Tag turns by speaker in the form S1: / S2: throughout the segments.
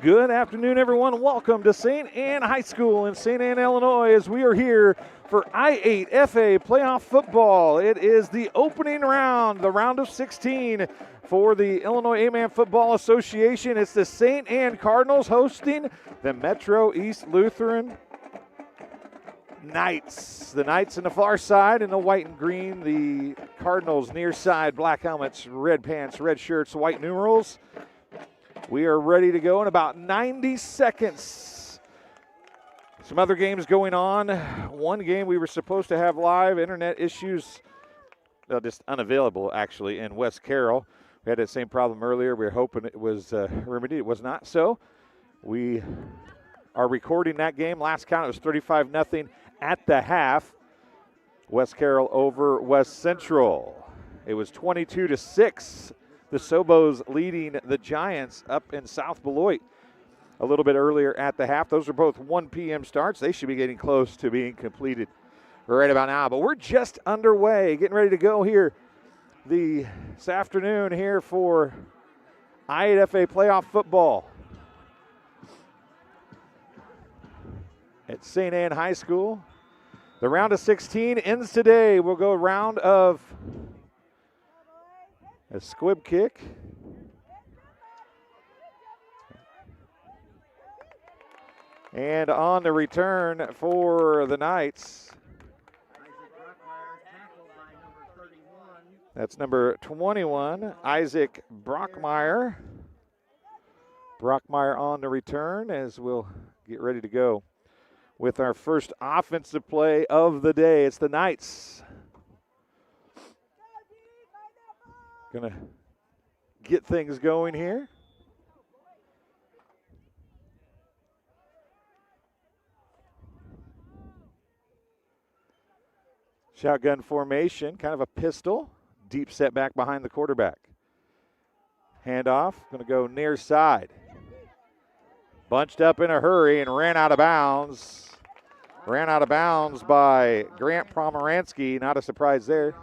S1: Good afternoon, everyone. Welcome to St. Anne High School in St. Anne, Illinois, as we are here for I8FA playoff football. It is the opening round, the round of 16 for the Illinois A-Man Football Association. It's the St. Anne Cardinals hosting the Metro East Lutheran Knights. The Knights in the far side in the white and green. The Cardinals near side, black helmets, red pants, red shirts, white numerals. We are ready to go in about 90 seconds. Some other games going on. One game we were supposed to have live, internet issues, just unavailable actually, in West Carroll. We had that same problem earlier. We were hoping it was remedied. It was not so. We are recording that game. Last count, it was 35-0 at the half. West Carroll over West Central. It was 22-6. The Sobos leading the Giants up in South Beloit a little bit earlier at the half. Those are both 1 p.m. starts. They should be getting close to being completed right about now. But we're just underway, getting ready to go here this afternoon here for I8FA playoff football at St. Anne High School. The round of 16 ends today. We'll go round of a squib kick. And on the return for the Knights, that's number 21, Isaac Brockmeyer. Brockmeyer on the return as we'll get ready to go with our first offensive play of the day. It's the Knights gonna get things going here. Shotgun formation, kind of a pistol. Deep setback behind the quarterback. Handoff, going to go near side. Bunched up in a hurry and ran out of bounds. Ran out of bounds by Grant Pomeranski. Not a surprise there.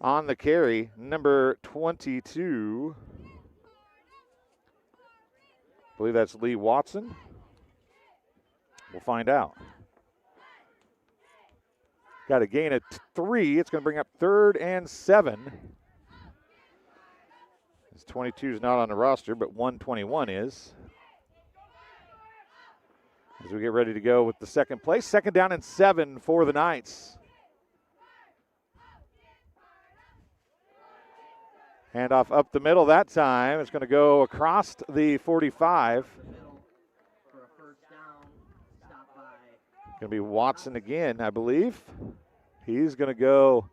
S1: On the carry, number 22. I believe that's Lee Watson. We'll find out. Got a gain of 3. It's going to bring up 3rd and 7. This 22 is not on the roster, but 121 is. As we get ready to go with the second play. 2nd down and 7 for the Knights. Handoff up the middle that time. It's going to go across the 45. Going to be Watson again, I believe. He's going to go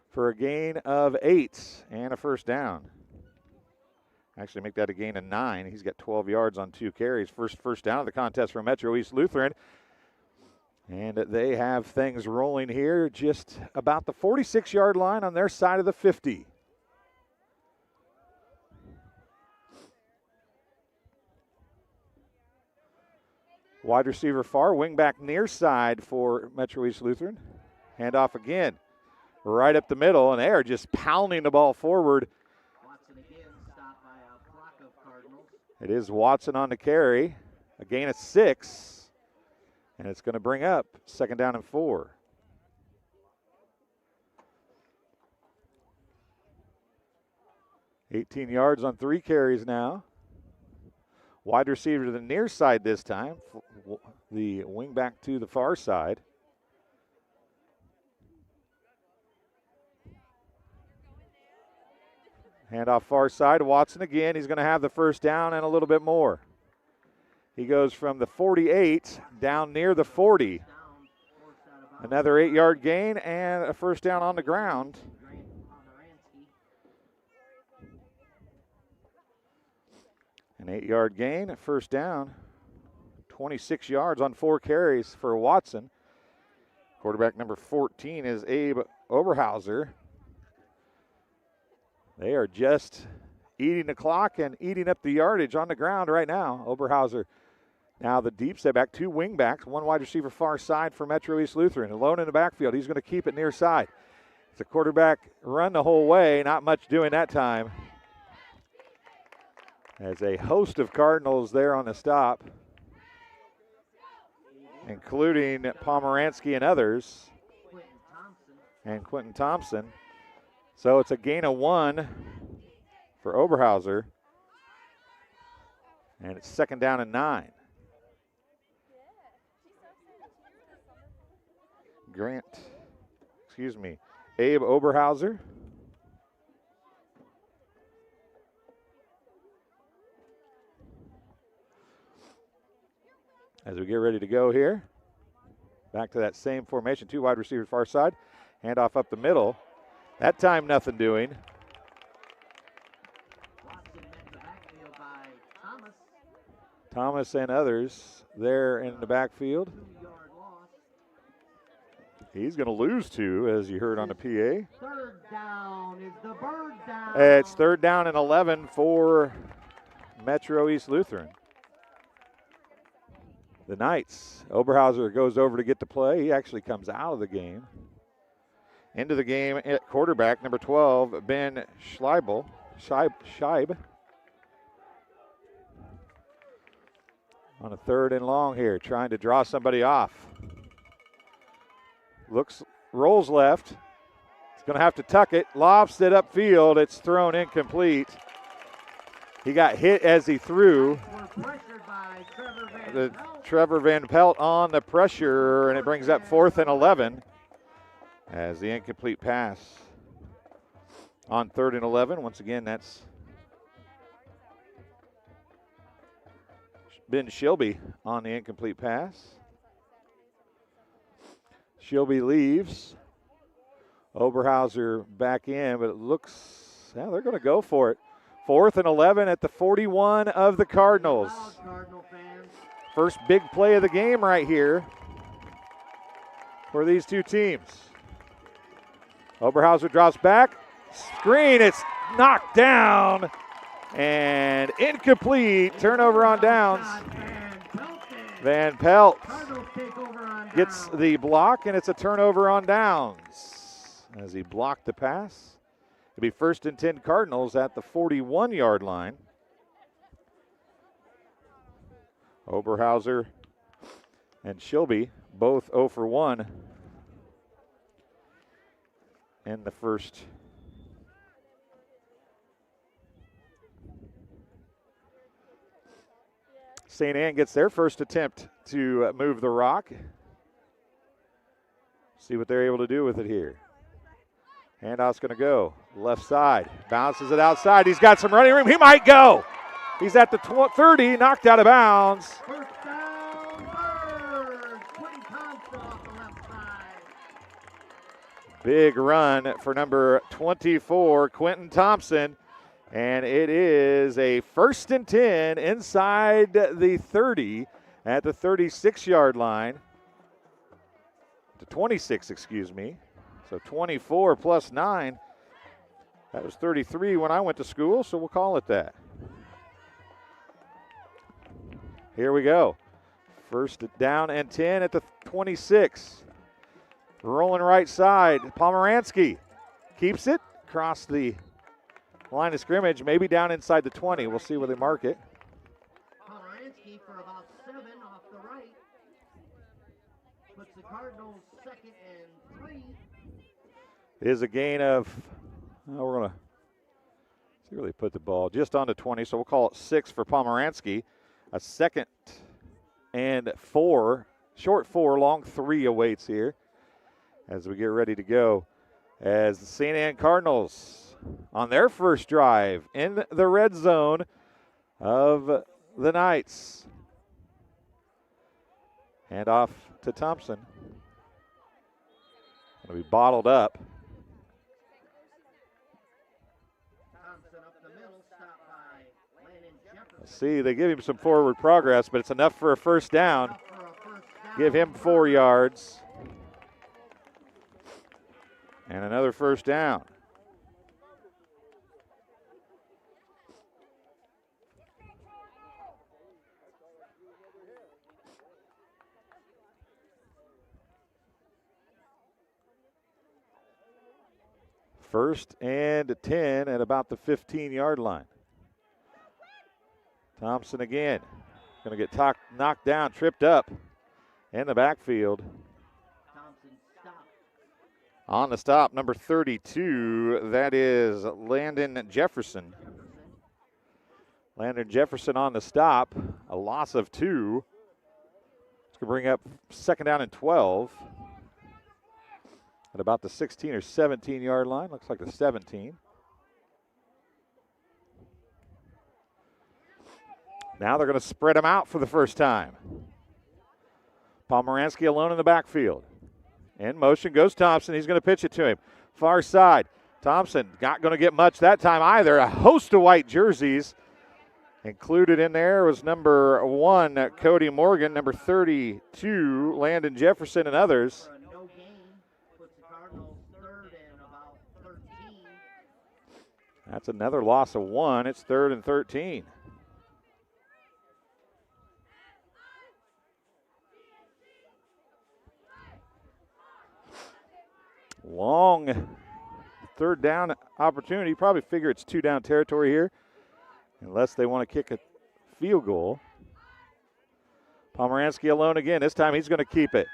S1: for a gain of 8 and a first down. Actually, make that a gain of 9. He's got 12 yards on 2 carries. First down of the contest for Metro East Lutheran. And they have things rolling here just about the 46-yard line on their side of the 50. Wide receiver far, wing back near side for Metro East Lutheran. Handoff again, right up the middle, and they are just pounding the ball forward.
S2: Watson again, stopped by a block of Cardinals.
S1: It is Watson on the carry, a gain of 6, and it's going to bring up 2nd down and 4. $18 yards on 3 carries now. Wide receiver to the near side this time. The wing back to the far side. Handoff far side. Watson again. He's going to have the first down and a little bit more. He goes from the 48 down near the 40. Another 8-yard gain and a first down on the ground. An 8-yard gain, a first down. 26 yards on 4 carries for Watson. Quarterback number 14 is Abe Oberhauser. They are just eating the clock and eating up the yardage on the ground right now. Oberhauser now the deep setback, 2 wing backs, 1 wide receiver far side for Metro East Lutheran. Alone in the backfield. He's going to keep it near side. It's a quarterback run the whole way, not much doing that time. As a host of Cardinals there on the stop, including Pomeranski and others, and Quentin Thompson. So it's a gain of 1 for Oberhauser, and it's 2nd down and 9. Abe Oberhauser. As we get ready to go here, back to that same formation, 2 wide receivers far side, handoff up the middle. That time nothing doing. Thomas and others there in the backfield. He's going to lose 2, as you heard on the PA.
S2: 3rd down is the bird down.
S1: It's 3rd down and 11 for Metro East Lutheran. The Knights. Oberhauser goes over to get the play. He actually comes out of the game. Into the game at quarterback, number 12, Ben Scheib. On a 3rd and long here, trying to draw somebody off. Rolls left. He's going to have to tuck it. Lofts it upfield. It's thrown incomplete. He got hit as he threw. Trevor Van Pelt on the pressure, and it brings up 4th and 11 as the incomplete pass on 3rd and 11. Once again, that's Ben Shilby on the incomplete pass. Shilby leaves. Oberhauser back in, but it looks, yeah, they're going to go for it. 4th and 11 at the 41 of the Cardinals. First big play of the game right here for these 2 teams. Oberhauser drops back. Screen, it's knocked down and incomplete. Turnover on downs. Van Pelt gets the block, and it's a turnover on downs as he blocked the pass. It'll be 1st and 10 Cardinals at the 41-yard line. Oberhauser and Shilby both 0 for 1 in the first. St. Anne gets their first attempt to move the rock. See what they're able to do with it here. Handoff's going to go left side. Bounces it outside. He's got some running room. He might go. He's at the 30, knocked out of bounds.
S2: First down, Birds. Quentin Thompson off the left side.
S1: Big run for number 24, Quentin Thompson. And it is a 1st and 10 inside the 30 at the 36-yard line. To 26, excuse me. So 24 plus 9. That was 33 when I went to school, so we'll call it that. Here we go. 1st down and 10 at the 26. Rolling right side. Pomeranski keeps it across the line of scrimmage, maybe down inside the 20. We'll see where they mark it.
S2: Pomeranski for about 7 off the right. Puts the Cardinals 2nd and 3.
S1: It is a gain of, we're going to see where they put the ball. Just on the 20, so we'll call it 6 for Pomeranski. A 2nd and 4, short 4, long 3 awaits here as we get ready to go. As the St. Anne Cardinals on their first drive in the red zone of the Knights. Hand off to Thompson. Going to be bottled up. See, they give him some forward progress, but it's enough for a 1st down. Give him 4 yards. And another 1st down. First and 10 at about the 15-yard line. Thompson again. Going to get knocked down, tripped up in the backfield.
S2: Thompson stopped.
S1: On the stop, number 32, that is Landon Jefferson. Landon Jefferson on the stop, a loss of 2. It's going to bring up second down and 12 at about the 16 or 17-yard line. Looks like the 17. Now they're going to spread them out for the first time. Pomeranski alone in the backfield. In motion goes Thompson. He's going to pitch it to him. Far side. Thompson not going to get much that time either. A host of white jerseys. Included in there was number 1, Cody Morgan, number 32, Landon Jefferson, and others.
S2: For a no gain, puts the Cardinals third and about 13.
S1: That's another loss of 1. It's 3rd and 13. Long third down opportunity. Probably figure it's 2 down territory here, unless they want to kick a field goal. Pomeranski alone again. This time he's going to keep it.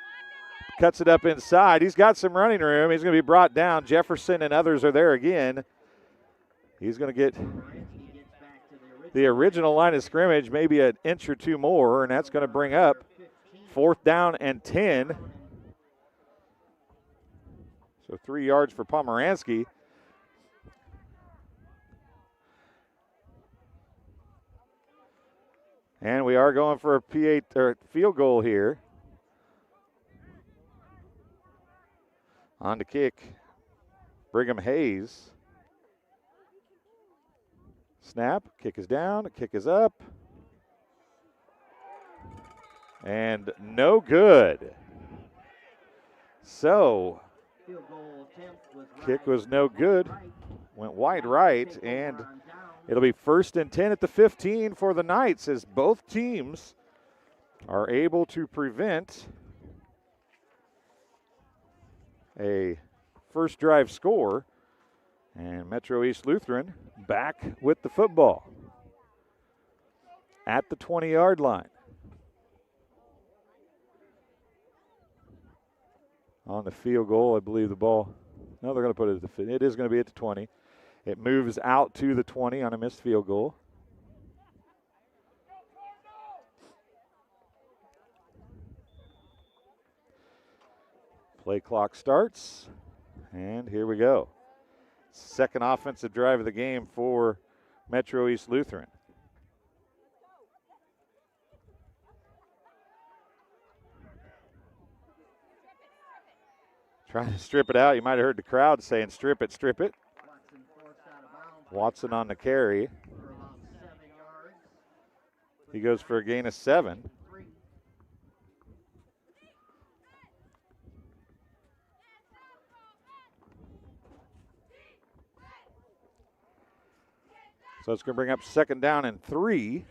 S1: Cuts it up inside. He's got some running room. He's going to be brought down. Jefferson and others are there again. He's going to get the original line of scrimmage, maybe an inch or 2 more, and that's going to bring up 4th down and 10. So 3 yards for Pomeranski. And we are going for a P8 or field goal here. On to kick, Brigham Hayes. Snap, kick is down, kick is up. And no good. So,
S2: Field goal attempt was
S1: kick was no good. Went wide right, and it'll be 1st and 10 at the 15 for the Knights as both teams are able to prevent a first drive score. And Metro East Lutheran back with the football at the 20-yard line. On the field goal, I believe the ball, no, they're going to put it at the, it is going to be at the 20. It moves out to the 20 on a missed field goal. Play clock starts, and here we go. Second offensive drive of the game for Metro East Lutheran. Trying to strip it out. You might have heard the crowd saying, strip it, strip it. Watson on the carry. He goes for a gain of 7. So it's going to bring up 2nd down and 3.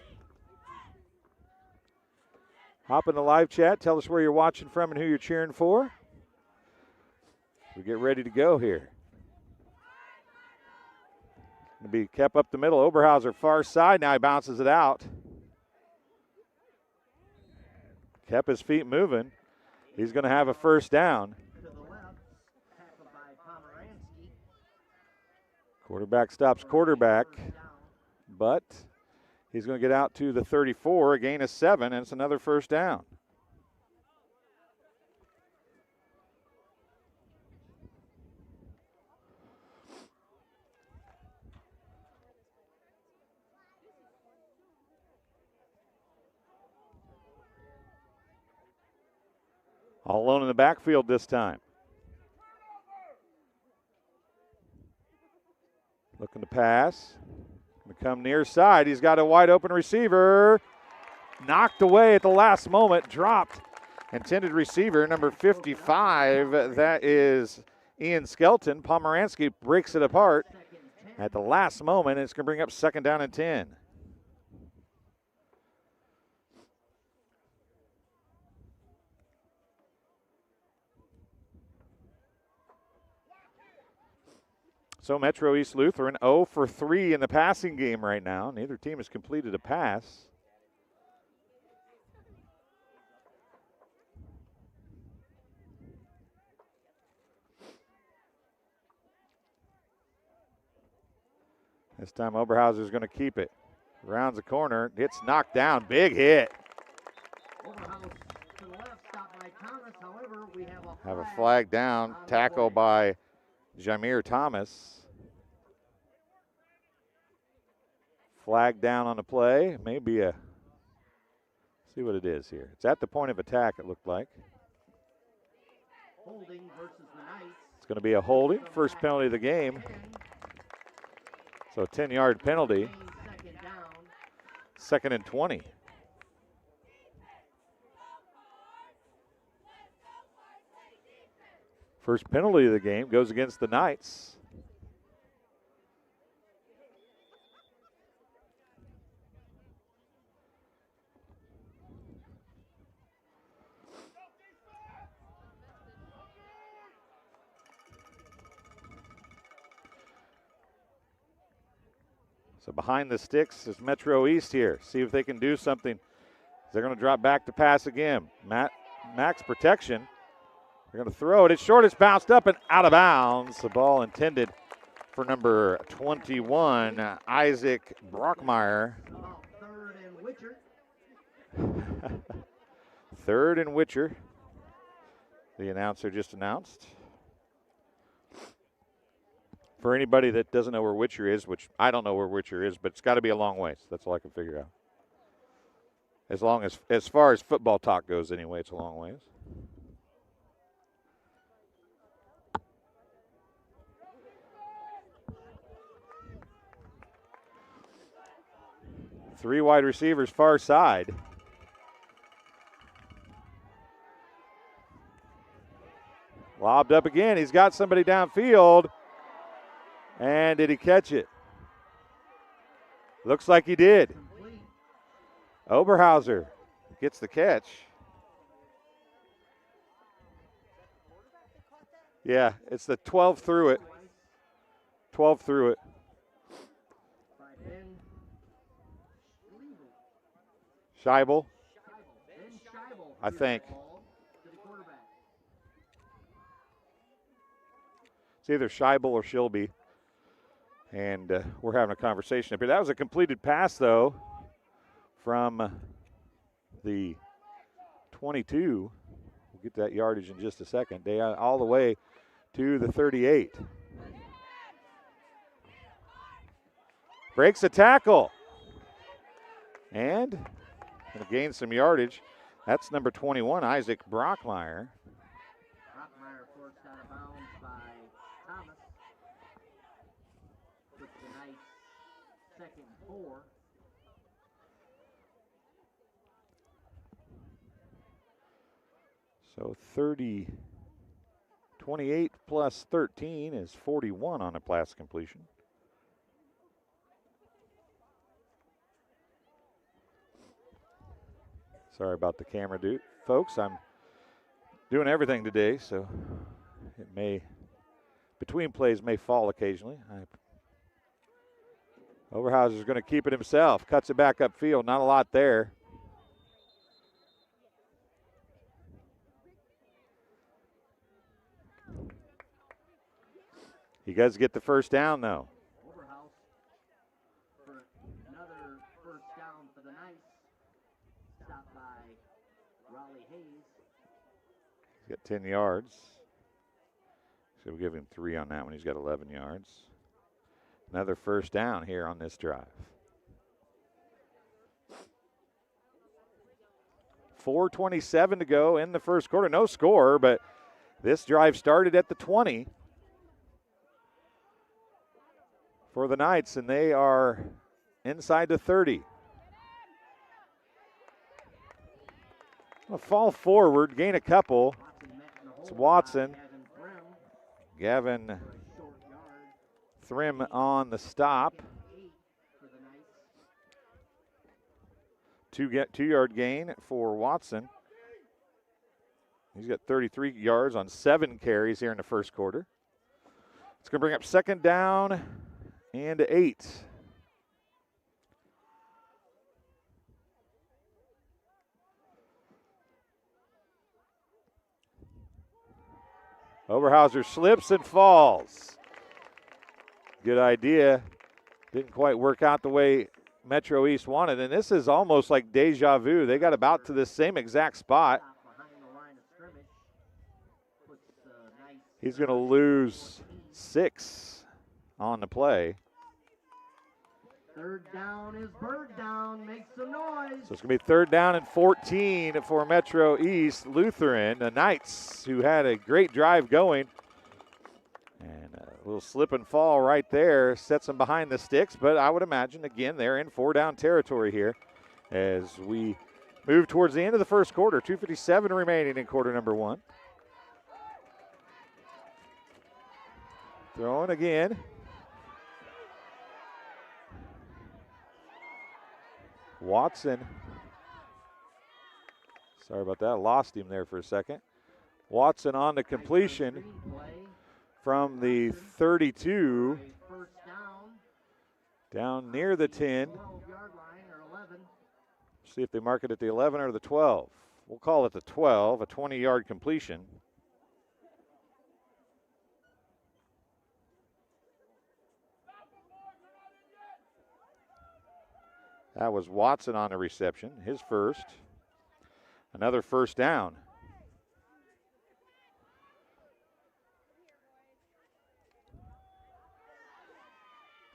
S1: Hop in the live chat. Tell us where you're watching from and who you're cheering for. We get ready to go here. Going to be kept up the middle. Oberhauser far side. Now he bounces it out. Kept his feet moving. He's going to have a 1st down. Quarterback stops quarterback, but he's going to get out to the 34, a gain of 7, and it's another 1st down. All alone in the backfield this time. Looking to pass. Going to come near side. He's got a wide open receiver. Knocked away at the last moment. Dropped. Intended receiver, number 55. That is Ian Skelton. Pomeranski breaks it apart at the last moment. It's going to bring up 2nd down and 10. So Metro East Lutheran 0 for 3 in the passing game right now. Neither team has completed a pass. This time Oberhauser's going to keep it. Rounds the corner, gets knocked down, big hit.
S2: Oberhaus to the left, stopped by Thomas. However, we
S1: have a flag down, tackle by Jameer Thomas. Flag down on the play, maybe a, see what it is here. It's at the point of attack, it looked like.
S2: Holding versus the Knights.
S1: It's going to be a holding, first penalty of the game. So 10-yard penalty, second and 20. First penalty of the game goes against the Knights. So behind the sticks is Metro East here. See if they can do something. They're going to drop back to pass again. Max protection. They're going to throw it. It's short. It's bounced up and out of bounds. The ball intended for number 21, Isaac Brockmeyer. Third and Witcher. The announcer just announced. For anybody that doesn't know where Witcher is, which I don't know where Witcher is, but it's got to be a long ways. That's all I can figure out. As far as football talk goes anyway, it's a long ways. Three wide receivers far side. Lobbed up again. He's got somebody downfield. And did he catch it? Looks like he did. Oberhauser gets the catch. Yeah, it's the 12 through it. 12 through it. Scheibel, I think. It's either Scheibel or Shilby. And we're having a conversation up here. That was a completed pass, though, from the 22. We'll get that yardage in just a second. They all the way to the 38. Breaks a tackle. And going to gain some yardage. That's number 21, Isaac Brockmeyer.
S2: Brockmeyer forced out of bounds by Thomas. Puts the Knights second and 4.
S1: So 28 plus 13 is 41 on a pass completion. Sorry about the camera, folks. I'm doing everything today, so it may, between plays may fall occasionally. Oberhauser's going to keep it himself. Cuts it back upfield. Not a lot there. He does get the first down, though.
S2: Oberhaus for another first down for the Knights. Stopped by Raleigh Hayes.
S1: He's got 10 yards. So we'll give him 3 on that one. He's got 11 yards. Another first down here on this drive. 4:27 to go in the first quarter. No score, but this drive started at the 20 for the Knights, and they are inside the 30. I'll fall forward, gain a couple. It's Watson. Gavin Thrim on the stop. 2-yard gain for Watson. He's got 33 yards on 7 carries here in the first quarter. It's going to bring up second down and 8. Oberhauser slips and falls. Good idea. Didn't quite work out the way Metro East wanted, and this is almost like deja vu. They got about to the same exact spot. He's going to lose 6 on the play.
S2: Third down is bird down. Make some noise.
S1: So it's going to be third down and 14 for Metro East. Lutheran, the Knights, who had a great drive going. And a little slip and fall right there sets them behind the sticks. But I would imagine, again, they're in 4-down territory here as we move towards the end of the first quarter. 2:57 remaining in quarter number 1. Throwing again. Watson. Sorry about that. Lost him there for a second. Watson on the completion from the 32. Down near the 10. See if they mark it at the 11 or the 12. We'll call it the 12, a 20-yard completion. That was Watson on the reception, his first. Another first down.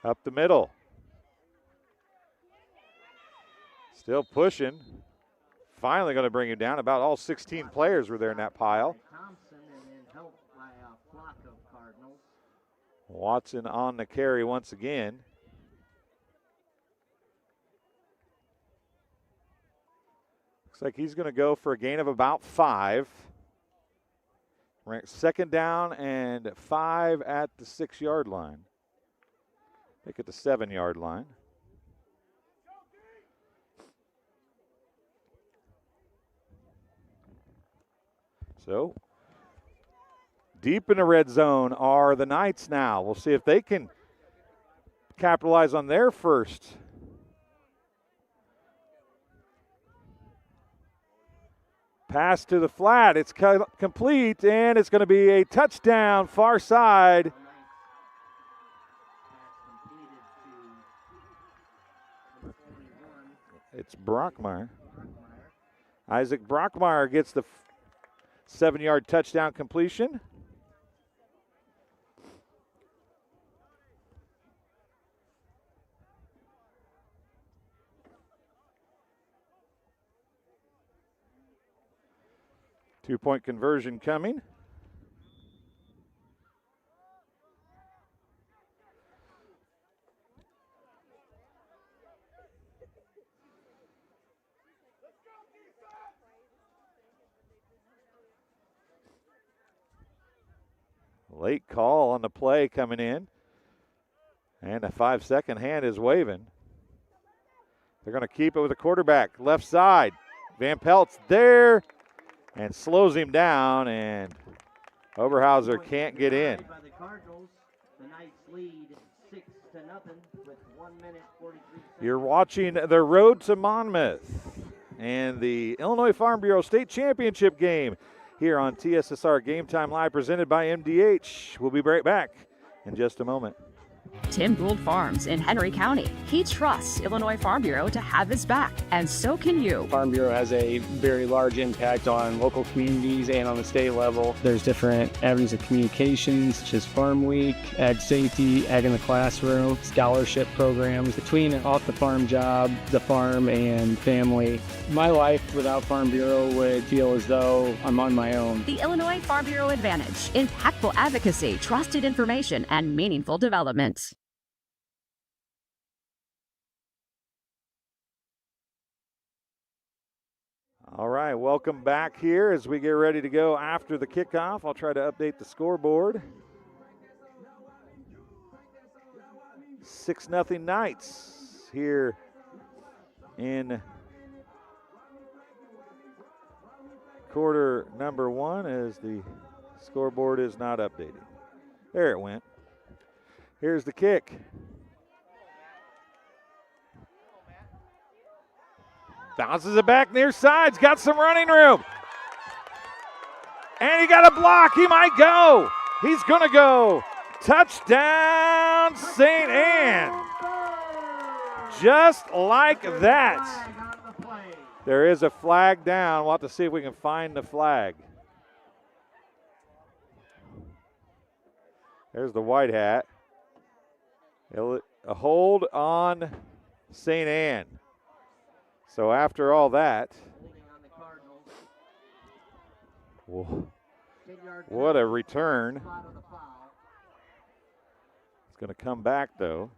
S1: Up the middle. Still pushing. Finally going to bring him down. About all 16 players were there in that pile. Watson on the carry once again. Looks like he's going to go for a gain of about 5. Second down and 5 at the 6-yard line. Make it the 7-yard line. So, deep in the red zone are the Knights now. We'll see if they can capitalize on their first. Pass to the flat. It's complete, and it's going to be a touchdown far side. It's Brockmeyer. Isaac Brockmeyer gets the 7-yard touchdown completion. Two-point conversion coming. Late call on the play coming in. And a 5-second hand is waving. They're going to keep it with the quarterback. Left side. Van Pelt's there and slows him down, and Oberhauser can't get in.
S2: By the Cardinals, the Knights lead 6-0 with 1 minute 43 seconds.
S1: You're watching the Road to Monmouth and the Illinois Farm Bureau State Championship game here on TSSR Game Time Live, presented by MDH. We'll be right back in just a moment.
S3: Tim Gould Farms in Henry County. He trusts Illinois Farm Bureau to have his back, and so can you.
S4: Farm Bureau has a very large impact on local communities and on the state level. There's different avenues of communication, such as Farm Week, Ag Safety, Ag in the Classroom, scholarship programs. Between an off-the-farm job, the farm, and family, my life without Farm Bureau would feel as though I'm on my own.
S3: The Illinois Farm Bureau Advantage. Impactful advocacy, trusted information, and meaningful development.
S1: All right, welcome back here as we get ready to go after the kickoff. I'll try to update the scoreboard. 6-0 Knights here in quarter number 1 as the scoreboard is not updated. There it went. Here's the kick. Bounces it back near sides. Got some running room. And he got a block. He might go. He's going to go. Touchdown, St. Anne. Just like that. There is a flag down. We'll have to see if we can find the flag. There's the white hat. A hold on St. Anne. So after all that, what a return. It's going to come back, though.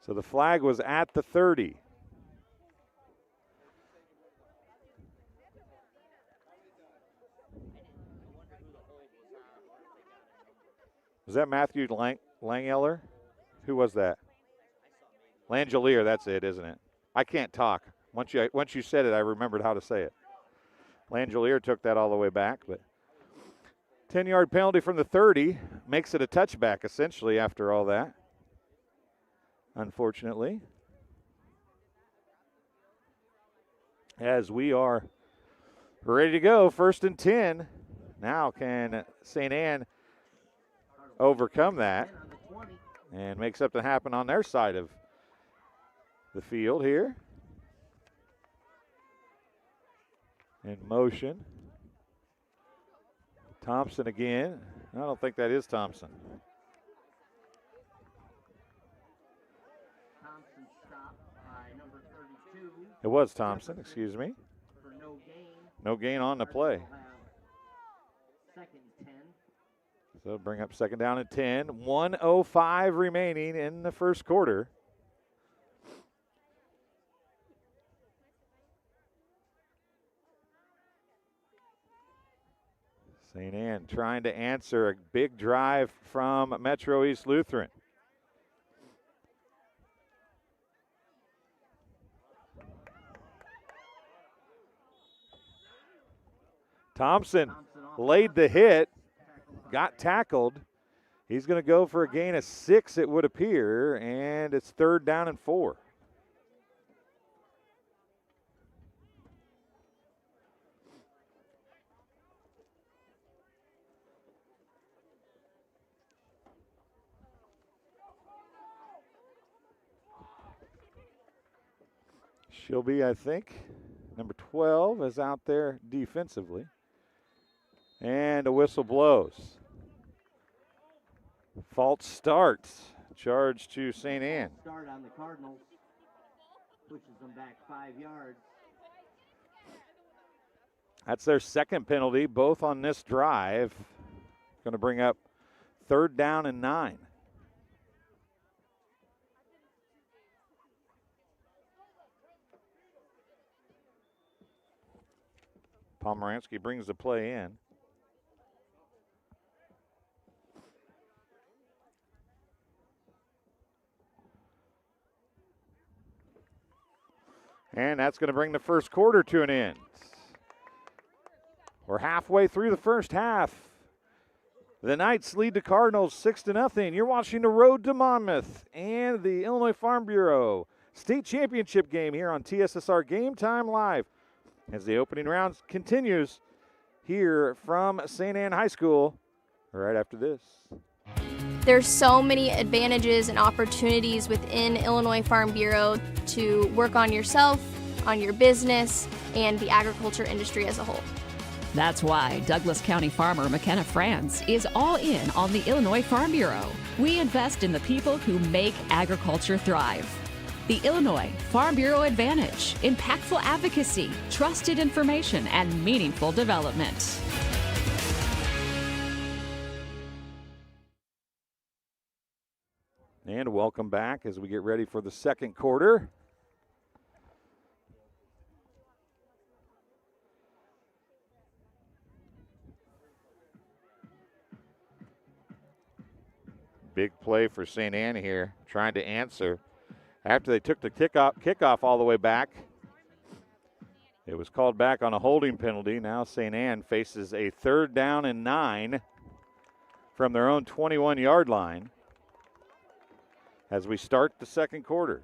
S1: So the flag was at the 30. Was that Matthew Langeller? Who was that? Langelier, that's it, isn't it? I can't talk. Once you said it, I remembered how to say it. Langelier took that all the way back, but 10-yard penalty from the 30 makes it a touchback essentially after all that. Unfortunately, as we are ready to go, 1st and 10. Now can St. Anne overcome that and make something happen on their side of the field here. In motion. Thompson again. I don't think that is Thompson.
S2: Thompson stopped by number 32.
S1: It was Thompson, excuse me.
S2: For no gain.
S1: No gain on the play.
S2: Second and 10.
S1: So bring up 2nd down and 10. 1:05 remaining in the first quarter. St. Anne trying to answer a big drive from Metro East Lutheran. Thompson laid the hit, got tackled. He's going to go for a gain of 6, it would appear, and it's 3rd down and 4. She'll be, I think, number 12 is out there defensively. And a whistle blows. False start. Charge to St. Anne.
S2: Start on the Cardinals. Pushes them back 5 yards.
S1: That's their second penalty, both on this drive. Going to bring up 3rd down and 9. Pomeranski brings the play in. And that's going to bring the first quarter to an end. We're halfway through the first half. The Knights lead the Cardinals 6-0. You're watching the Road to Monmouth and the Illinois Farm Bureau State Championship game here on TSSR Game Time Live as the opening round continues here from St. Anne High School right after this.
S5: There's so many advantages and opportunities within Illinois Farm Bureau to work on yourself, on your business, and the agriculture industry as a whole.
S3: That's why Douglas County farmer McKenna Franz is all in on the Illinois Farm Bureau. We invest in the people who make agriculture thrive. The Illinois Farm Bureau Advantage: impactful advocacy, trusted information, and meaningful development.
S1: And welcome back as we get ready for the second quarter. Big play for St. Anne here, trying to answer after they took the kickoff all the way back. It was called back on a holding penalty. Now St. Anne faces a 3rd down and 9 from their own 21-yard line as we start the second quarter.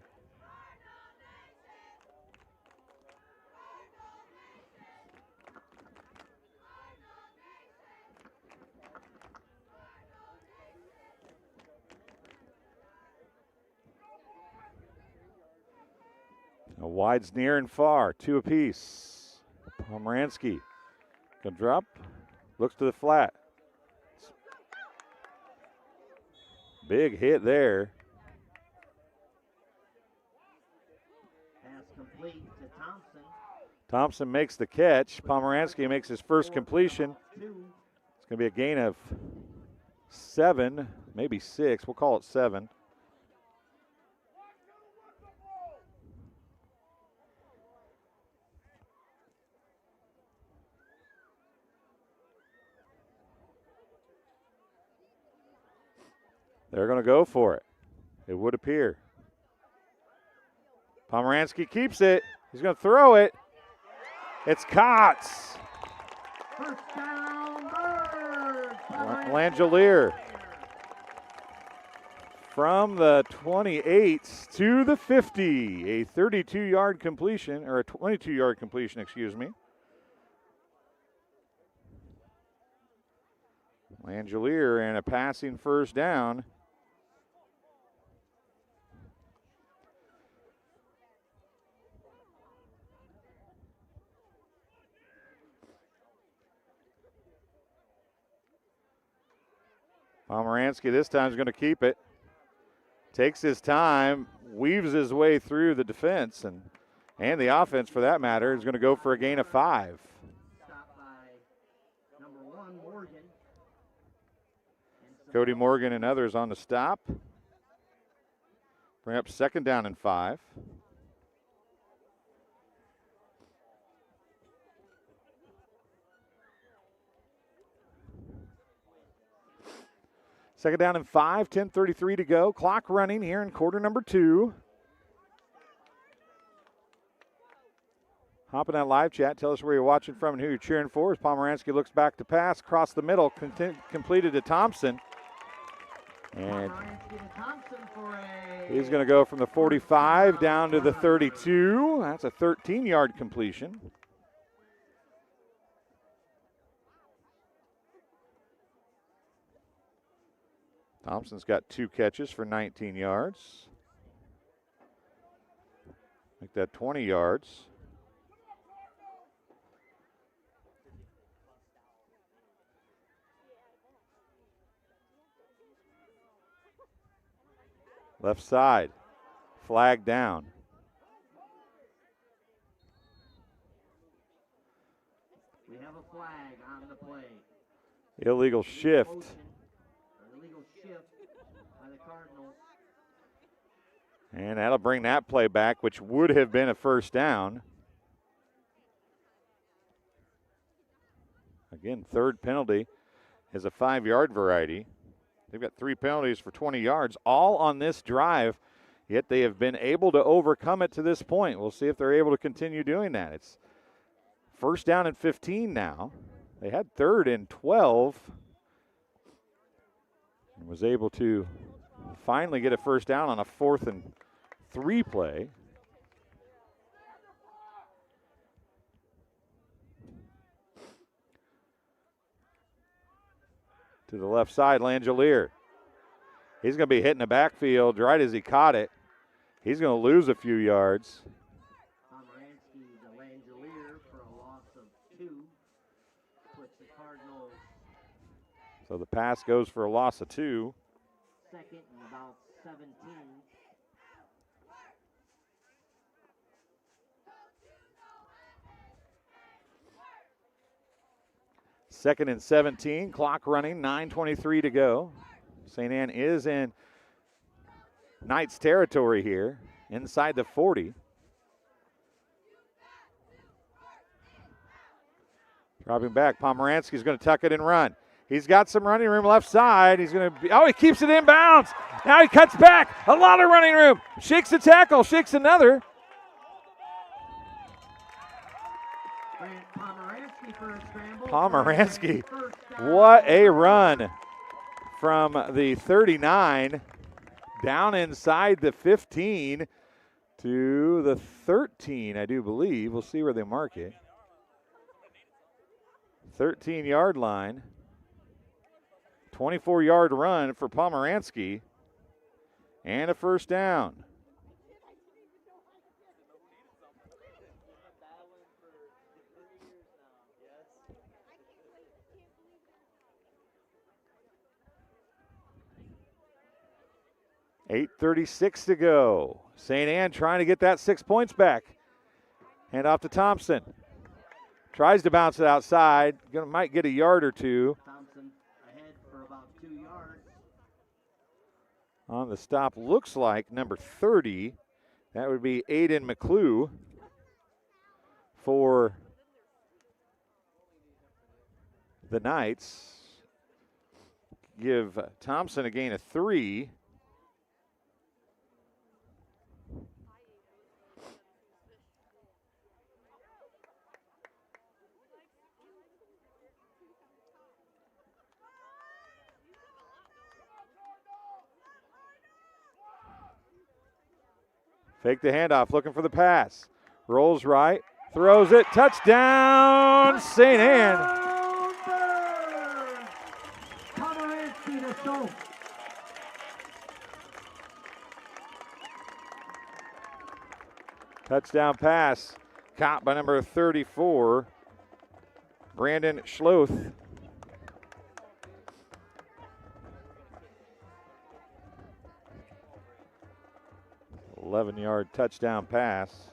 S1: A wide's near and far, 2 apiece. Pomeranski can drop, looks to the flat. Big hit there.
S2: Pass complete to Thompson.
S1: Thompson makes the catch. Pomeranski makes his first completion. It's going to be a gain of 7, maybe 6. We'll call it 7. They're going to go for it. It would appear. Pomeranski keeps it. He's going to throw it. It's caught.
S2: First down, Birds.
S1: Langelier from the 28 to the 50. A 32-yard completion, or a 22-yard completion, excuse me. Langelier and a passing first down. Pomeranski this time is going to keep it. Takes his time, weaves his way through the defense, and the offense for that matter is going to go for a gain of 5.
S2: Stopped by number 1, Morgan.
S1: Cody Morgan and others on the stop. Bring up 2nd down and 5. Second down and 5, 10:33 to go. Clock running here in quarter number 2. Hop in that live chat. Tell us where you're watching from and who you're cheering for. As Pomeranski looks back to pass across the middle, completed to Thompson. And he's going to go from the 45 down to the 32. That's a 13-yard completion. Thompson's got 2 catches for 19 yards. Make that 20 yards. Left side, flag down.
S2: We have a flag on the play.
S1: Illegal shift.
S2: Illegal shift by the Cardinals.
S1: And that'll bring that play back, which would have been a first down. Again, 3rd penalty is a 5-yard variety. They've got 3 penalties for 20 yards, all on this drive, yet they have been able to overcome it to this point. We'll see if they're able to continue doing that. It's 1st down and 15 now. They had 3rd and 12 and was able to finally get a first down on a 4th and 3 play. To the left side, Langelier. He's going to be hitting the backfield right as he caught it. He's going to lose a few yards.
S2: Pomeranski to Langelier for a loss of 2. Puts the Cardinals.
S1: So the pass goes for a loss of 2.
S2: 2nd and about 17.
S1: Second and 17, clock running, 9:23 to go. St. Anne is in Knights territory here, inside the 40. Dropping back, Pomeranski's going to tuck it and run. He's got some running room left side. He's going to, he keeps it inbounds. Now he cuts back, a lot of running room. Shakes a tackle, shakes another.
S2: for a scramble.
S1: Pomeranski,
S2: First down.
S1: what a run from the 39 down inside the 15 to the 13, I do believe. We'll see where they mark it. 13-yard line. 24-yard run for Pomeranski. And a first down. .8:36 to go. St. Anne trying to get that 6 points back. Hand off to Thompson. Tries to bounce it outside. Might get a yard or two.
S2: Thompson ahead for about 2 yards.
S1: On the stop, looks like number 30. That would be Aiden McClue for the Knights. Give Thompson a gain of 3. Fake the handoff, looking for the pass. Rolls right, throws it, touchdown, St. Anne.
S2: Pomeranski to Stone.
S1: Touchdown pass, caught by number 34, Brandon Schloth. .11-yard touchdown pass.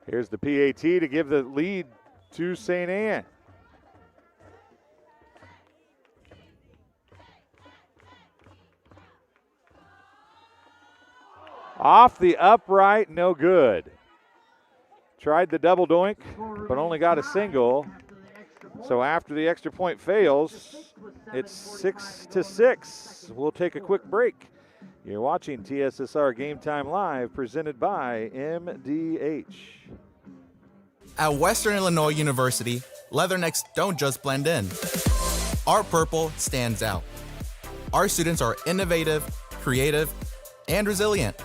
S1: Here's the PAT to give the lead to St. Anne. Off the upright, no good. Tried the double doink, but only got a single. So after the extra point fails, it's 6-6. We'll take a quick break. You're watching TSSR Game Time Live, presented by MDH.
S6: At Western Illinois University, leathernecks don't just blend in. Our purple stands out. Our students are innovative, creative, and resilient.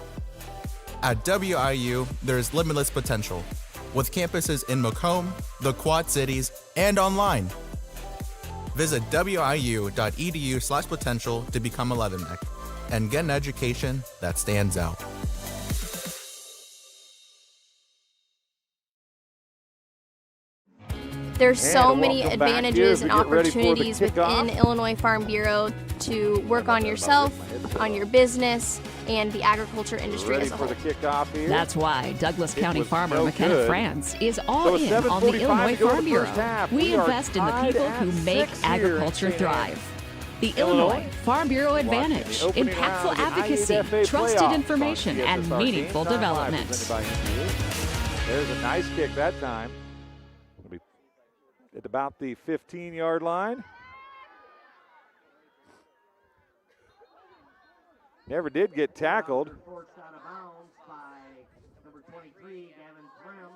S6: At WIU, there's limitless potential, with campuses in Macomb, the Quad Cities, and online. Visit wiu.edu/potential to become a leatherneck and get an education that stands out.
S5: There's so
S1: And
S5: many
S1: welcome back
S5: advantages
S1: here
S5: and
S1: as we get ready for the
S5: opportunities
S1: kickoff.
S5: within Illinois Farm Bureau to work on yourself, on your business, and the agriculture industry
S1: Ready
S5: as a
S1: for
S5: whole.
S1: the kickoff here.
S3: That's why Douglas
S1: It
S3: County
S1: was
S3: farmer
S1: no
S3: McKenna
S1: good.
S3: France is
S1: So
S3: all
S1: it's
S3: in on the
S1: 7:45
S3: Illinois
S1: to go in
S3: Farm
S1: the
S3: Bureau.
S1: first half.
S3: We
S1: We are
S3: invest in the
S1: tied
S3: people
S1: at
S3: who make
S1: 6 here in
S3: agriculture
S1: St. Anne.
S3: thrive. The
S1: Illinois
S3: Illinois Farm Bureau
S1: watching the
S3: Advantage,
S1: opening
S3: impactful
S1: round of the
S3: advocacy,
S1: I8FA
S3: trusted
S1: playoffs
S3: information,
S1: on
S3: and
S1: TSSR
S3: meaningful
S1: Game Time Live,
S3: development.
S1: presented by MDH. There's a nice kick that time. It'll be at about the 15-yard line. Never did get tackled.
S2: Forced out of bounds by number 23, Gavin Threm.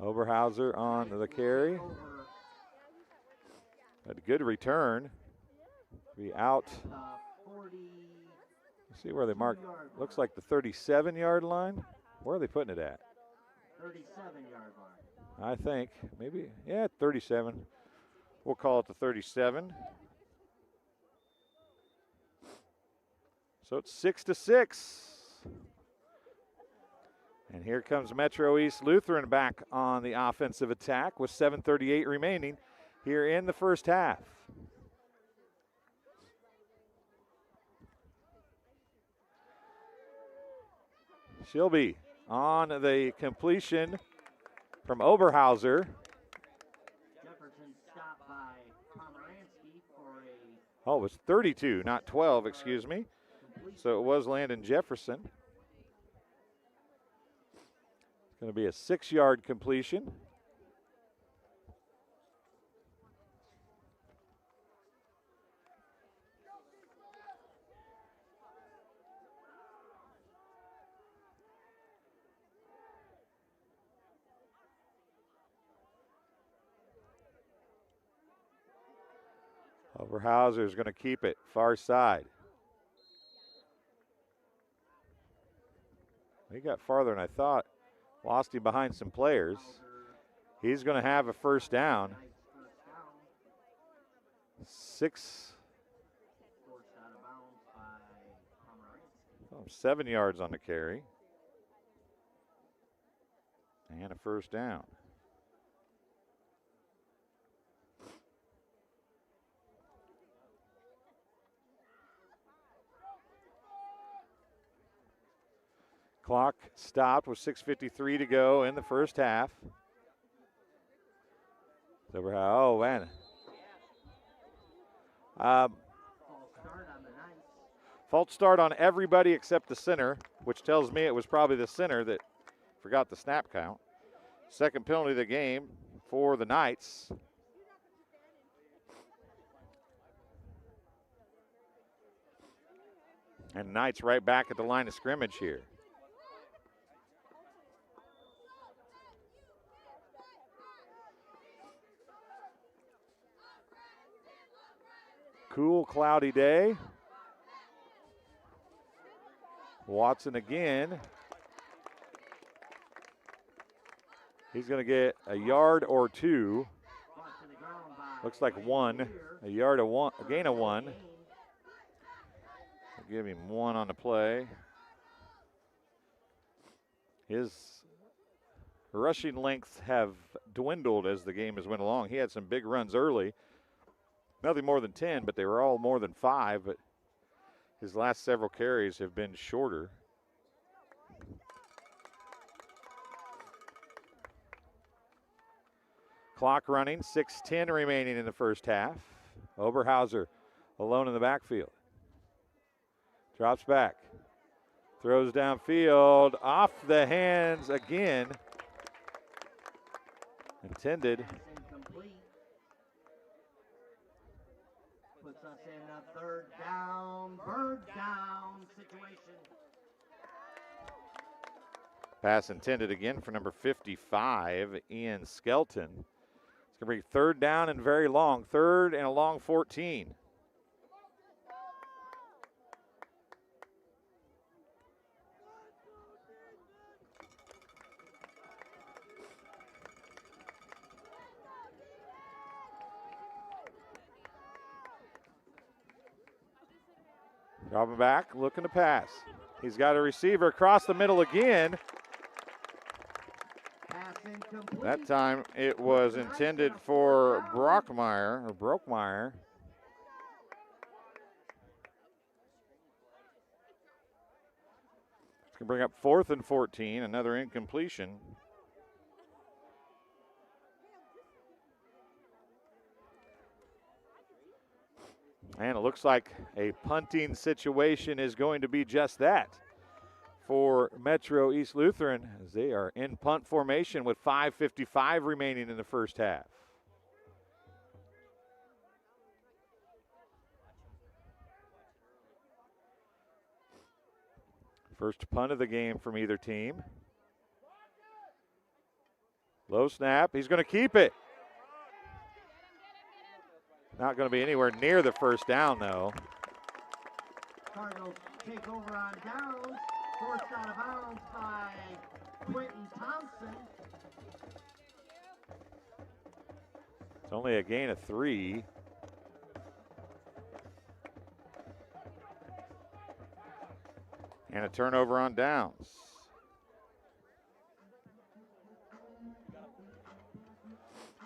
S1: Oberhauser on the carry.
S2: Over
S1: A good return. Be out.
S2: 40.
S1: Let's see where they mark. Looks like the 37-yard line. Where are they putting it at?
S2: 37-yard line.
S1: I think maybe, yeah, 37. We'll call it the 37. So it's 6-6. And here comes Metro East Lutheran back on the offensive attack with 7:38 remaining here in the first half. Shilby on the completion from Oberhauser.
S2: Jefferson stopped by Pomeranski for a
S1: Oh, it was 32, not 12, excuse me. So it was Landon Jefferson. It's going to be a 6-yard completion. Oberhauser's going to keep it, far side. He got farther than I thought. Lost him behind some players. He's going to have a first down. 7 yards on the carry. And a first down. Clock stopped with 6:53 to go in the first half. Oh, man. False start on everybody except the center, which tells me it was probably the center that forgot the snap count. Second penalty of the game for the Knights. And Knights right back at the line of scrimmage here. Cool, cloudy day. Watson again. He's going to get a yard or two. Looks like one. A yard of one, a gain of one. I'll give him one on the play. His rushing lengths have dwindled as the game has went along. He had some big runs early. Nothing more than 10, but they were all more than 5. But his last several carries have been shorter. Clock running, 6:10 remaining in the first half. Oberhauser alone in the backfield. Drops back. Throws downfield, off the hands again. Intended.
S2: Puts us in a third down situation.
S1: Pass intended again for number 55, Ian Skelton. It's going to be third down and very long. Third and a long 14. Dropping back, looking to pass. He's got a receiver across the middle again. That time it was intended for Brockmeyer. It's going to bring up 4th and 14, another incompletion. And it looks like a punting situation is going to be just that for Metro East Lutheran, as they are in punt formation with 5:55 remaining in the first half. First punt of the game from either team. Low snap, he's going to keep it. Not going to be anywhere near the first down, though.
S2: Cardinals take over on downs. Forced out of bounds by Quentin Thompson.
S1: It's only a gain of 3. And a turnover on downs.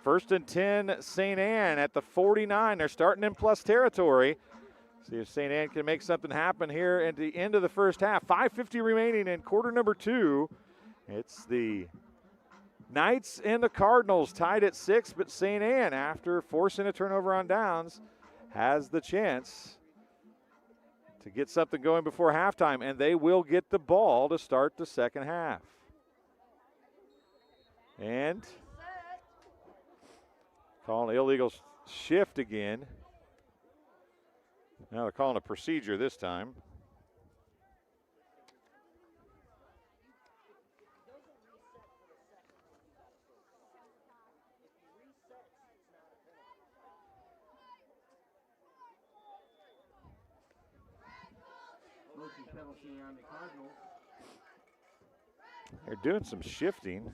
S1: First and 10, St. Anne at the 49. They're starting in plus territory. See if St. Anne can make something happen here at the end of the first half. 5:50 remaining in quarter number 2. It's the Knights and the Cardinals tied at 6, but St. Anne, after forcing a turnover on downs, has the chance to get something going before halftime, and they will get the ball to start the second half. And calling an illegal shift again. Now they're calling a procedure this time.
S2: penalty on the Cardinals.
S1: They're doing some shifting.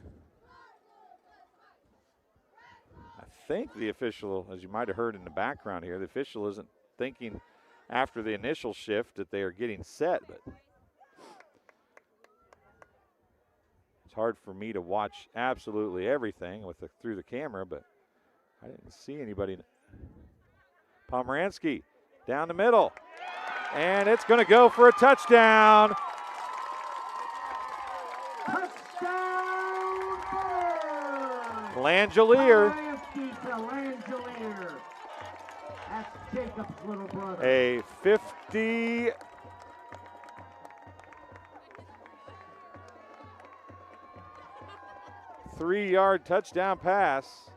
S1: I think the official, as you might have heard in the background here, the official isn't thinking after the initial shift that they are getting set, but it's hard for me to watch absolutely everything through the camera, but I didn't see anybody. Pomeranski down the middle, and it's going to go for a touchdown.
S2: Touchdown!
S1: Langelier.
S2: Langelier. That's Jacob's little brother.
S1: A 53-yard touchdown pass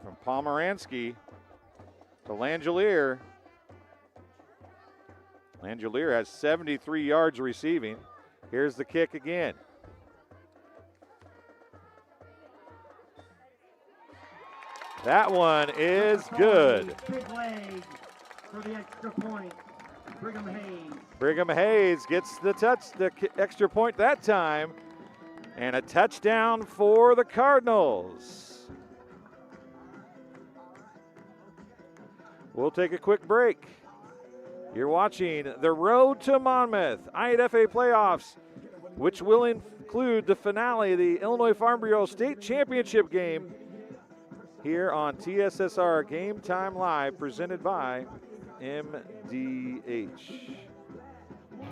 S1: from Pomeranski to Langelier. Langelier has 73 yards receiving. Here's the kick again. That one is good.
S2: Big leg for the extra point. Brigham Hayes.
S1: Brigham Hayes gets the extra point that time, and a touchdown for the Cardinals. We'll take a quick break. You're watching the Road to Monmouth I8FA playoffs, which will include the finale of the Illinois Farm Bureau State Championship game here on TSSR Game Time Live, presented by MDH.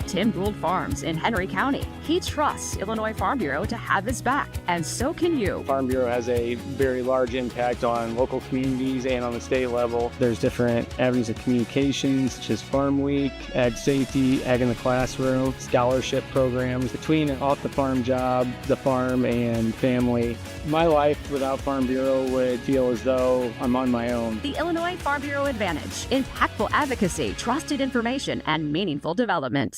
S3: Tim Gould Farms in Henry County. He trusts Illinois Farm Bureau to have his back, and so can you.
S4: Farm Bureau has a very large impact on local communities and on the state level. There's different avenues of communications, such as Farm Week, Ag Safety, Ag in the Classroom, scholarship programs. Between off the farm job, the farm, and family, my life without Farm Bureau would feel as though I'm on my own.
S3: The Illinois Farm Bureau Advantage. Impactful advocacy, trusted information, and meaningful development.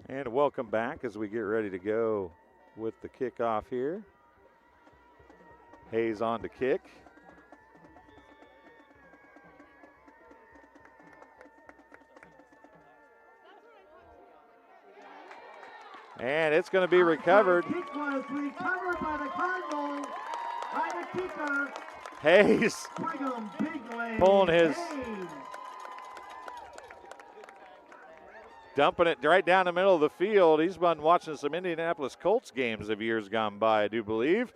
S1: And welcome back as we get ready to go with the kickoff here. Hayes on to kick. And it's going to be recovered.
S2: The kick was recovered by the Cardinals, by the kicker.
S1: Hayes
S2: Brigham, big leg.
S1: pulling his,
S2: Hayes.
S1: dumping it right down the middle of the field. He's been watching some Indianapolis Colts games of years gone by, I do believe.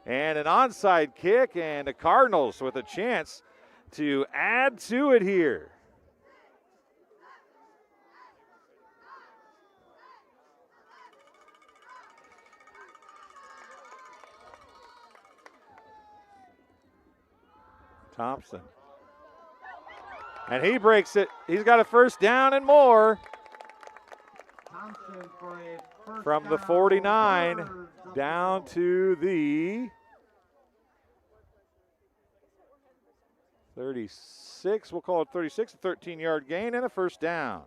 S1: And an onside kick, and the Cardinals with a chance to add to it here. Thompson. And he breaks it. He's got a first down and more.
S2: Thompson for a first
S1: From the
S2: down,
S1: 49
S2: third up
S1: down
S2: the
S1: to the 36. We'll call it 36, a 13-yard gain and a first down.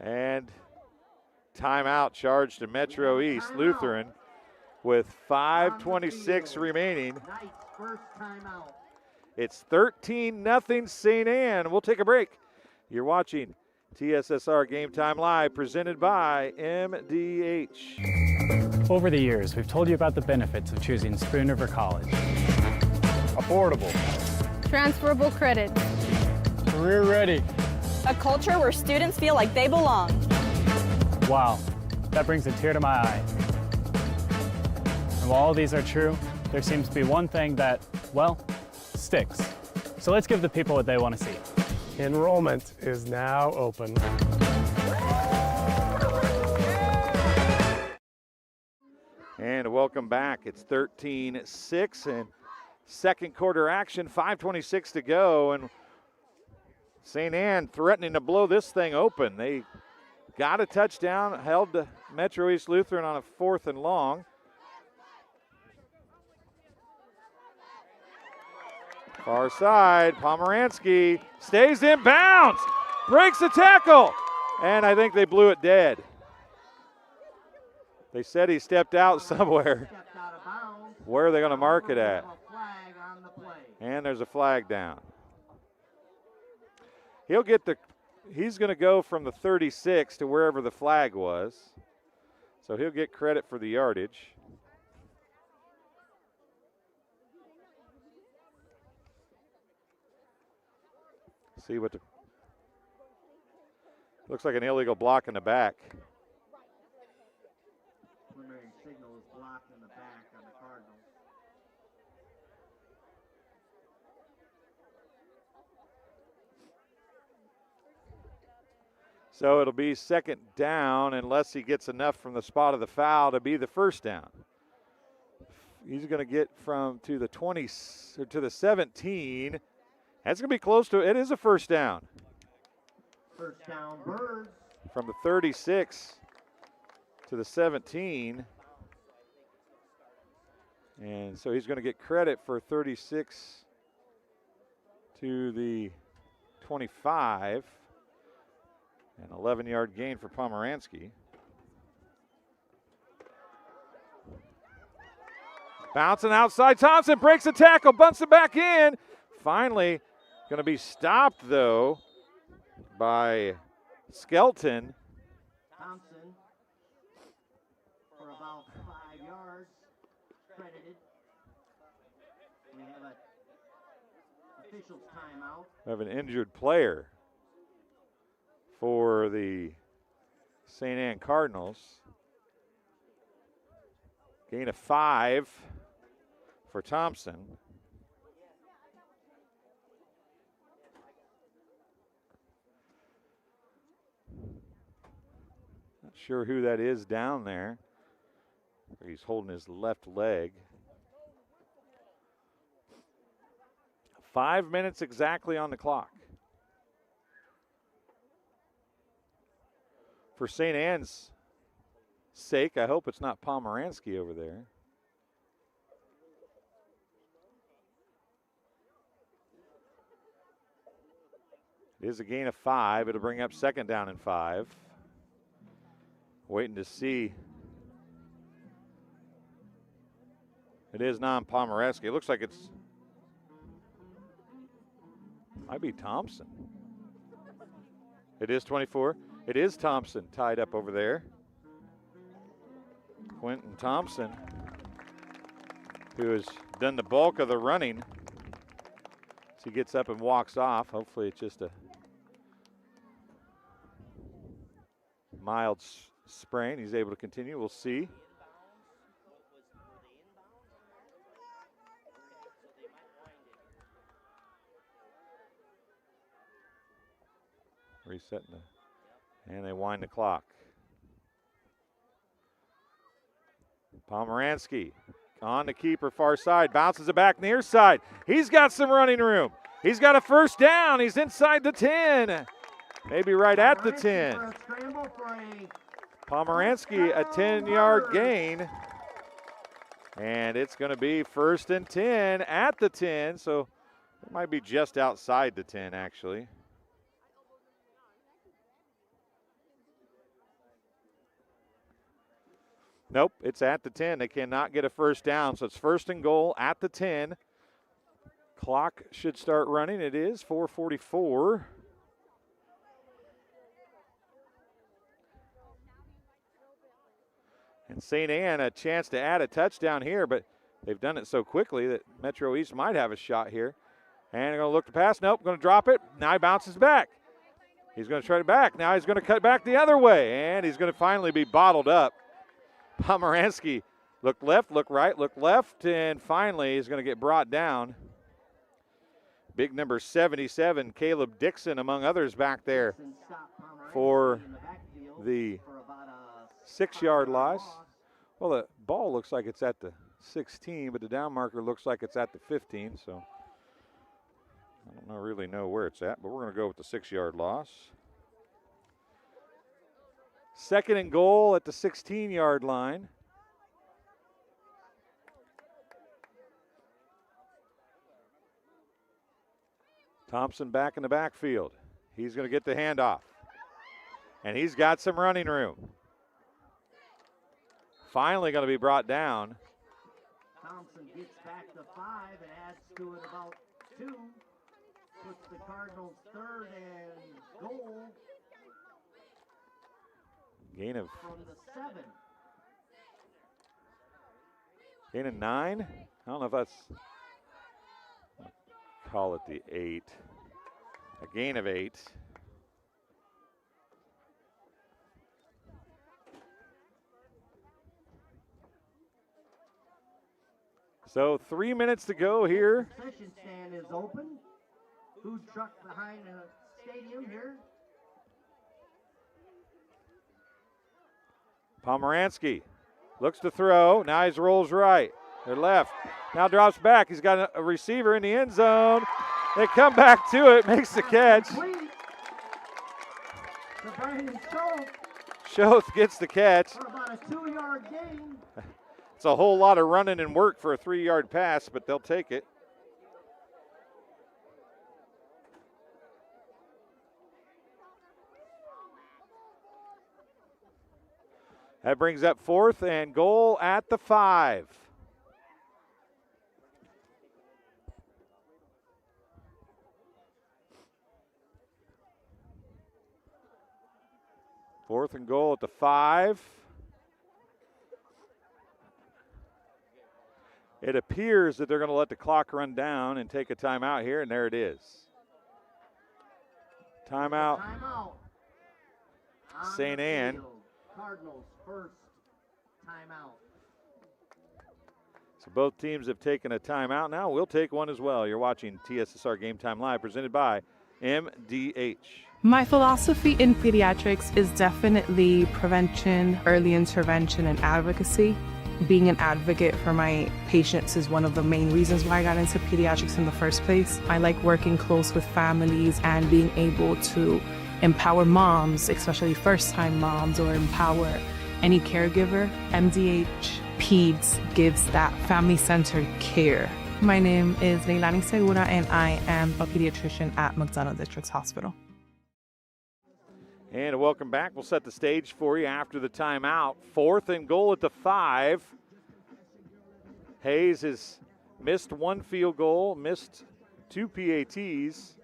S1: And timeout charged to Metro East Lutheran with 5:26 remaining.
S2: Nice first timeout.
S1: It's 13-0 St. Anne. We'll take a break. You're watching TSSR Game Time Live, presented by MDH.
S7: Over the years, we've told you about the benefits of choosing Spoon River College.
S8: Affordable.
S9: Transferable credit.
S7: Career ready.
S9: A culture where students feel like they belong.
S7: Wow, that brings a tear to my eye. And while all these are true, there seems to be one thing that, well, sticks. So let's give the people what they want to see.
S8: Enrollment is now open.
S1: And welcome back. It's 13-6 and second quarter action, 5:26 to go. And St. Anne threatening to blow this thing open. They got a touchdown, held to Metro East Lutheran on a 4th and long. Far side, Pomeranski stays in bounds. breaks the tackle, and I think they blew it dead. They said he stepped out somewhere.
S2: Stepped out of bounds.
S1: Where are they going to mark it
S2: We
S1: at?
S2: have a flag on the play.
S1: And there's a flag down. He's going to go from the 36 to wherever the flag was. So he'll get credit for the yardage. See what looks like an illegal block in the back.
S2: Preliminary signal is blocked in the back on the Cardinals.
S1: So it'll be second down unless he gets enough from the spot of the foul to be the first down. He's going to get to the 20 or to the 17. That's going to be close to it. It is a first down.
S2: First down, Birds.
S1: From the 36 to the 17. And so he's going to get credit for 36 to the 25. An 11-yard gain for Pomeranski. Bouncing outside, Thompson breaks the tackle, bunts it back in. Finally, going to be stopped, though, by Skelton.
S2: Thompson for about 5 yards, credited. We have an official's timeout.
S1: We have an injured player for the St. Anne Cardinals. Gain of 5 for Thompson. Not sure who that is down there. He's holding his left leg. 5 minutes exactly on the clock. For St. Anne's sake, I hope it's not Pomeranski over there. It is a gain of 5. It'll bring up second down and 5. Waiting to see. It is non-Pomeranski. It looks like it's might be Thompson. It is 24. It is Thompson tied up over there. Quentin Thompson, who has done the bulk of the running. So he gets up and walks off. Hopefully it's just a mild sprain. He's able to continue. We'll see. Resetting and they wind the clock. Pomeranski on the keeper, far side, bounces it back near side. He's got some running room. He's got a first down. He's inside the 10. Maybe right at the 10. Pomeranski, a 10-yard gain. And it's going to be first and 10 at the 10. So it might be just outside the 10, actually. Nope, it's at the 10. They cannot get a first down, so it's first and goal at the 10. Clock should start running. It is 4:44. And St. Anne a chance to add a touchdown here, but they've done it so quickly that Metro East might have a shot here. And they're going to look to pass. Nope, going to drop it. Now he bounces back. He's going to try it back. Now he's going to cut back the other way, and he's going to finally be bottled up. Pomeranski looked left, looked right, looked left, and finally he's going to get brought down. Big number 77, Caleb Dixon, among others, back there for the 6-yard loss. Well, the ball looks like it's at the 16, but the down marker looks like it's at the 15, so I don't really know where it's at, but we're going to go with the 6-yard loss. Second and goal at the 16-yard line. Thompson back in the backfield. He's going to get the handoff. And he's got some running room. Finally going to be brought down.
S2: Thompson gets back to 5 and adds to it about 2. Puts the Cardinals third and goal.
S1: Gain of
S2: From the 7.
S1: Gain of 9. I don't know if that's, call it the 8. A gain of 8. So 3 minutes to go here.
S2: Concession stand is open. Food truck behind the stadium here.
S1: Pomeranski looks to throw. Now he rolls right or left. Now drops back. He's got a receiver in the end zone. They come back to it, makes the catch. Schoth gets the catch.
S2: For about a 2-yard gain.
S1: It's a whole lot of running and work for a 3-yard pass, but they'll take it. That brings up 4th and goal at the 5. Fourth and goal at the 5. It appears that they're going to let the clock run down and take a timeout here, and there it is. Timeout. St. Anne.
S2: Cardinals first timeout.
S1: So both teams have taken a timeout now. We'll take one as well. You're watching TSSR Game Time Live, presented by MDH.
S10: My philosophy in pediatrics is definitely prevention, early intervention, and advocacy. Being an advocate for my patients is one of the main reasons why I got into pediatrics in the first place. I like working close with families and being able to empower moms, especially first-time moms, or empower any caregiver. MDH Peds gives that family-centered care. My name is Leilani Segura, and I am a pediatrician at McDonough Districts Hospital.
S1: And welcome back. We'll set the stage for you after the timeout. 4th and goal at the 5. Hayes has missed 1 field goal, missed 2 PATs,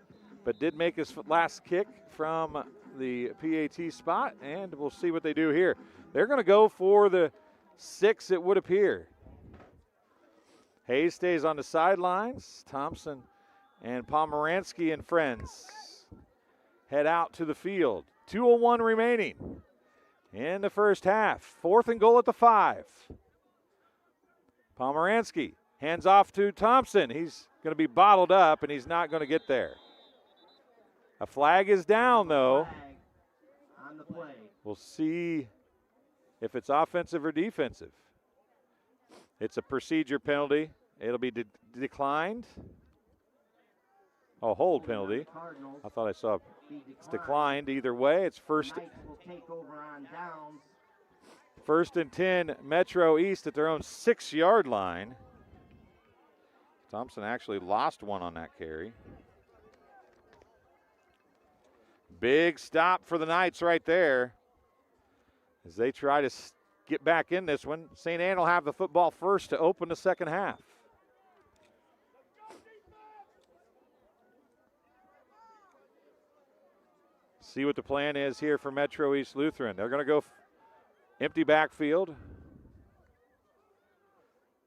S1: but did make his last kick from the PAT spot, and we'll see what they do here. They're going to go for the 6, it would appear. Hayes stays on the sidelines. Thompson and Pomeranski and friends head out to the field. 2:01 remaining in the first half. 4th and goal at the 5. Pomeranski hands off to Thompson. He's going to be bottled up, and he's not going to get there. A flag is down, though.
S2: On the play.
S1: We'll see if it's offensive or defensive. It's a procedure penalty. It'll be declined. Oh, hold penalty. I thought I saw it's declined either way. It's first and 10 Metro East at their own 6-yard line. Thompson actually lost one on that carry. Big stop for the Knights right there as they try to get back in this one. St. Anne will have the football first to open the second half. See what the plan is here for Metro East Lutheran. They're going to go empty backfield.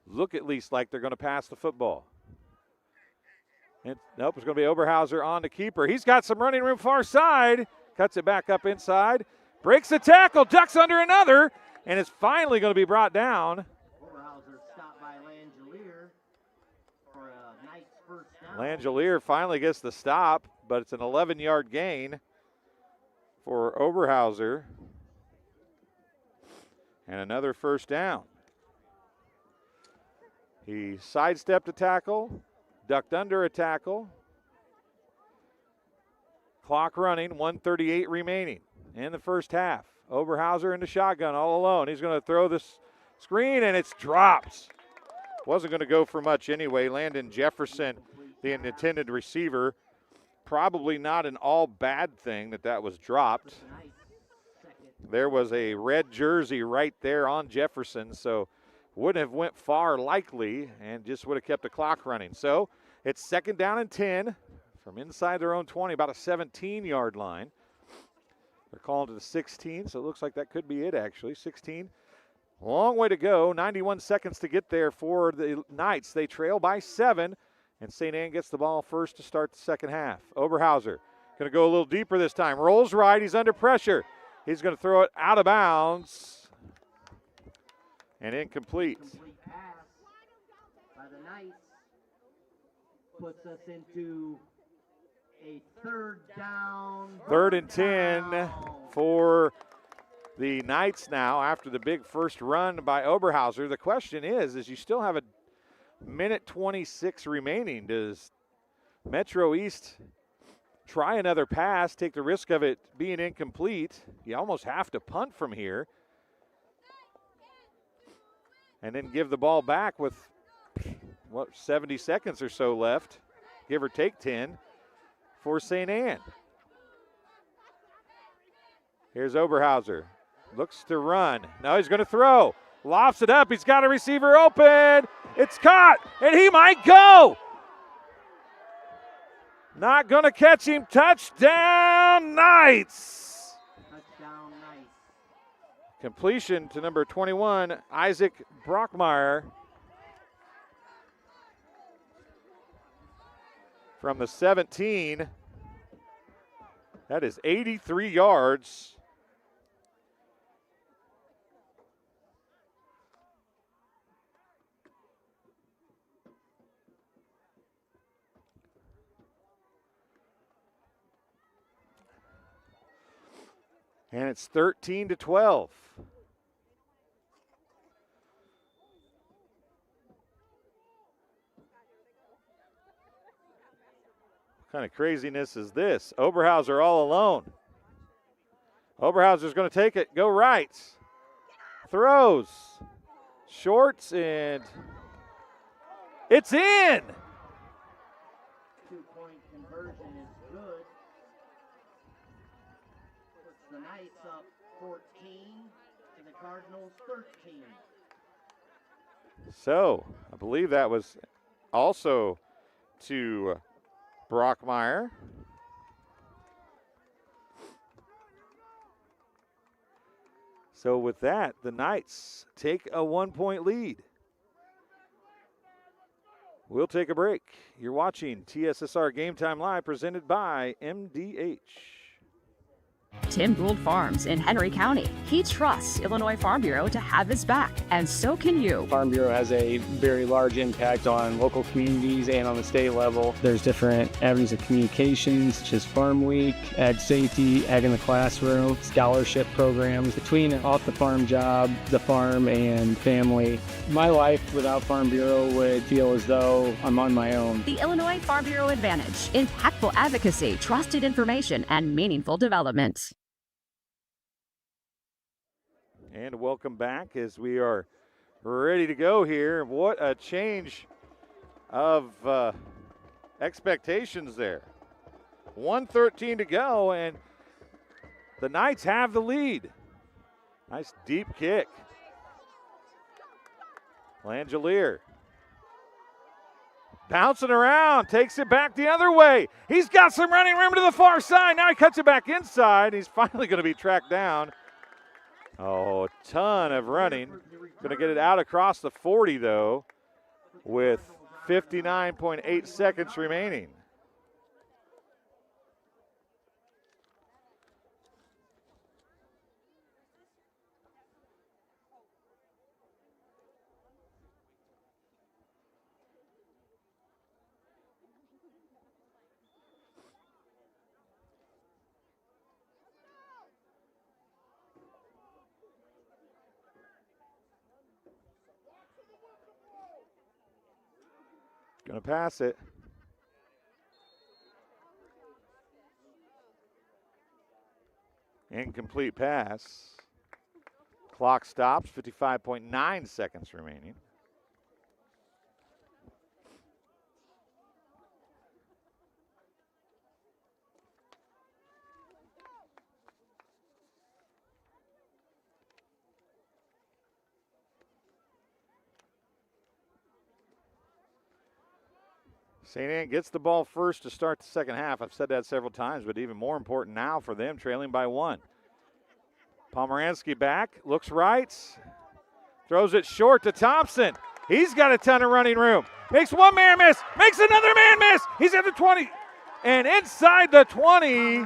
S1: Look at least like they're going to pass the football. And, nope, it's going to be Oberhauser on the keeper. He's got some running room far side. Cuts it back up inside. Breaks the tackle, ducks under another, and it's finally going to be brought down.
S2: Oberhauser stopped by Langelier for a nice first down.
S1: Langelier finally gets the stop, but it's an 11-yard gain for Oberhauser. And another first down. He sidestepped a tackle, ducked under a tackle. Clock running, 1:38 remaining in the first half. Oberhauser in the shotgun all alone. He's going to throw this screen, and it's dropped. Wasn't going to go for much anyway. Landon Jefferson, the intended receiver, probably not an all bad thing that was dropped. There was a red jersey right there on Jefferson, so wouldn't have went far likely and just would have kept the clock running. So it's 2nd down and 10 from inside their own 20, about a 17-yard line. They're calling to the 16, so it looks like that could be it actually. 16, long way to go, 91 seconds to get there for the Knights. They trail by 7, and St. Anne gets the ball first to start the second half. Oberhauser going to go a little deeper this time. Rolls right, he's under pressure. He's going to throw it out of bounds and incomplete.
S2: Complete pass by the Knights puts us into a 3rd down.
S1: 3rd and 10 for the Knights now after the big first run by Oberhauser. The question is you still have a minute 26 remaining. Does Metro East try another pass, take the risk of it being incomplete? You almost have to punt from here. And then give the ball back with, 70 seconds or so left, give or take 10, for St. Anne. Here's Oberhauser. Looks to run. Now he's going to throw. Lofts it up. He's got a receiver open. It's caught, and he might go. Not going to catch him. Touchdown, Knights.
S2: Touchdown, Knights.
S1: Completion to number 21, Isaac Brockmeyer. From the 17. That is 83 yards. And it's 13-12. What kind of craziness is this? Oberhauser all alone. Oberhauser's going to take it, go right. Throws. Shorts, and it's in.
S2: 2-point conversion is good. Puts the Knights up 14 to the Cardinals 13.
S1: So, I believe that was also to Brockmeyer. So with that, the Knights take a 1-point lead. We'll take a break. You're watching TSSR Game Time Live, presented by MDH.
S3: Tim Gould Farms in Henry County. He trusts Illinois Farm Bureau to have his back, and so can you.
S4: Farm Bureau has a very large impact on local communities and on the state level. There's different avenues of communications, such as Farm Week, Ag Safety, Ag in the Classroom, scholarship programs. Between off the farm job, the farm, and family, my life without Farm Bureau would feel as though I'm on my own.
S3: The Illinois Farm Bureau Advantage: impactful advocacy, trusted information, and meaningful development.
S1: And welcome back as we are ready to go here. What a change of expectations there. 1:13 to go, and the Knights have the lead. Nice deep kick. Langelier bouncing around, takes it back the other way. He's got some running room to the far side. Now he cuts it back inside. He's finally going to be tracked down. Oh, a ton of running. Going to get it out across the 40, though, with 59.8 seconds remaining. Going to pass it. Incomplete pass. Clock stops, 55.9 seconds remaining. St. Anne gets the ball first to start the second half. I've said that several times, but even more important now for them, trailing by 1. Pomeranski back, looks right, throws it short to Thompson. He's got a ton of running room. Makes one man miss, makes another man miss. He's at the 20 and inside the 20,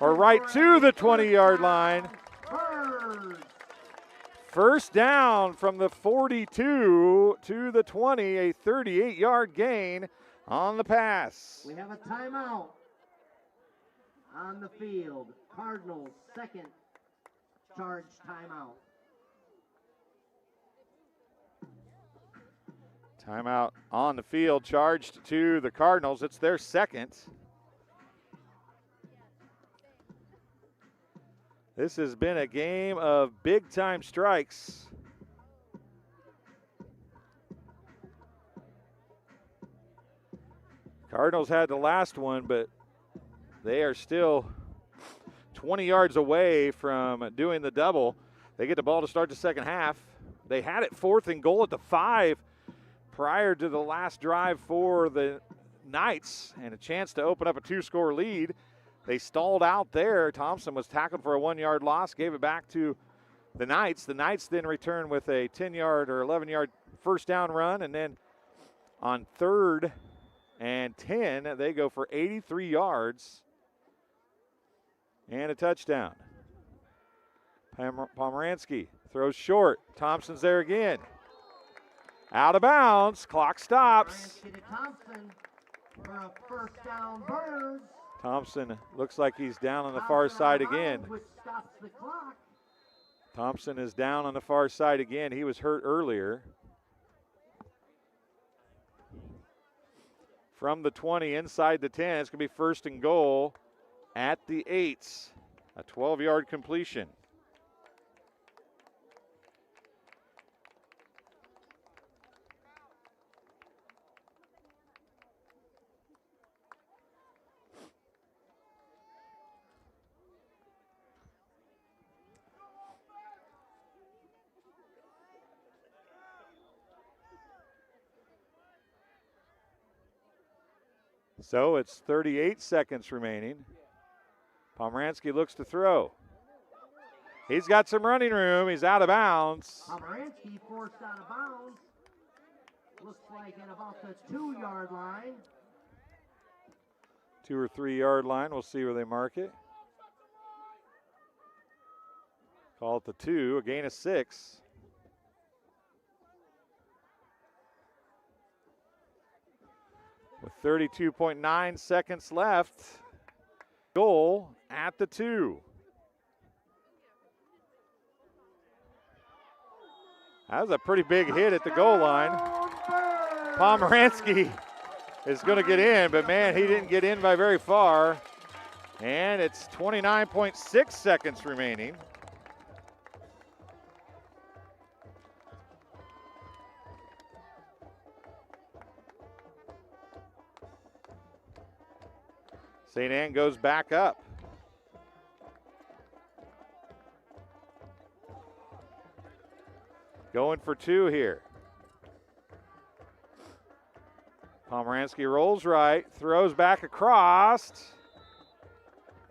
S1: or right to the 20-yard line. First down from the 42 to the 20, a 38-yard gain on the pass.
S2: We have a timeout on the field. Cardinals second charge timeout.
S1: Timeout on the field, charged to the Cardinals. It's their second. This has been a game of big-time strikes. Cardinals had the last one, but they are still 20 yards away from doing the double. They get the ball to start the second half. They had it 4th and goal at the 5 prior to the last drive for the Knights, and a chance to open up a 2-score lead. They stalled out there. Thompson was tackled for a 1-yard loss, gave it back to the Knights. The Knights then returned with a 10-yard or 11-yard first down run, and then on 3rd and 10, they go for 83 yards and a touchdown. Pomeranski throws short. Thompson's there again. Out of bounds. Clock stops.
S2: Thompson for a first down Birds.
S1: Thompson looks like he's down on the far side again.
S2: Which stops the clock.
S1: Thompson is down on the far side again. He was hurt earlier. From the 20 inside the 10, it's going to be 1st and goal at the 8. A 12-yard completion. So it's 38 seconds remaining. Pomeranski looks to throw. He's got some running room. He's out of bounds.
S2: Pomeranski forced out of bounds. Looks like at about the 2-yard line.
S1: 2 or 3 yard line. We'll see where they mark it. Call it the 2, a gain of 6. With 32.9 seconds left, goal at the 2. That was a pretty big hit at the goal line. Pomeranski is going to get in, but man, he didn't get in by very far. And it's 29.6 seconds remaining. St. Anne goes back up. Going for 2 here. Pomeranski rolls right, throws back across.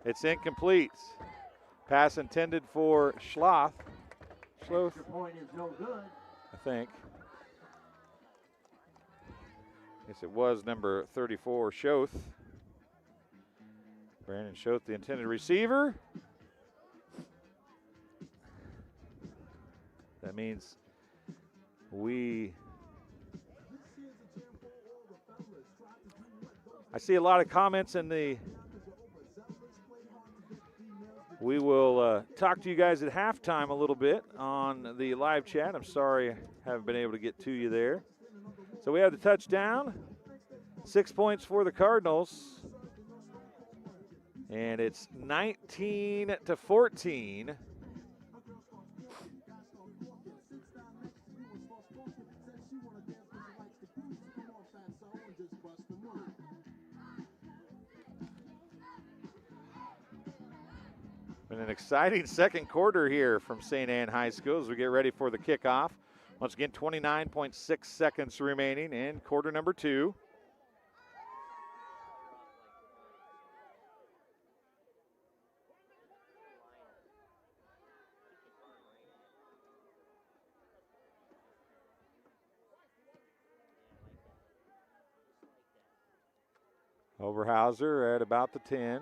S1: It's incomplete. Pass intended for Schloth.
S2: Extra point is no good.
S1: I think. Guess it was number 34, Schoth. Brandon Schoth, the intended receiver. That means I see a lot of comments in the. We will talk to you guys at halftime a little bit on the live chat. I'm sorry I haven't been able to get to you there. So we have the touchdown. 6 points for the Cardinals. And it's 19-14. Been an exciting second quarter here from St. Anne High School as we get ready for the kickoff. Once again, 29.6 seconds remaining in quarter number 2. Oberhauser at about the 10.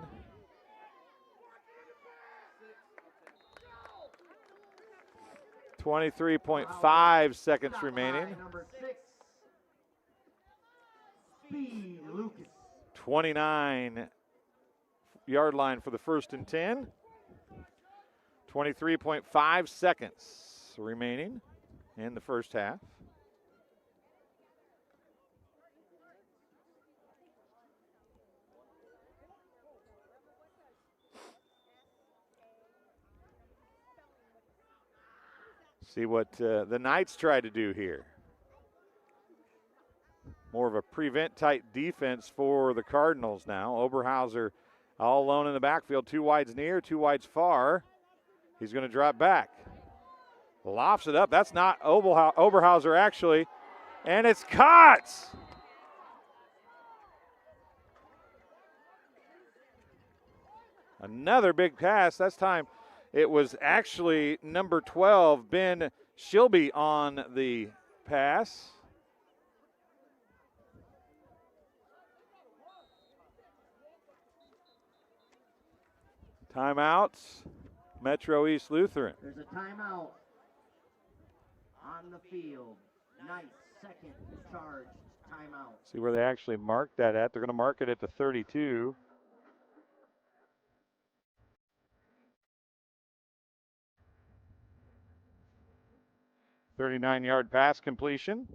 S1: .5 seconds remaining.
S2: Number 6, Speed Lucas.
S1: 29-yard line for the 1st and 10. 23.5 seconds remaining in the first half. See what the Knights try to do here. More of a prevent-type defense for the Cardinals now. Oberhauser all alone in the backfield. 2 wides near, 2 wides far. He's going to drop back. Lofts it up. That's not Oberhauser, actually. And it's caught. Another big pass. That's time. It was actually number 12, Ben Shilby, on the pass. Timeouts, Metro East Lutheran.
S2: There's a timeout on the field. Nice second charge timeout.
S1: See where they actually marked that at. They're going to mark it at the 32. .39-yard pass completion.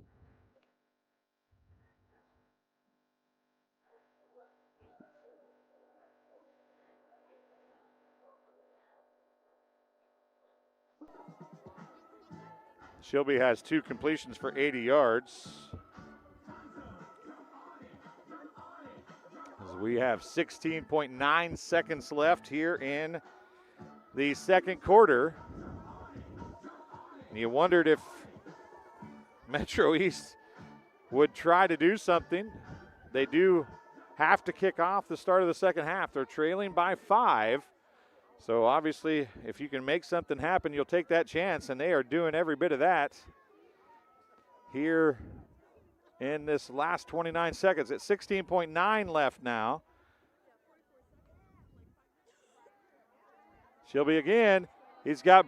S1: Shilby has 2 completions for 80 yards. As we have 16.9 seconds left here in the second quarter. And you wondered if Metro East would try to do something. They do have to kick off the start of the second half. They're trailing by 5. So obviously, if you can make something happen, you'll take that chance, and they are doing every bit of that here in this last 29 seconds. It's 16.9 left now. Shilby again. He's got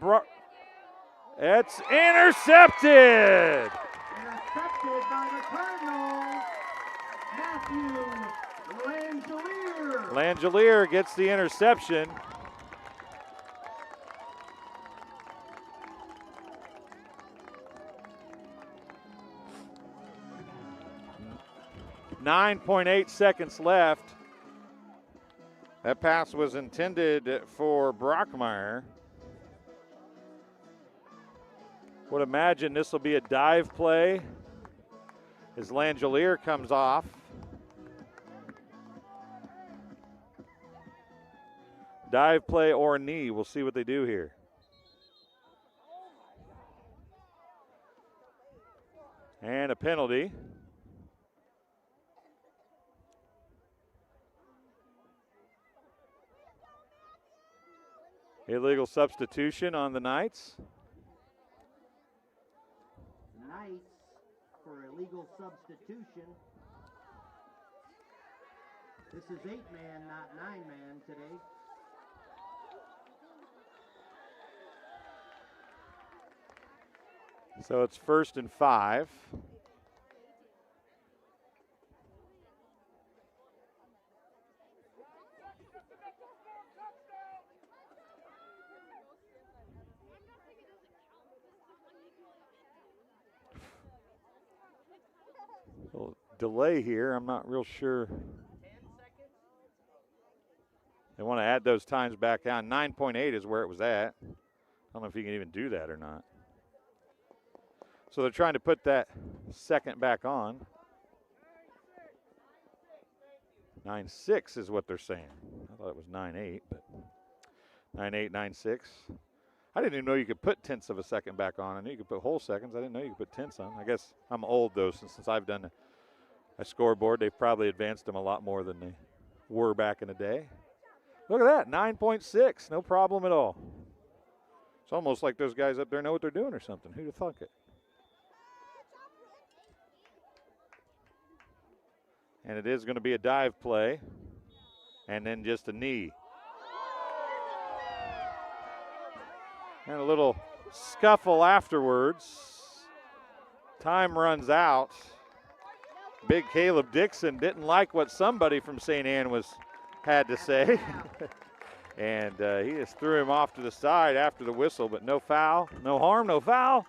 S1: it's intercepted.
S2: Intercepted by the Cardinals. Matthew Langelier.
S1: Langelier gets the interception. .8 seconds left. That pass was intended for Brockmeyer. Would imagine this will be a dive play as Langelier comes off. Dive play or knee. We'll see what they do here. And a penalty. Illegal substitution on the Knights.
S2: Knights for illegal substitution. This is 8-man, not 9-man today.
S1: So it's 1st and 5. Little delay here. I'm not real sure. They want to add those times back on. 9.8 is where it was at. I don't know if you can even do that or not. So they're trying to put that second back on. 9.6 is what they're saying. I thought it was 9.8, but 9.8, 9.6. I didn't even know you could put tenths of a second back on. I knew you could put whole seconds. I didn't know you could put tenths on. I guess I'm old, though, since I've done a scoreboard. They've probably advanced them a lot more than they were back in the day. Look at that, 9.6, no problem at all. It's almost like those guys up there know what they're doing or something. Who'd have thunk it? And it is going to be a dive play and then just a knee. And a little scuffle afterwards. Time runs out. Big Caleb Dixon didn't like what somebody from St. Anne had to say. And he just threw him off to the side after the whistle, but no foul, no harm, no foul.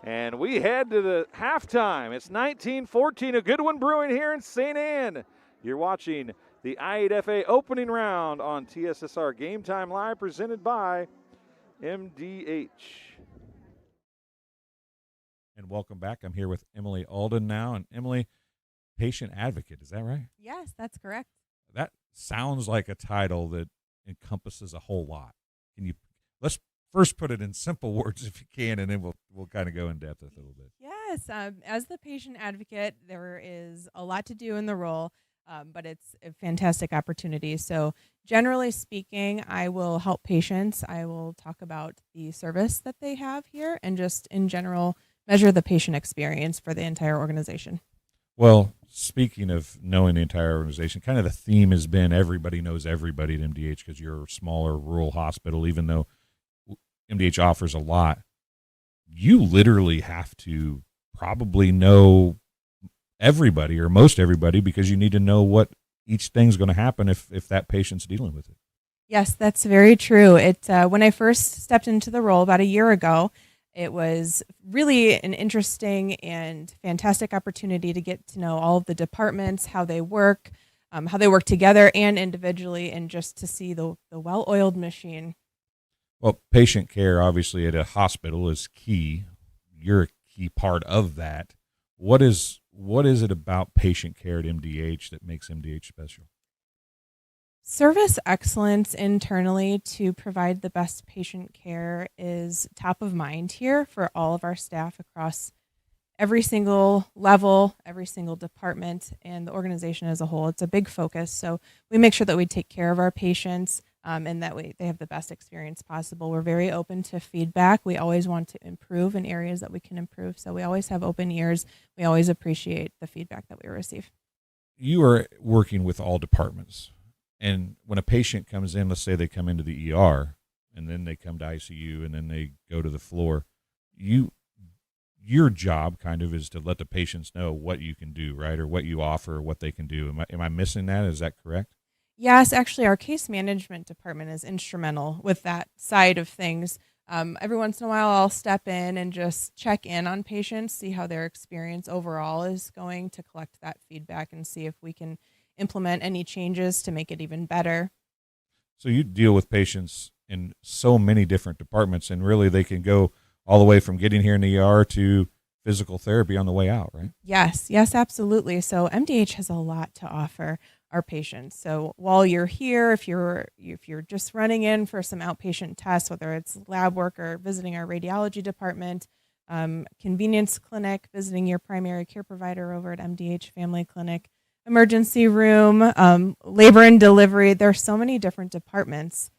S1: And we head to the halftime. It's 19-14, a good one brewing here in St. Anne. You're watching the I8FA opening round on TSSR Game Time Live, presented by MDH.
S11: And welcome back. I'm here with Emily Alden now. And Emily, patient advocate, is that right?
S12: Yes, that's correct.
S11: That sounds like a title that encompasses a whole lot. Let's first put it in simple words if you can, and then we'll kind of go in depth with it a little bit.
S12: Yes, as the patient advocate, there is a lot to do in the role, but it's a fantastic opportunity. So generally speaking, I will help patients. I will talk about the service that they have here and just in general measure the patient experience for the entire organization.
S11: Well, speaking of knowing the entire organization, kind of the theme has been everybody knows everybody at MDH because you're a smaller rural hospital, even though MDH offers a lot. You literally have to probably know everybody or most everybody because you need to know what each thing's going to happen if that patient's dealing with it.
S12: Yes, that's very true. When I first stepped into the role about a year ago, it was really an interesting and fantastic opportunity to get to know all of the departments, how they work together and individually, and just to see the well-oiled machine.
S11: Well, patient care, obviously, at a hospital is key. You're a key part of that. What is it about patient care at MDH that makes MDH special?
S12: Service excellence internally to provide the best patient care is top of mind here for all of our staff across every single level, every single department, and the organization as a whole. It's a big focus. So we make sure that we take care of our patients and that way they have the best experience possible. We're very open to feedback. We always want to improve in areas that we can improve. So we always have open ears. We always appreciate the feedback that we receive.
S11: You are working with all departments. And when a patient comes in, let's say they come into the ER and then they come to ICU and then they go to the floor, your job kind of is to let the patients know what you can do, right? Or what you offer, or what they can do. Am I missing that? Is that correct?
S12: Yes, actually our case management department is instrumental with that side of things. Every once in a while I'll step in and just check in on patients, see how their experience overall is going, to collect that feedback and see if we can implement any changes to make it even better.
S11: So you deal with patients in so many different departments, and really they can go all the way from getting here in the ER to physical therapy on the way out, right?
S12: Yes, absolutely. So MDH has a lot to offer our patients. So while you're here, if you're just running in for some outpatient tests, whether it's lab work or visiting our radiology department, convenience clinic, visiting your primary care provider over at MDH Family Clinic, emergency room, labor and delivery. There are so many different departments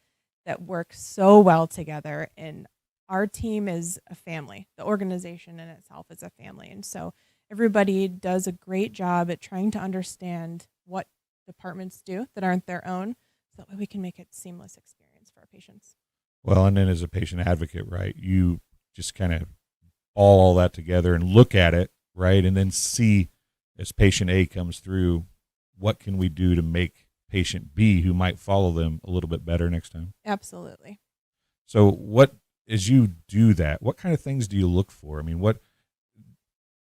S12: that work so well together, and our team is a family. The organization in itself is a family, and so everybody does a great job at trying to understand what departments do that aren't their own, so that way we can make it a seamless experience for our patients.
S11: Well, and then as a patient advocate, right, you just kind of all that together and look at it, right, and then see as patient A comes through, what can we do to make patient B, who might follow them, a little bit better next time?
S12: Absolutely.
S11: So as you do that, what kind of things do you look for? I mean, what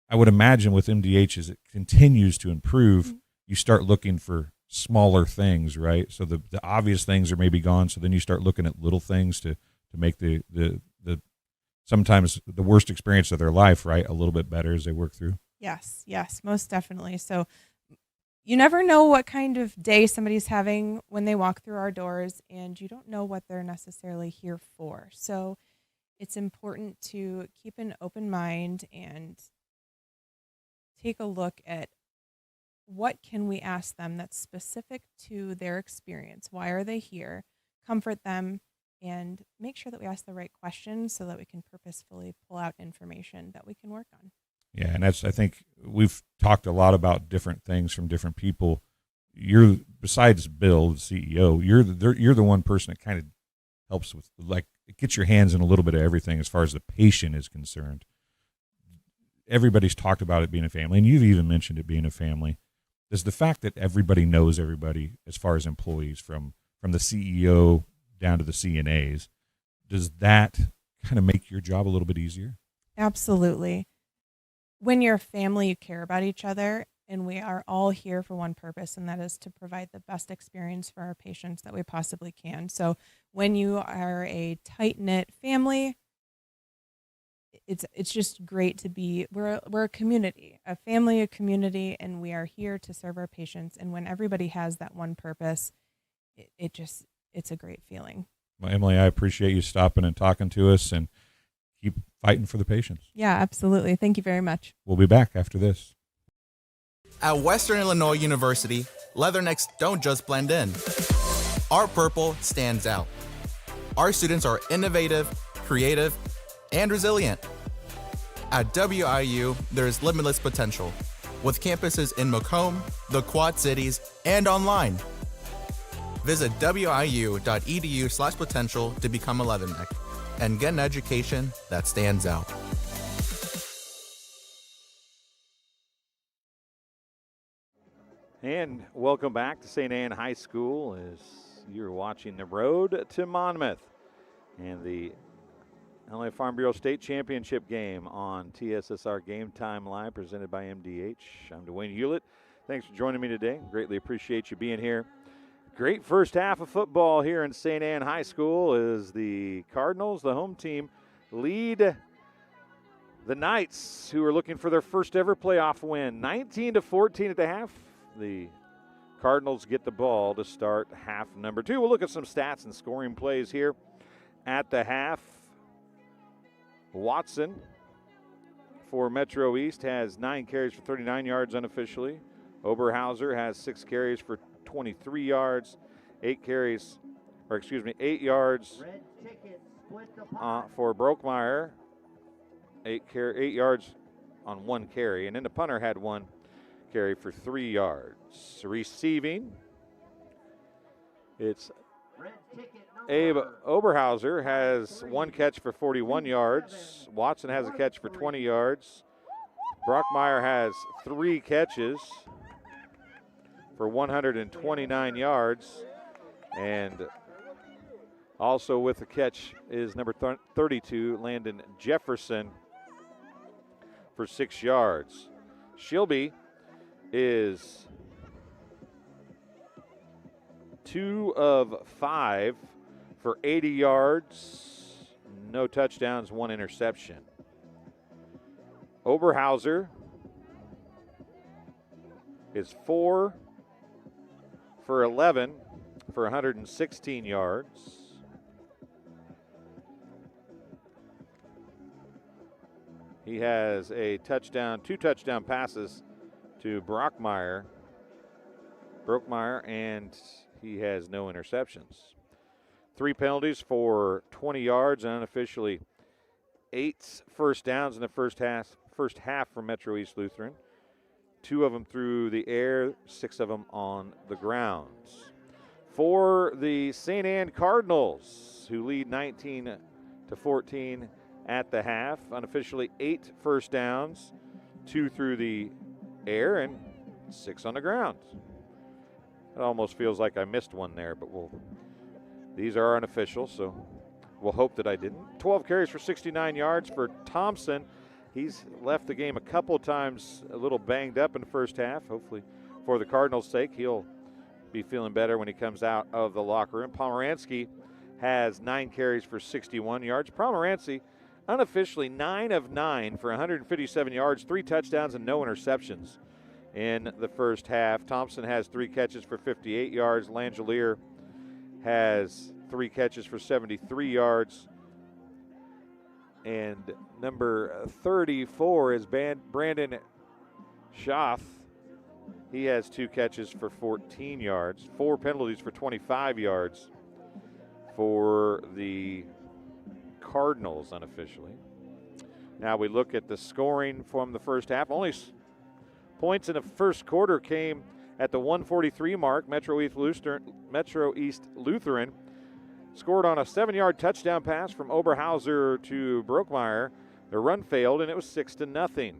S11: I would imagine with MDH as it continues to improve, you start looking for smaller things, right? So the obvious things are maybe gone. So then you start looking at little things to make the sometimes the worst experience of their life, right, a little bit better as they work through.
S12: Yes, most definitely. So you never know what kind of day somebody's having when they walk through our doors, and you don't know what they're necessarily here for. So it's important to keep an open mind and take a look at what can we ask them that's specific to their experience. Why are they here? Comfort them and make sure that we ask the right questions so that we can purposefully pull out information that we can work on.
S11: Yeah, and I think we've talked a lot about different things from different people. You're, besides Bill, the CEO, you're the one person that kind of helps with, like, it gets your hands in a little bit of everything as far as the patient is concerned. Everybody's talked about it being a family, and you've even mentioned it being a family. Does the fact that everybody knows everybody as far as employees, from the CEO down to the CNAs, does that kind of make your job a little bit easier?
S12: Absolutely. When you're a family, you care about each other, and we are all here for one purpose, and that is to provide the best experience for our patients that we possibly can. So when you are a tight-knit family, it's just great to be, we're a community, a family, a community, and we are here to serve our patients. And when everybody has that one purpose, it's a great feeling.
S11: Well, Emily, I appreciate you stopping and talking to us, and keep fighting for the patients.
S12: Yeah, absolutely. Thank you very much.
S11: We'll be back after this.
S6: At Western Illinois University, leathernecks don't just blend in. Our purple stands out. Our students are innovative, creative, and resilient. At WIU, there's limitless potential, with campuses in Macomb, the Quad Cities, and online. Visit wiu.edu/potential to become a leatherneck and get an education that stands out.
S1: And welcome back to St. Anne High School as you're watching the road to Monmouth and the Illinois Farm Bureau State Championship game on TSSR Game Time Live, presented by MDH. I'm Dwayne Hulett. Thanks for joining me today. Greatly appreciate you being here. Great first half of football here in St. Anne High School as the Cardinals, the home team, lead the Knights, who are looking for their first ever playoff win. 19-14 at the half. The Cardinals get the ball to start half number 2. We'll look at some stats and scoring plays here at the half. Watson for Metro East has 9 carries for 39 yards unofficially. Oberhauser has 6 carries for 23 yards, 8 yards for Brokemeyer, 8 yards on 1 carry, and then the punter had 1 carry for 3 yards. Receiving, it's Abe Oberhauser has 1 catch for 41 yards. Watson has a catch for 20 yards. Brockmeyer has 3 catches for 129 yards. And also with the catch is number 32, Landon Jefferson, for 6 yards. Shilby is 2 of 5 for 80 yards, no touchdowns, 1 interception. Oberhauser is 4 for 11 for 116 yards. He has a touchdown, 2 touchdown passes to Brockmeyer, and he has no interceptions. 3 penalties for 20 yards, and unofficially 8 first downs in the first half for Metro East Lutheran. 2 of them through the air, 6 of them on the grounds. For the St. Anne Cardinals, who lead 19-14 at the half, unofficially 8 first downs, 2 through the air, and 6 on the ground. It almost feels like I missed one there, but these are unofficial, so we'll hope that I didn't. 12 carries for 69 yards for Thompson. He's left the game a couple times a little banged up in the first half. Hopefully, for the Cardinals' sake, he'll be feeling better when he comes out of the locker room. Pomeranski has 9 carries for 61 yards. Pomeranski, unofficially 9 of 9 for 157 yards, 3 touchdowns, and no interceptions in the first half. Thompson has 3 catches for 58 yards. Langelier has 3 catches for 73 yards. And number 34 is Brandon Schaff. He has 2 catches for 14 yards, 4 penalties for 25 yards for the Cardinals unofficially. Now we look at the scoring from the first half. Only points in the first quarter came at the 143 mark. Metro East Lutheran scored on a 7-yard touchdown pass from Oberhauser to Brookmeyer. The run failed, and it was 6-0.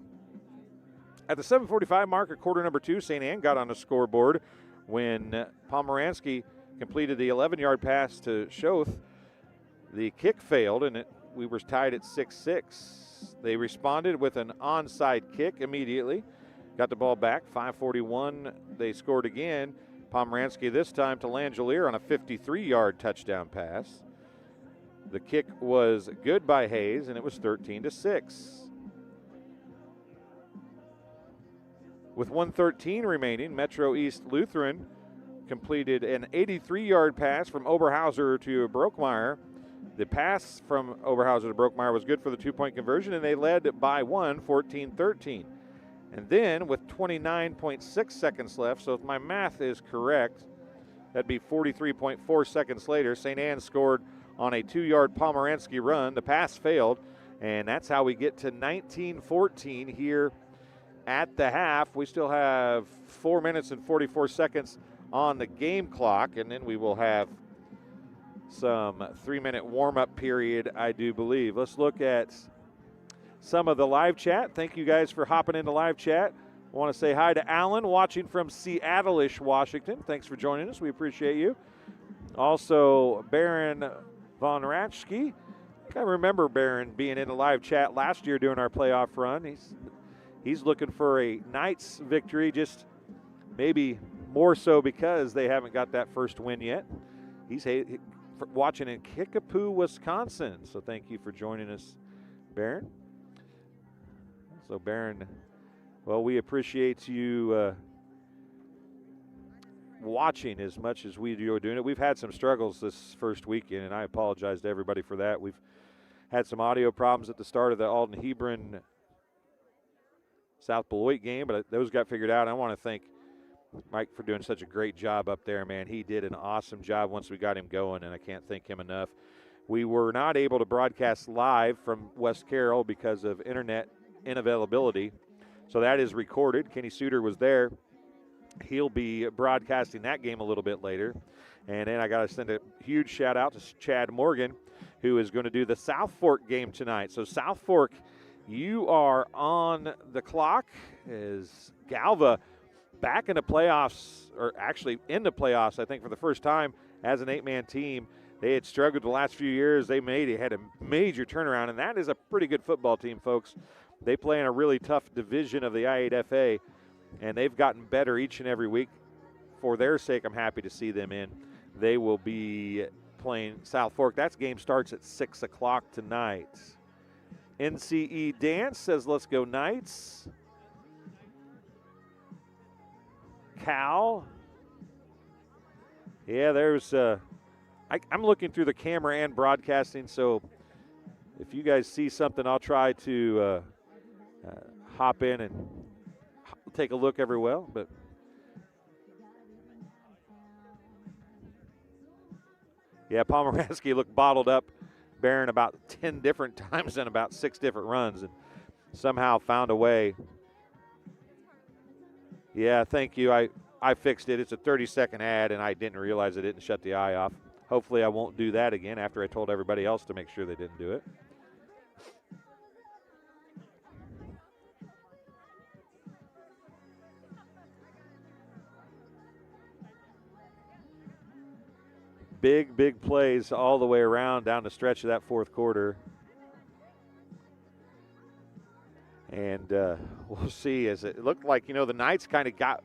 S1: At the 7:45 mark of quarter number 2, St. Anne got on the scoreboard when Pomeranski completed the 11-yard pass to Schoth. The kick failed, and we were tied at 6-6. They responded with an onside kick immediately. Got the ball back. 5:41, they scored again. Pomeranski this time to Langelier on a 53-yard touchdown pass. The kick was good by Hayes, and it was 13-6. With 1:13 remaining, Metro East Lutheran completed an 83-yard pass from Oberhauser to Brookmeyer. The pass from Oberhauser to Brookmeyer was good for the 2-point conversion, and they led by 14-13. And then with 29.6 seconds left, so if my math is correct, that'd be 43.4 seconds later, St. Anne scored on a 2-yard Pomeranski run. The pass failed, and that's how we get to 19-14 here at the half. We still have 4 minutes and 44 seconds on the game clock, and then we will have some 3-minute warm-up period, I do believe. Let's look at some of the live chat. Thank you guys for hopping into live chat. I want to say hi to Alan watching from Seattle-ish, Washington. Thanks for joining us. We appreciate you. Also, Baron Von Ratschke. I remember Baron being in the live chat last year during our playoff run. He's looking for a Knights victory, just maybe more so because they haven't got that first win yet. He's watching in Kickapoo, Wisconsin. So thank you for joining us, Baron. So Baron, well, we appreciate you watching as much as we are doing it. We've had some struggles this first weekend, and I apologize to everybody for that. We've had some audio problems at the start of the Alden Hebron South Beloit game, but those got figured out. I want to thank Mike for doing such a great job up there, man. He did an awesome job once we got him going, and I can't thank him enough. We were not able to broadcast live from West Carroll because of internet unavailability, so that is recorded. Kenny Suter was there. He'll be broadcasting that game a little bit later. And then I got to send a huge shout out to Chad Morgan, who is going to do the South Fork game tonight. So South Fork, you are on the clock as Galva back in the playoffs, or actually in the playoffs, I think, for the first time as an 8-man team. They had struggled the last few years. They had a major turnaround, and that is a pretty good football team, folks. They play in a really tough division of the I8FA, and they've gotten better each and every week. For their sake, I'm happy to see them in. They will be playing South Fork. That game starts at 6 o'clock tonight. NCE Dance says, let's go Knights. Cal. Yeah, there's I'm looking through the camera and broadcasting, so if you guys see something, I'll try to hop in and take a look every well. But yeah, Pomeranski looked bottled up, Barron, about 10 different times in about 6 different runs, and somehow found a way. Yeah, thank you. I fixed it. It's a 30-second ad, and I didn't realize I didn't shut the eye off. Hopefully I won't do that again after I told everybody else to make sure they didn't do it. Big plays all the way around down the stretch of that fourth quarter. And we'll see, as it looked like, the Knights kind of got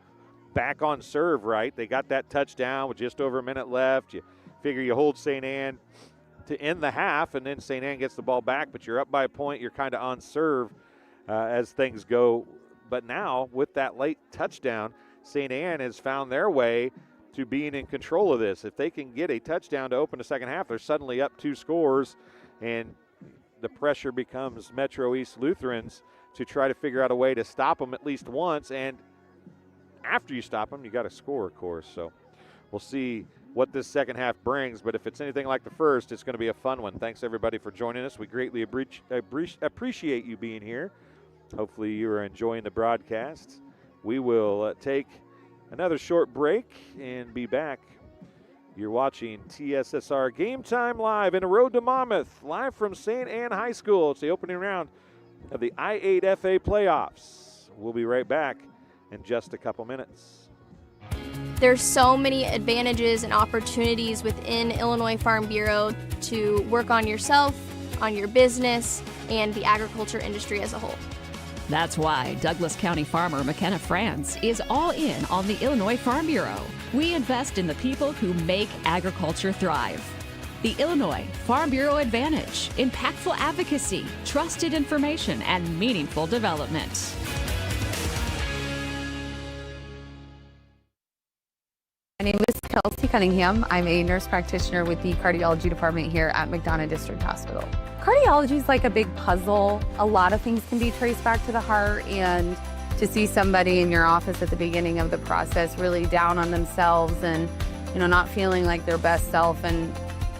S1: back on serve, right? They got that touchdown with just over a minute left. You figure you hold St. Anne to end the half, and then St. Anne gets the ball back, but you're up by a point. You're kind of on serve as things go. But now, with that late touchdown, St. Anne has found their way to being in control of this. If they can get a touchdown to open the second half, they're suddenly up 2 scores, and the pressure becomes Metro East Lutherans to try to figure out a way to stop them at least once. And after you stop them, you got to score, of course. So we'll see what this second half brings. But if it's anything like the first, it's going to be a fun one. Thanks, everybody, for joining us. We greatly appreciate you being here. Hopefully you are enjoying the broadcast. We will take another short break and be back. You're watching TSSR Game Time live in the Road to Monmouth, live from St. Anne High School. It's the opening round of the I8FA playoffs. We'll be right back in just a couple minutes.
S5: There's so many advantages and opportunities within Illinois Farm Bureau to work on yourself, on your business, and the agriculture industry as a whole.
S3: That's why Douglas County farmer McKenna France is all in on the Illinois Farm Bureau. We invest in the people who make agriculture thrive. The Illinois Farm Bureau Advantage: impactful advocacy, trusted information, and meaningful development.
S13: My name is Kelsey Cunningham. I'm a nurse practitioner with the cardiology department here at McDonough District Hospital. Cardiology is like a big puzzle. A lot of things can be traced back to the heart, and to see somebody in your office at the beginning of the process really down on themselves and, not feeling like their best self, and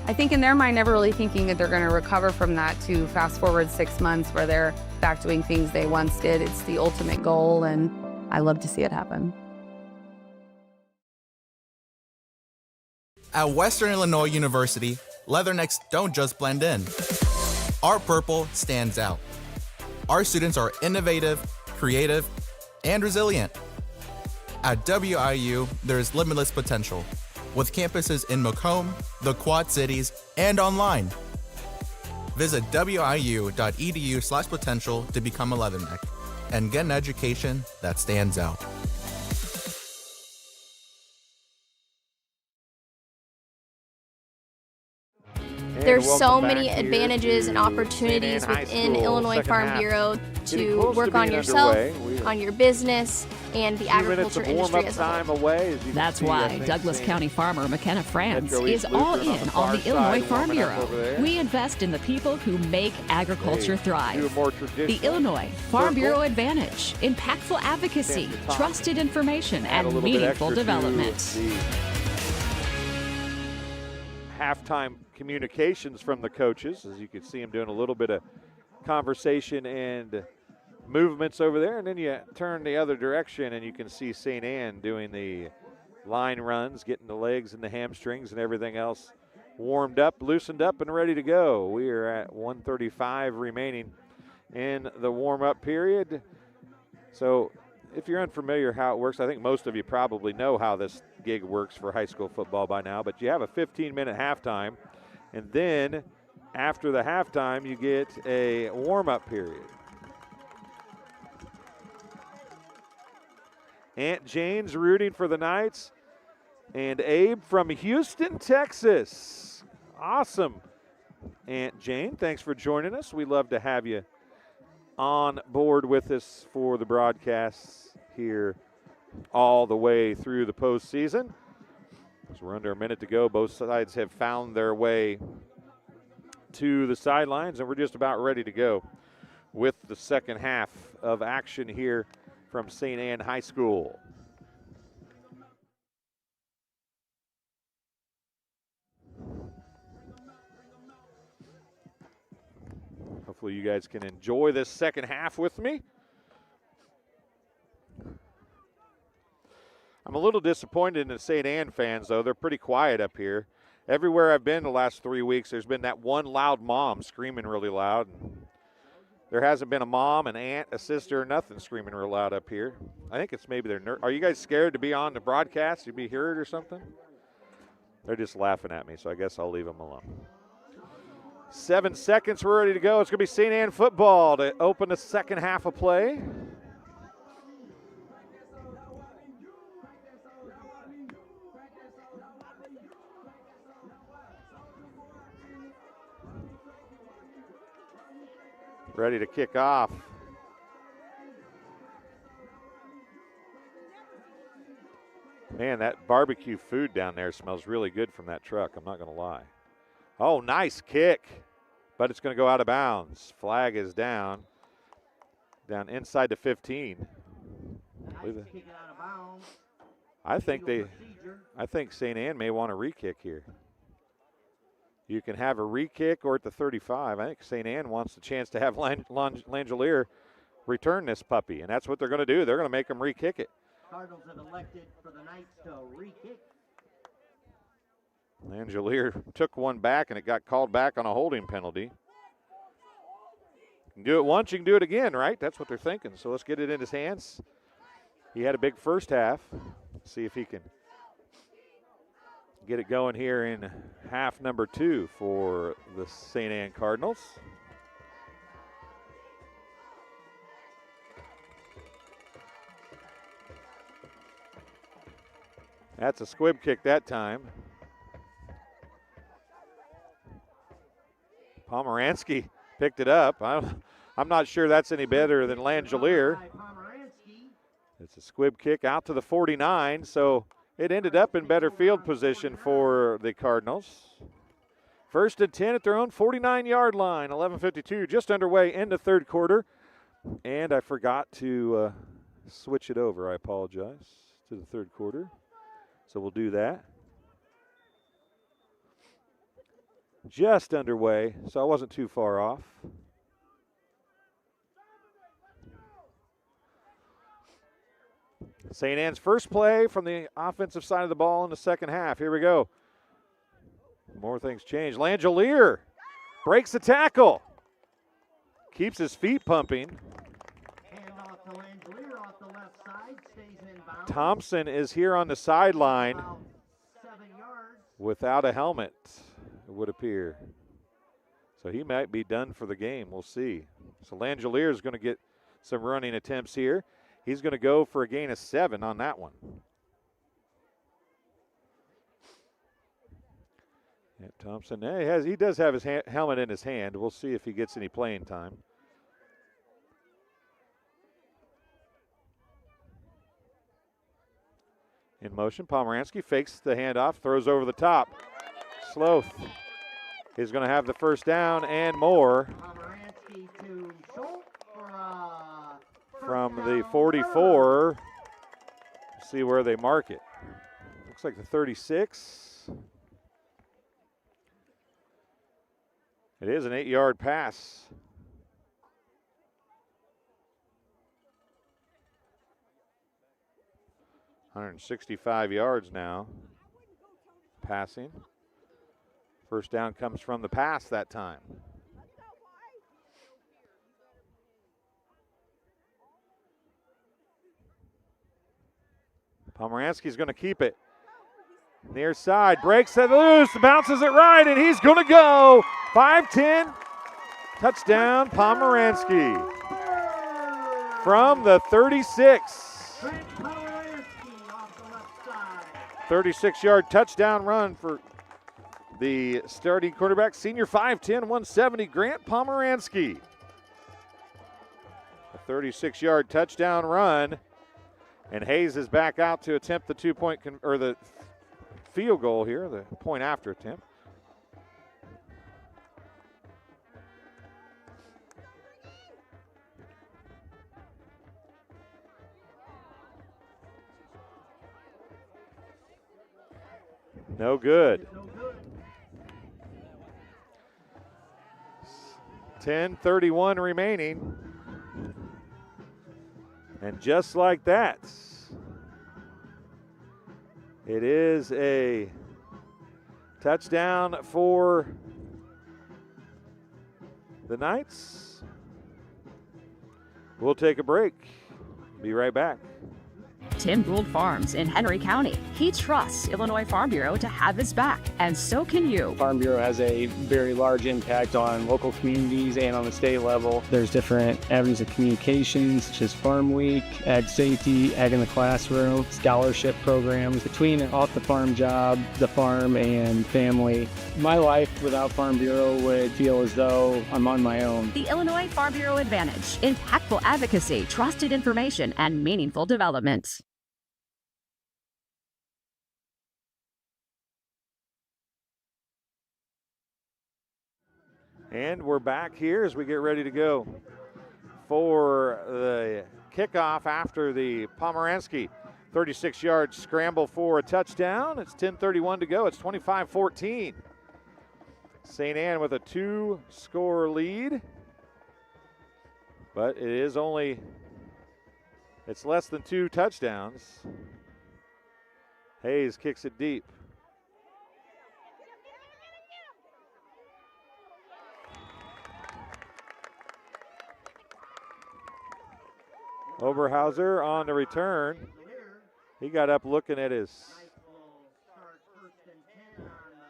S13: I think in their mind never really thinking that they're going to recover from that, to fast forward 6 months where they're back doing things they once did. It's the ultimate goal, and I love to see it happen.
S6: At Western Illinois University, leathernecks don't just blend in. Our purple stands out. Our students are innovative, creative, and resilient. At WIU, there is limitless potential, with campuses in Macomb, the Quad Cities, and online. Visit wiu.edu/potential to become a leatherneck and get an education that stands out.
S5: There's so many advantages and opportunities within Illinois Farm Bureau to work on yourself, on your business, and the agriculture industry as a whole.
S3: That's why Douglas County farmer McKenna France is all in on the Illinois Farm Bureau. We invest in the people who make agriculture thrive. The Illinois Farm Bureau Advantage: impactful advocacy, trusted information, and meaningful development.
S1: Halftime communications from the coaches, as you can see them doing a little bit of conversation and movements over there, and then you turn the other direction and you can see St. Anne doing the line runs, getting the legs and the hamstrings and everything else warmed up, loosened up, and ready to go. We are at 1:35 remaining in the warm-up period. So if you're unfamiliar how it works, I think most of you probably know how this gig works for high school football by now, but you have a 15-minute halftime, and then after the halftime, you get a warm-up period. Aunt Jane's rooting for the Knights, and Abe from Houston, Texas. Awesome. Aunt Jane, thanks for joining us. We love to have you on board with us for the broadcasts here all the way through the postseason. As we're under a minute to go, both sides have found their way to the sidelines, and we're just about ready to go with the second half of action here from St. Anne High School. Hopefully you guys can enjoy this second half with me. I'm a little disappointed in the St. Anne fans, though. They're pretty quiet up here. Everywhere I've been the last 3 weeks, there's been that one loud mom screaming really loud. There hasn't been a mom, an aunt, a sister, nothing screaming real loud up here. I think it's maybe they're Are you guys scared to be on the broadcast, to be heard or something? They're just laughing at me, so I guess I'll leave them alone. 7 seconds, we're ready to go. It's going to be St. Anne football to open the second half of play. Ready to kick off. Man, that barbecue food down there smells really good from that truck, I'm not going to lie. Oh, nice kick, but it's going to go out of bounds. Flag is down inside the 15. I think I think St. Anne may want a re-kick here. You can have a re-kick or at the 35. I think St. Anne wants the chance to have Langelier return this puppy, and that's what they're going to do. They're going to make them re-kick it.
S2: Cardinals have elected for the Knights to re-kick.
S1: Langelier took one back, and it got called back on a holding penalty. You can do it once, you can do it again, right? That's what they're thinking. So let's get it in his hands. He had a big first half. See if he can get it going here in half number 2 for the St. Anne Cardinals. That's a squib kick that time. Pomeranski picked it up. I'm not sure that's any better than Langelier. It's a squib kick out to the 49, so it ended up in better field position for the Cardinals. First and 10 at their own 49-yard line. 11:52 just underway in the third quarter. And I forgot to switch it over. I apologize, to the third quarter. So we'll do that. Just underway, so I wasn't too far off. St. Anne's first play from the offensive side of the ball in the second half. Here we go. More things change. Langelier breaks the tackle. Keeps his feet pumping.
S2: Hand off to Langelier off the left side, stays in bounds.
S1: Thompson is here on the sideline without a helmet, it would appear. So he might be done for the game. We'll see. So Langelier is going to get some running attempts here. He's going to go for a gain of 7 on that one. Yeah, Thompson, he does have his helmet in his hand. We'll see if he gets any playing time. In motion, Pomeranski fakes the handoff, throws over the top. Sloth is going to have the first down and more.
S2: Pomeranski to Schultz for
S1: from the 44. See where they mark it. Looks like the 36. It is an 8-yard pass. $165 yards now. Passing. First down comes from the pass that time. Pomeranski's going to keep it. Near side, breaks it loose, bounces it right, and he's going to go. 5-10, touchdown Pomeranski. From the 36. 36-yard touchdown run for the starting quarterback, senior 5'10", 170, Grant Pomeranski. A 36-yard touchdown run. And Hayes is back out to attempt the the field goal here, the point after attempt. No good. 10:31 remaining. And just like that, it is a touchdown for the Knights. We'll take a break. Be right back.
S3: Tim Gould Farms in Henry County. He trusts Illinois Farm Bureau to have his back, and so can you.
S4: Farm Bureau has a very large impact on local communities and on the state level. There's different avenues of communications, such as Farm Week, Ag Safety, Ag in the Classroom, scholarship programs. Between off the farm job, the farm, and family, my life without Farm Bureau would feel as though I'm on my own.
S3: The Illinois Farm Bureau Advantage. Impactful advocacy, trusted information, and meaningful development.
S1: And we're back here as we get ready to go for the kickoff after the Pomeranski 36-yard scramble for a touchdown. It's 10:31 to go. It's 25-14. St. Anne with a 2-score lead. But it is it's less than 2 touchdowns. Hayes kicks it deep. Oberhauser on the return. He got up looking at his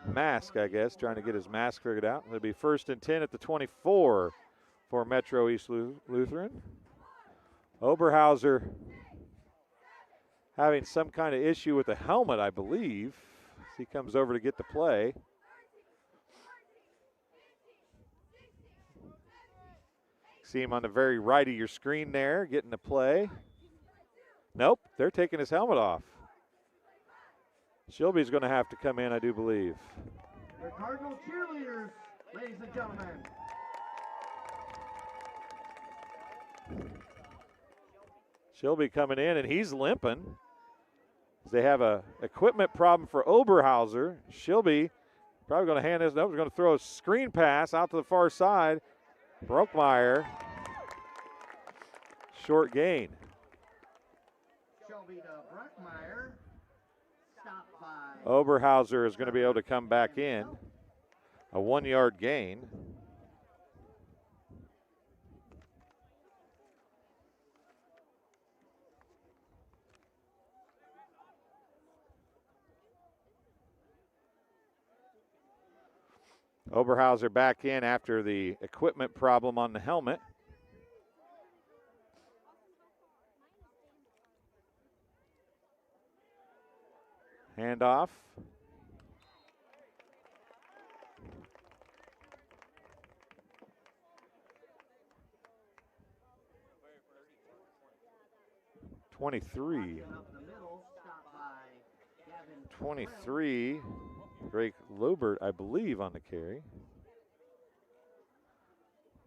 S1: mask, I guess, trying to get his mask figured out. It'll be 1st and 10 at the 24 for Metro East Lutheran. Oberhauser having some kind of issue with the helmet, I believe. He comes over to get the play. See him on the very right of your screen there, getting the play. Nope, they're taking his helmet off. Shilby's going to have to come in, I do believe.
S2: The Cardinal cheerleaders, ladies and gentlemen.
S1: Shilby coming in, and he's limping. They have a equipment problem for Oberhauser. Shilby probably going to hand this. Nope, he's going to throw a screen pass out to the far side. Brockmeyer, short gain.
S2: Shelby to Brockmeyer. Stopped by
S1: Oberhauser is going to be able to come back in. A 1-yard gain. Oberhauser back in after the equipment problem on the helmet. Handoff. (23). 23. Drake Lobert, I believe, on the carry.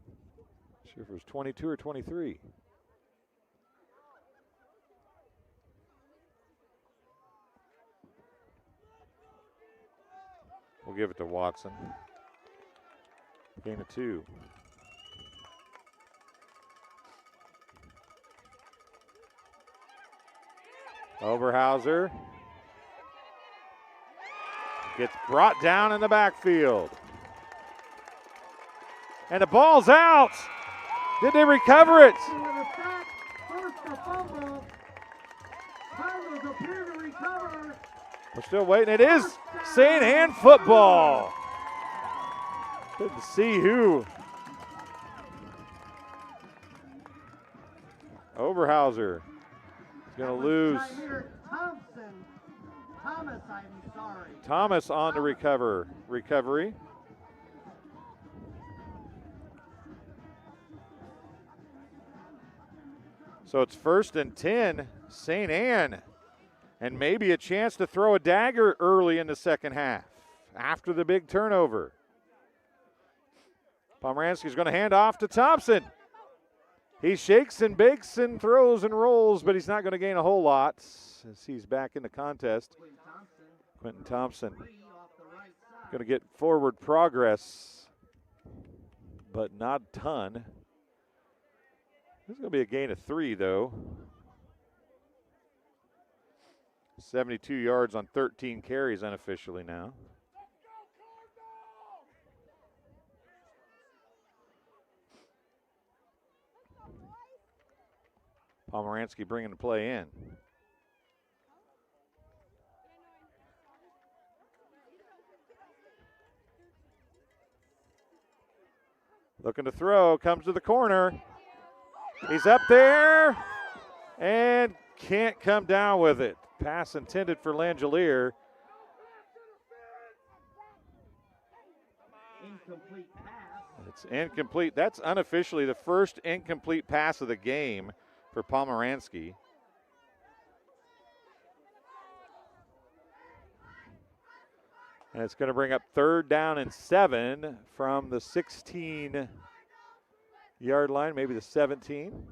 S1: Not sure if it was 22 or 23. We'll give it to Watson. Gain of 2. Oberhauser gets brought down in the backfield. And the ball's out. Did they recover it? We're still waiting. It is St. Anne football. Good to see who. Oberhauser is going to lose. Thomas on the recovery. So it's 1st and 10, St. Anne, and maybe a chance to throw a dagger early in the second half after the big turnover. Pomeranski's going to hand off to Thompson. He shakes and bakes and throws and rolls, but he's not going to gain a whole lot as he's back in the contest. Quentin Thompson going to get forward progress, but not a ton. This is going to be a gain of 3, though. 72 yards on 13 carries unofficially now. Pomeranski bringing the play in. Looking to throw, comes to the corner. He's up there and can't come down with it. Pass intended for Langelier.
S2: Incomplete pass.
S1: It's incomplete. That's unofficially the first incomplete pass of the game for Pomeranski. And it's going to bring up 3rd down and 7 from the 16-yard line, maybe the 17.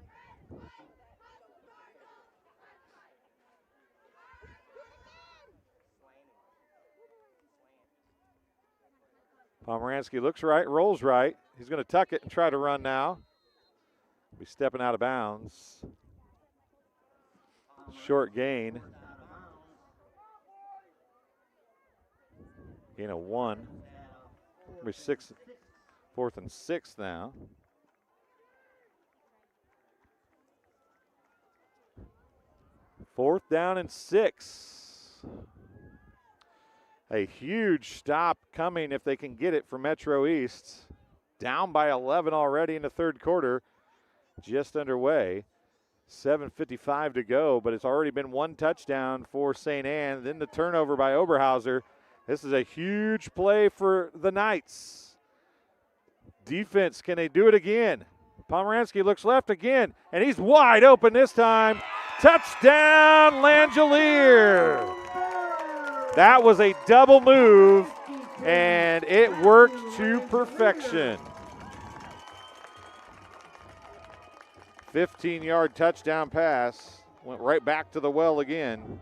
S1: Pomeranski looks right, rolls right. He's going to tuck it and try to run now. Be stepping out of bounds. Short gain. Gain of 1. We're 4th and 6 now. Fourth down and 6. A huge stop coming if they can get it for Metro East. Down by 11 already in the third quarter. Just underway. 7:55 to go, but it's already been 1 touchdown for St. Anne. Then the turnover by Oberhauser. This is a huge play for the Knights. Defense, can they do it again? Pomeranski looks left again, and he's wide open this time. Touchdown, Langelier. That was a double move, and it worked to perfection. 15-yard touchdown pass. Went right back to the well again.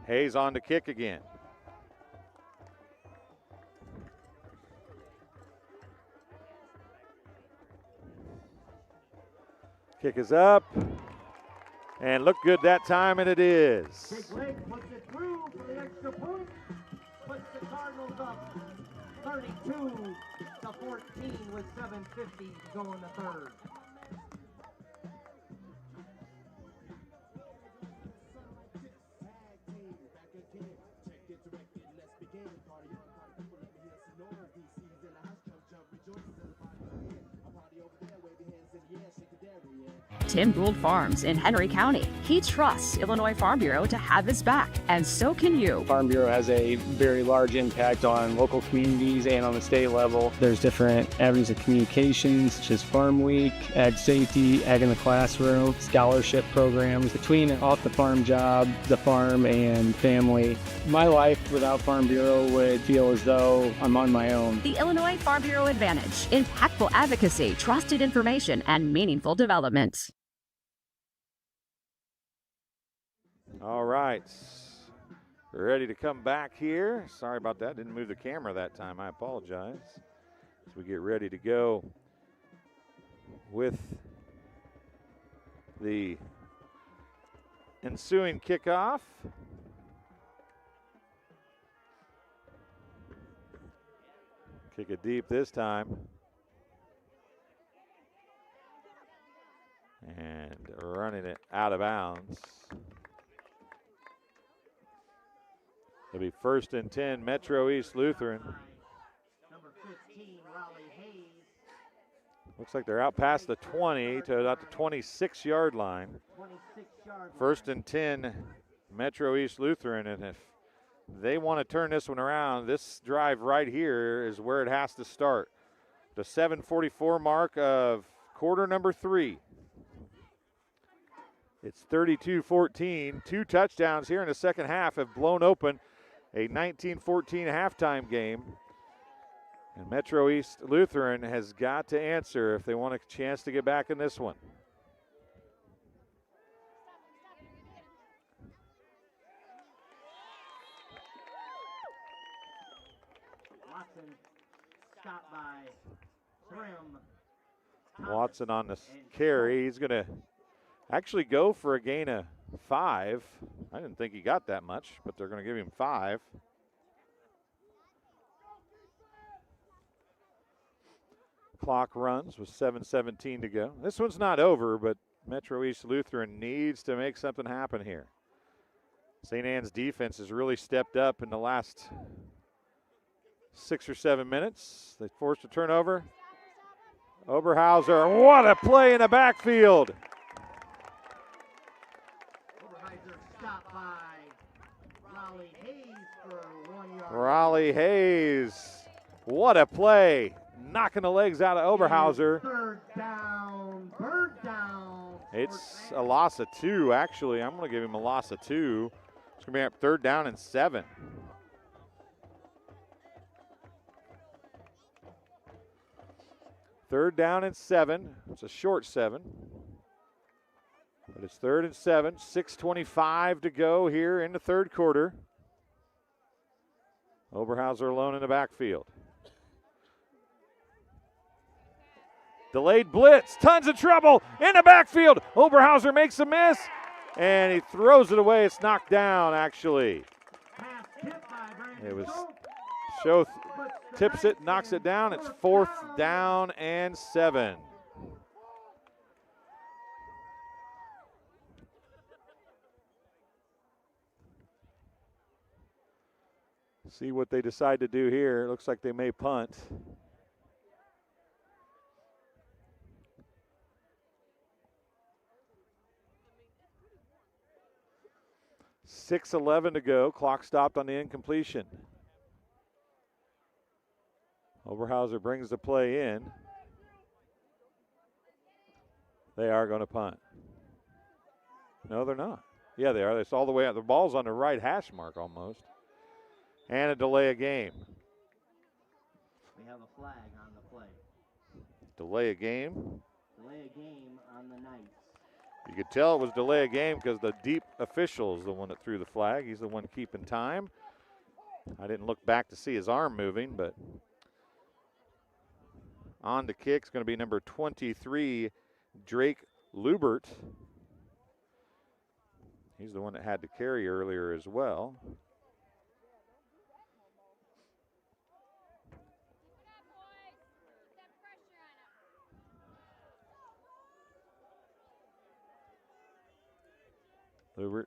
S1: Hayes on to kick again. Kick is up. And look good that time, and it is.
S2: Big leg puts it through for the extra point. Puts the Cardinals up 32-14 with 7:50 going to third.
S3: Tim Gould Farms in Henry County. He trusts Illinois Farm Bureau to have his back, and so can you.
S4: Farm Bureau has a very large impact on local communities and on the state level. There's different avenues of communication, such as Farm Week, Ag Safety, Ag in the Classroom, scholarship programs. Between off the farm job, the farm, and family, my life without Farm Bureau would feel as though I'm on my own.
S3: The Illinois Farm Bureau Advantage. Impactful advocacy, trusted information, and meaningful development.
S1: All right. Ready to come back here. Sorry about that. Didn't move the camera that time. I apologize. As we get ready to go with the ensuing kickoff. Kick it deep this time. And running it out of bounds. It'll be 1st and 10, Metro East Lutheran.
S2: Number 15, Raleigh Hayes.
S1: Looks like they're out past the 20 to about the 26-yard line.
S2: 26-yard
S1: 1st and 10, Metro East Lutheran. And if they want to turn this one around, this drive right here is where it has to start. The 7:44 mark of quarter number 3. It's 32-14. 2 touchdowns here in the second half have blown open a 19-14 halftime game. And Metro East Lutheran has got to answer if they want a chance to get back in this one.
S2: Watson stopped by Trim.
S1: Watson on the carry. He's going to actually go for a gain of 5. I didn't think he got that much, but they're going to give him 5. Clock runs with 7:17 to go. This one's not over, but Metro East Lutheran needs to make something happen here. St. Anne's defense has really stepped up in the last 6 or 7 minutes. They forced a turnover. Oberhauser, what a play in the backfield.
S2: Stopped by Raleigh Hayes for 1 yard.
S1: Raleigh Hayes, what a play. Knocking the legs out of Oberhauser.
S2: Third down, bird down.
S1: It's a loss of 2, actually. I'm going to give him a loss of 2. It's going to be up 3rd down and 7. Third down and 7. It's a short 7. But it's 3rd and 7, 6:25 to go here in the third quarter. Oberhauser alone in the backfield. Delayed blitz, tons of trouble in the backfield. Oberhauser makes a miss, and he throws it away. It's knocked down, actually. It was Show tips it, knocks it down. It's 4th down and 7. See what they decide to do here. It looks like they may punt. .6:11 to go. Clock stopped on the incompletion. Oberhauser brings the play in. They are going to punt. No, they're not. Yeah, they are. It's all the way out. The ball's on the right hash mark almost. And a delay of game.
S2: We have a flag on the play.
S1: Delay of game.
S2: Delay of game on the ninth.
S1: You could tell it was delay of game because the deep official is the one that threw the flag. He's the one keeping time. I didn't look back to see his arm moving, but on the kick is going to be number 23, Drake Lubert. He's the one that had to carry earlier as well. Lubert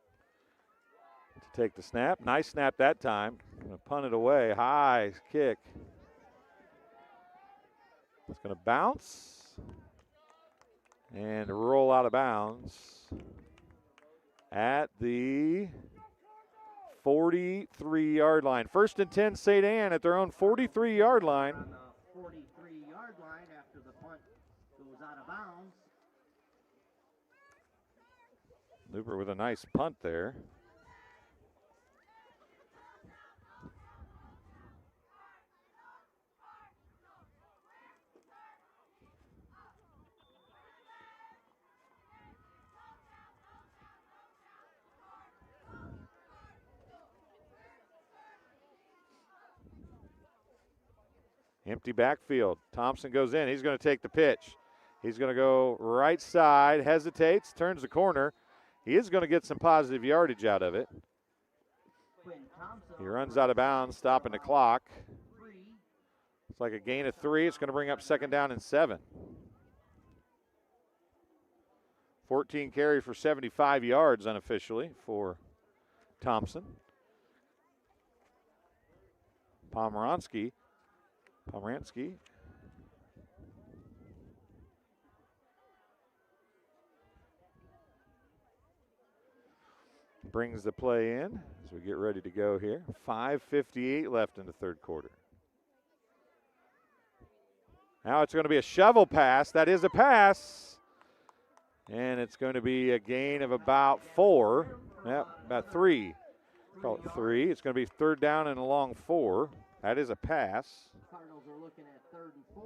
S1: to take the snap. Nice snap that time. Gonna punt it away. High kick. It's going to bounce and roll out of bounds at the 43-yard line. 1st and 10, St. Anne at their own 43-yard line.
S2: On the 43-yard line after the punt goes out of bounds.
S1: Lubert with a nice punt there. Empty backfield. Thompson goes in. He's going to take the pitch. He's going to go right side, hesitates, turns the corner. He is going to get some positive yardage out of it. He runs out of bounds, stopping the clock. It's like a gain of 3. It's going to bring up 2nd down and 7. 14 carries for 75 yards unofficially for Thompson. Pomeranski brings the play in as we get ready to go here. 5:58 left in the third quarter. Now it's going to be a shovel pass. That is a pass. And it's going to be a gain of about 4. Yep, about 3. Call it 3. It's going to be 3rd down and along 4. That is a pass.
S2: Cardinals are looking at 3rd and 4.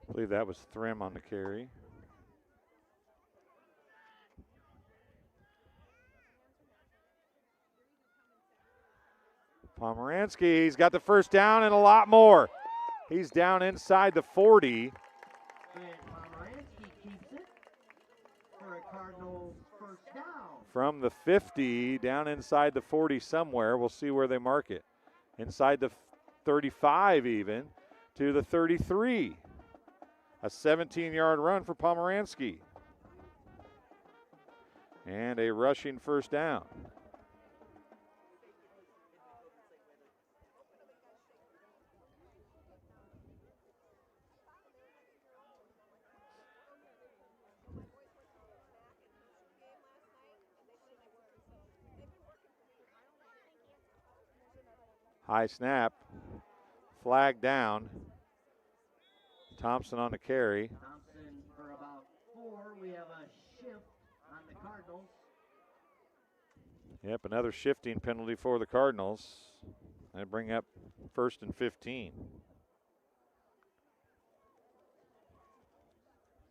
S1: I believe that was Thrim on the carry. Pomeranski, he's got the 1st down and a lot more. He's down inside the 40.
S2: And Pomeranski keeps it for a Cardinals 1st down.
S1: From the 50 down inside the 40 somewhere. We'll see where they mark it. Inside the 35 even to the 33. A 17-yard run for Pomeranski. And a rushing 1st down. High snap, flag down. Thompson on the carry.
S2: Thompson for about 4. we have a shift on the Cardinals.
S1: Yep, another shifting penalty for the Cardinals. They bring up 1st and 15.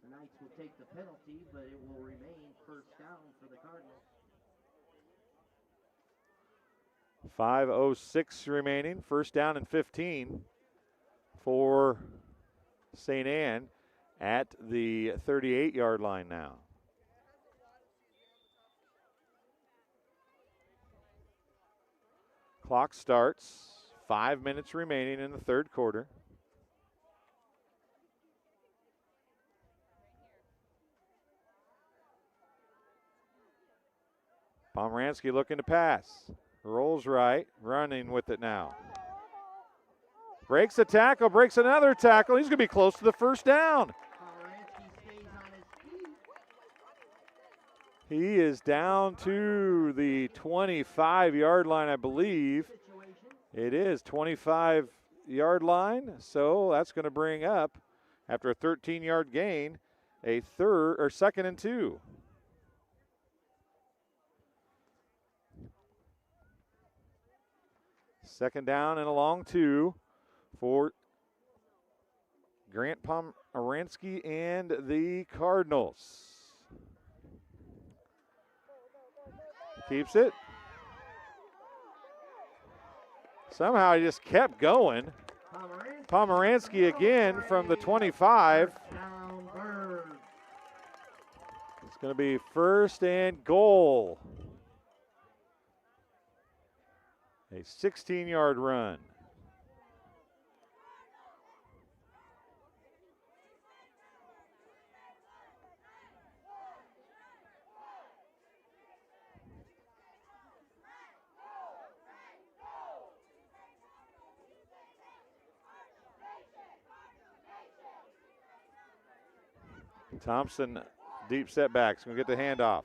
S2: The Knights will take the penalty, but it will remain first down for the Cardinals.
S1: 5:06 remaining. First down and 15 for St. Anne at the 38-yard line now. Clock starts. 5 minutes remaining in the third quarter. Pomeranski looking to pass. Rolls right, running with it now. Breaks a tackle, breaks another tackle. He's going to be close to the first down. He is down to the 25-yard line, I believe. It is 25-yard line, so that's going to bring up, after a 13-yard gain, a second and 2. Second down and a long 2 for Grant Pomeranski and the Cardinals. Keeps it. Somehow he just kept going. Pomeranski again from the 25. It's going to be first and goal. A 16-yard run. Thompson, deep setbacks, going to get the handoff.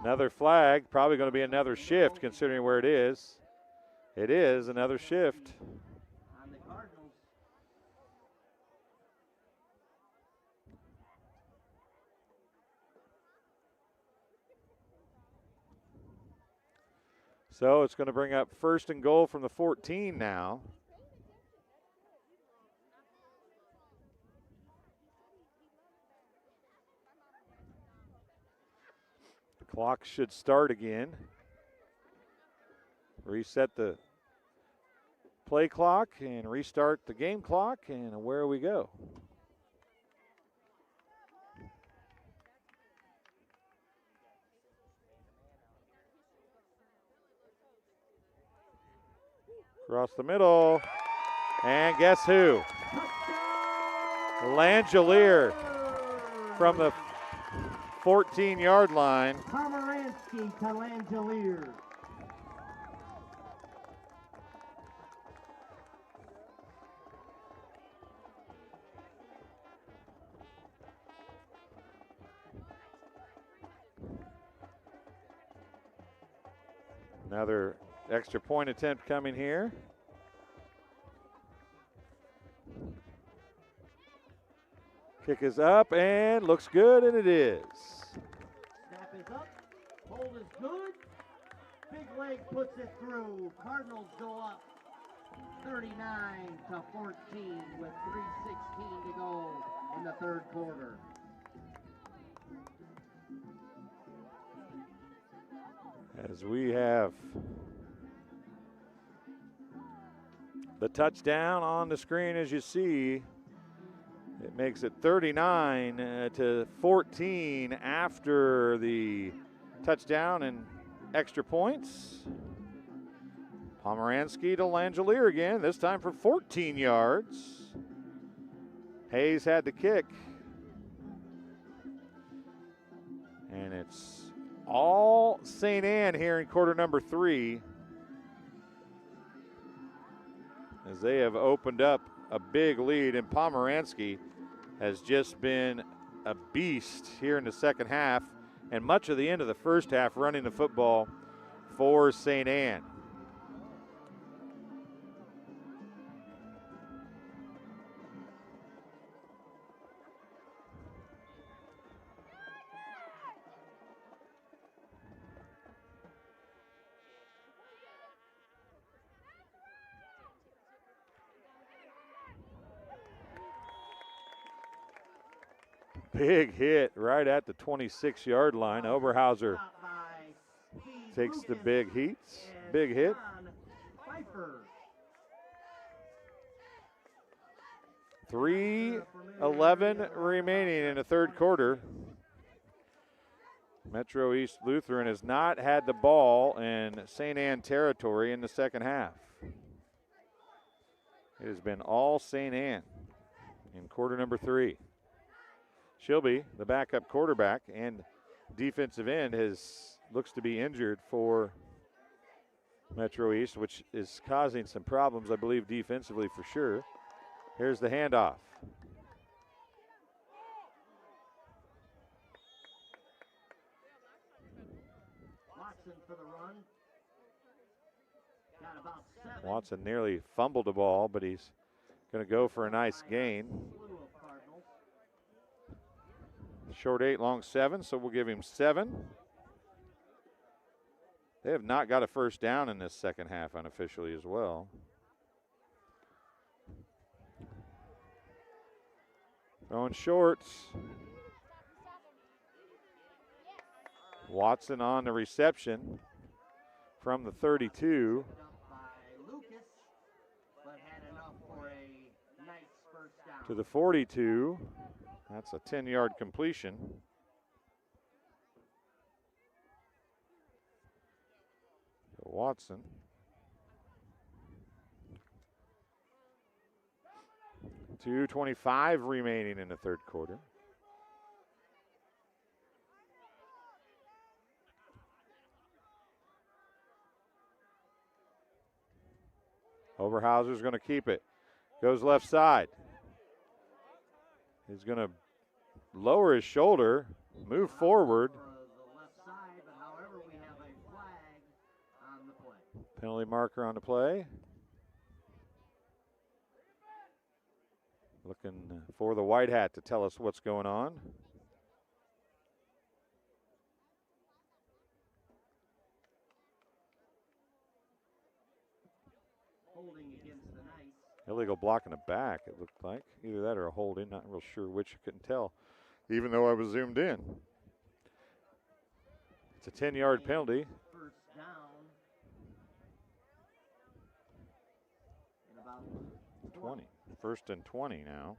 S1: Another flag, probably going to be another shift considering where it is. It is another shift.
S2: On the Cardinals.
S1: So it's going to bring up first and goal from the 14 now. Clock should start again. Reset the play clock and restart the game clock, and away we go. Across the middle, and guess who? Langelier from the 14-yard line.
S2: Pomeranski to Langelier.
S1: Another extra point attempt coming here. Kick is up and looks good, and it is.
S2: Snap is up. Hold is good. Big leg puts it through. Cardinals go up 39-14 with 3:16 to go in the third quarter.
S1: As we have the touchdown on the screen, as you see, it makes it 39-14 after the touchdown and extra points. Pomeranski to Langelier again, this time for 14 yards. Hayes had the kick. And it's all St. Anne here in quarter number 3, as they have opened up a big lead, and Pomeranski has just been a beast here in the second half and much of the end of the first half running the football for St. Anne. Big hit right at the 26-yard line. Oberhauser takes the big hit. 3:11 remaining in the third quarter. Metro East Lutheran has not had the ball in St. Anne territory in the second half. It has been all St. Anne in quarter number 3. Shilby, the backup quarterback and defensive end, looks to be injured for Metro East, which is causing some problems, I believe, defensively for sure. Here's the handoff.
S2: Watson for the run. Got about 7.
S1: Watson nearly fumbled the ball, but he's going to go for a nice gain. Short 8, long 7, so we'll give him 7. They have not got a first down in this second half unofficially as well. Throwing shorts. Watson on the reception from the 32 to the 42. That's a 10-yard completion. Watson. .225 remaining in the third quarter. Oberhauser's going to keep it. Goes left side. He's going to lower his shoulder, move forward. Penalty marker on the play. Looking for the white hat to tell us what's going on.
S2: Holding against the Knights.
S1: Illegal block in the back, it looked like. Either that or a holding, not real sure which, I couldn't tell, even though I was zoomed in. It's a 10-yard penalty.
S2: First down. And about
S1: 20. First and 20 now.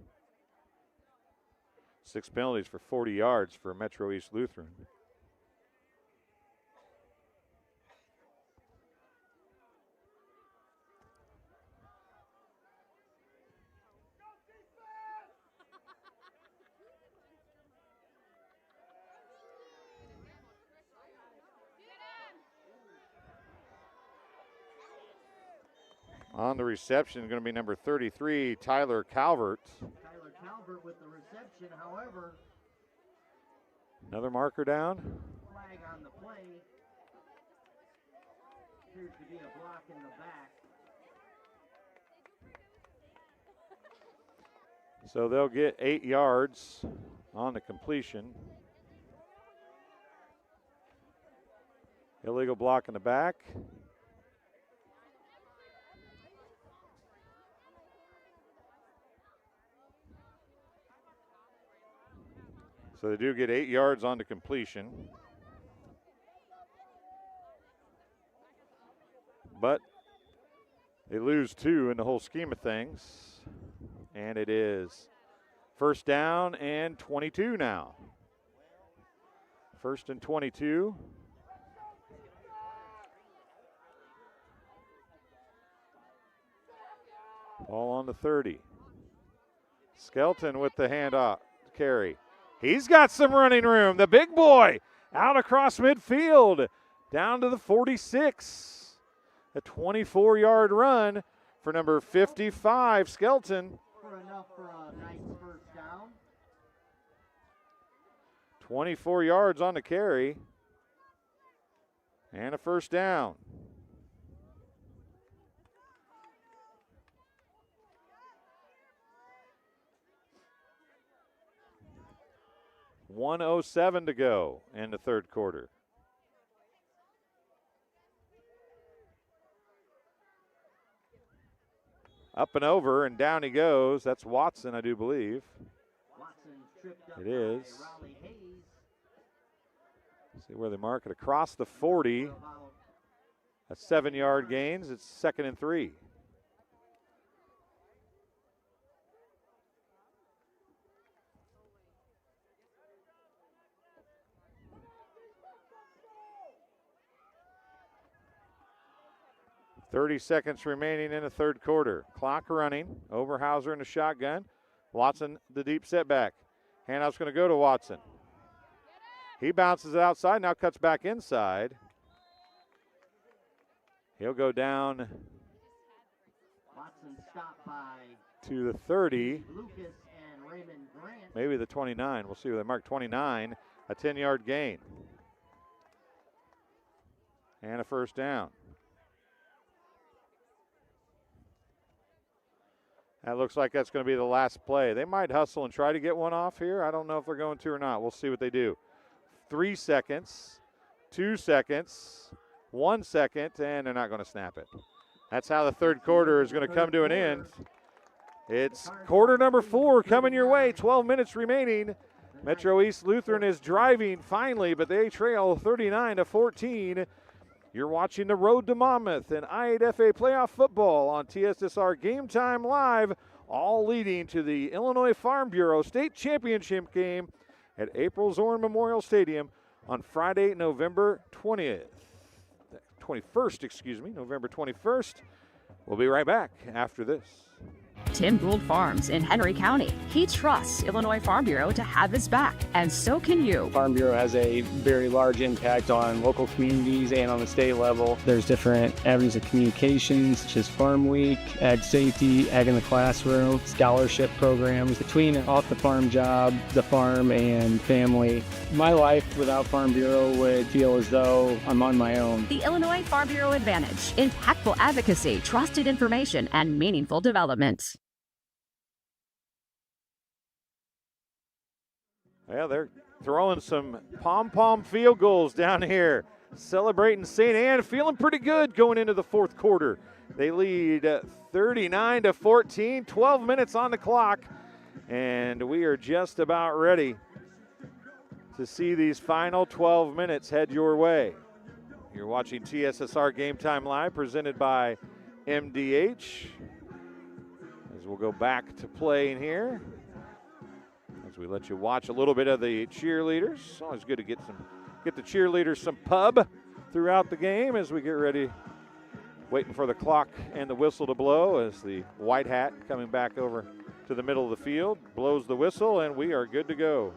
S1: 6 penalties for 40 yards for Metro East Lutheran. On the reception, going to be number 33, Tyler Calvert.
S2: Tyler Calvert with the reception, however.
S1: Another marker down.
S2: Flag on the play. Appears to be a block in the back.
S1: So they'll get 8 yards on the completion. Illegal block in the back. So they do get 8 yards on the completion. But they lose 2 in the whole scheme of things. And it is first down and 22 now. First and 22. Ball on the 30. Skelton with the handoff carry. He's got some running room. The big boy out across midfield down to the 46. A 24-yard run for number 55, Skelton.
S2: For enough for a nice first down.
S1: 24 yards on the carry. And a first down. .107 to go in the third quarter. Up and over and down he goes. That's Watson, I do believe.
S2: Watson
S1: It is. See where they mark it. Across the 40. That's 7-yard gains. It's 2nd and 3. .30 seconds remaining in the third quarter. Clock running. Oberhauser in the shotgun. Watson, the deep setback. Handoff's going to go to Watson. He bounces it outside, now cuts back inside. He'll go down
S2: Watson stopped by
S1: to the 30.
S2: Lucas and Raymond Grant.
S1: Maybe the 29. We'll see where they mark 29. A 10-yard gain. And a first down. That looks like that's going to be the last play. They might hustle and try to get one off here. I don't know if they're going to or not. We'll see what they do. 3 seconds, 2 seconds, 1 second, and they're not going to snap it. That's how the third quarter is going to come to an end. It's quarter number 4 coming your way. 12 minutes remaining. Metro East Lutheran is driving finally, but they trail 39-14. You're watching the Road to Monmouth and I8FA playoff football on TSSR Game Time Live, all leading to the Illinois Farm Bureau State Championship game at April Zorn Memorial Stadium on Friday, November 21st, November 21st. We'll be right back after this.
S3: Tim Gould Farms in Henry County. He trusts Illinois Farm Bureau to have his back, and so can you.
S4: Farm Bureau has a very large impact on local communities and on the state level. There's different avenues of communications, such as Farm Week, Ag Safety, Ag in the Classroom, scholarship programs. Between off the farm job, the farm, and family, my life without Farm Bureau would feel as though I'm on my own.
S3: The Illinois Farm Bureau Advantage. Impactful advocacy, trusted information, and meaningful development.
S1: Well, they're throwing some pom-pom field goals down here. Celebrating St. Anne, feeling pretty good going into the fourth quarter. They lead 39-14, 12 minutes on the clock, and we are just about ready to see these final 12 minutes head your way. You're watching TSSR Game Time Live, presented by MDH. As we'll go back to playing here, as we let you watch a little bit of the cheerleaders. It's always good to get the cheerleaders some pub throughout the game as we get ready, waiting for the clock and the whistle to blow as the white hat coming back over to the middle of the field blows the whistle, and we are good to go.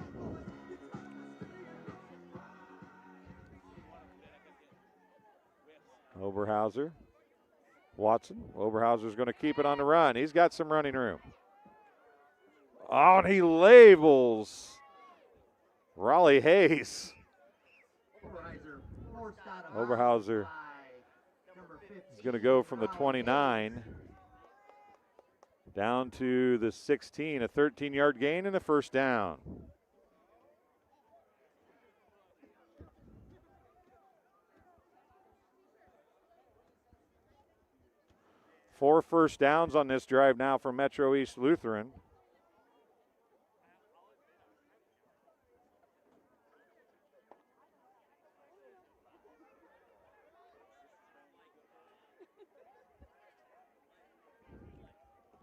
S1: Oberhauser, Watson. Oberhauser's going to keep it on the run. He's got some running room. Oh, and he labels Raleigh Hayes. Oberhauser is going to go from the 29 down to the 16, a 13-yard gain and a first down. Four first downs on this drive now for Metro East Lutheran.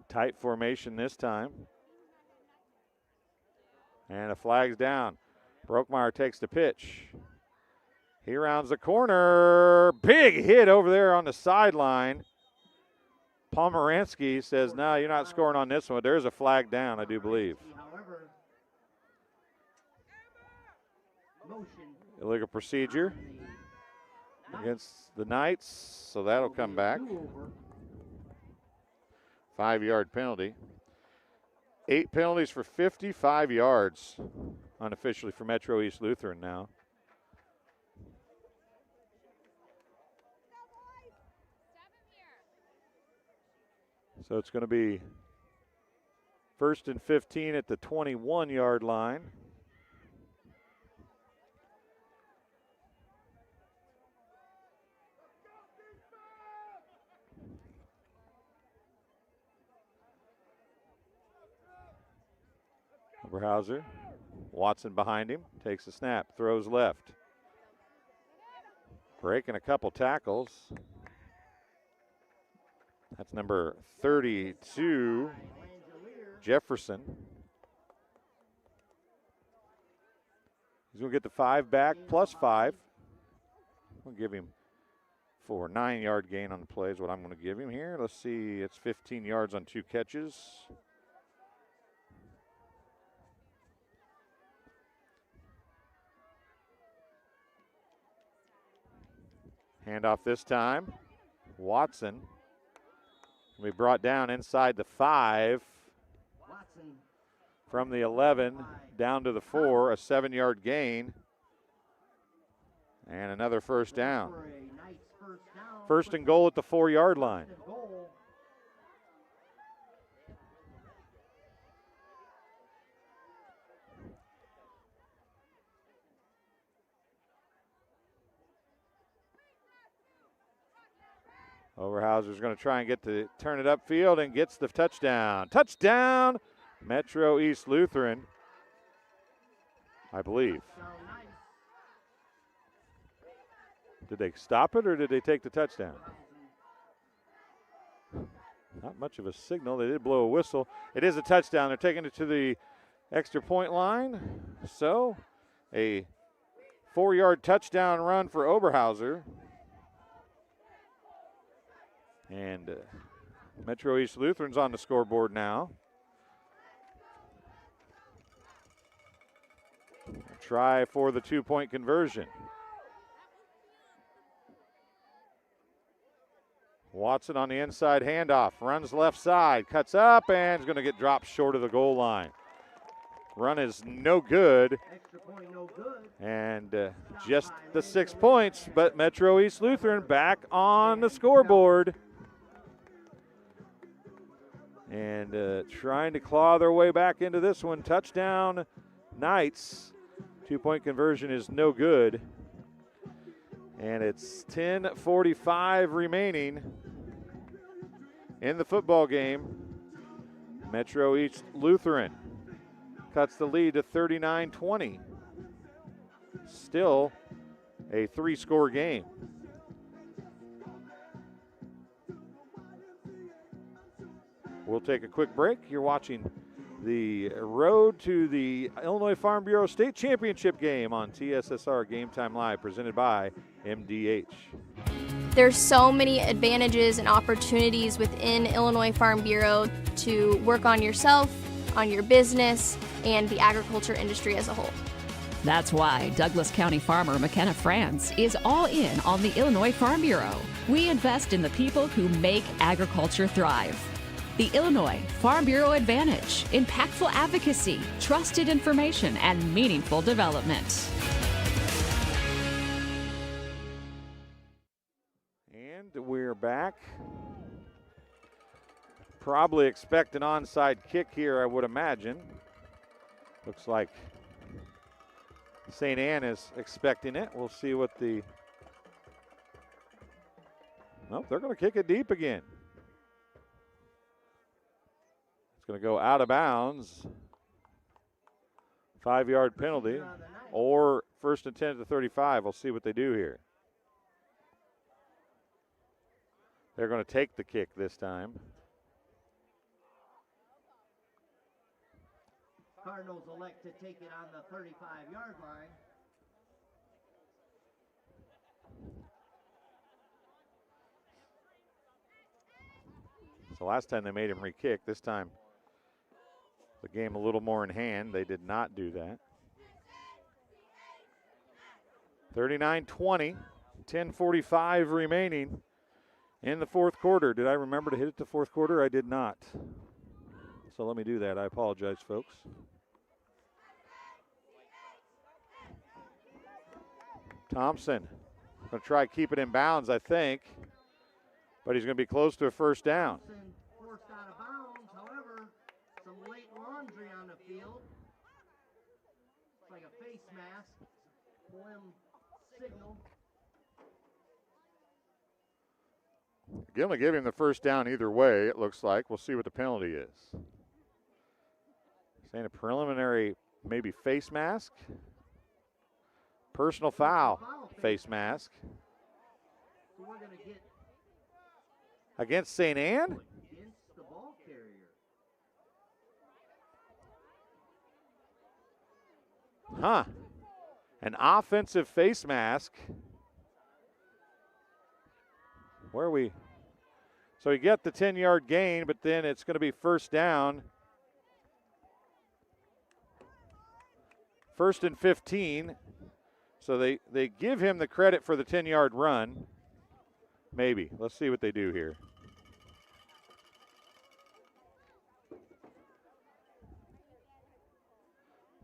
S1: Tight formation this time. And a flag's down. Brokemeyer takes the pitch. He rounds the corner. Big hit over there on the sideline. Pomeransky says, no, you're not scoring on this one. There's a flag down, I do believe. Illegal procedure against the Knights, so that'll come back. 5-yard penalty. 8 penalties for 55 yards unofficially for Metro East Lutheran now. So it's going to be 1st and 15 at the 21-yard line. Oberhauser Watson behind him, takes a snap, throws left. Breaking a couple tackles. That's number 32, Jefferson. He's going to get the 5 back plus 5. We'll give him for 9-yard gain on the play is what I'm going to give him here. Let's see, it's 15 yards on 2 catches. Handoff this time. Watson will be brought down inside the 5. From the 11 down to the 4, a 7-yard gain. And another first down. First and goal at the 4-yard line. Overhauser's going to try and turn it upfield and gets the touchdown. Touchdown, Metro East Lutheran, I believe. Did they stop it or did they take the touchdown? Not much of a signal. They did blow a whistle. It is a touchdown. They're taking it to the extra point line. So a 4-yard touchdown run for Oberhauser. And Metro East Lutheran's on the scoreboard now. Try for the 2-point conversion. Watson on the inside handoff, runs left side, cuts up, and is going to get dropped short of the goal line. Run is no good.
S2: Extra point, no good.
S1: And just the 6 points, but Metro East Lutheran back on the scoreboard. And trying to claw their way back into this one. Touchdown, Knights. 2-point conversion is no good. And it's 10:45 remaining in the football game. Metro East Lutheran cuts the lead to 39-20. Still a 3-score game. We'll take a quick break. You're watching the road to the Illinois Farm Bureau State Championship game on TSSR Game Time Live, presented by MDH.
S5: There's so many advantages and opportunities within Illinois Farm Bureau to work on yourself, on your business, and the agriculture industry as a whole.
S3: That's why Douglas County farmer McKenna France is all in on the Illinois Farm Bureau. We invest in the people who make agriculture thrive. The Illinois Farm Bureau Advantage: impactful advocacy, trusted information, and meaningful development.
S1: And we're back. Probably expect an onside kick here, I would imagine. Looks like St. Anne is expecting it. We'll see what the... Nope, they're going to kick it deep again. It's going to go out of bounds. 5-yard penalty or first and 10 at the 35. We'll see what they do here. They're going to take the kick this time.
S2: Cardinals elect to take it on the 35-yard line.
S1: So last time they made him re-kick. This time the game a little more in hand. They did not do that. 39-20, 10:45 remaining in the fourth quarter. Did I remember to hit it the fourth quarter? I did not. So let me do that. I apologize, folks. Thompson going to try to keep it in bounds, I think, but he's going to be close to a first down.
S2: Forced out of bounds, however, some late laundry on the field. It's like a face mask. Slim signal.
S1: Going to give him the first down either way, it looks like. We'll see what the penalty is. Saying a preliminary maybe face mask. Personal foul, face mask.
S2: So we're going to get
S1: against St. Anne?
S2: against the ball carrier.
S1: Huh. An offensive face mask. Where are we? So you get the 10-yard gain, but then it's going to be first down. First and 15. So they give him the credit for the 10-yard run. Maybe. Let's see what they do here.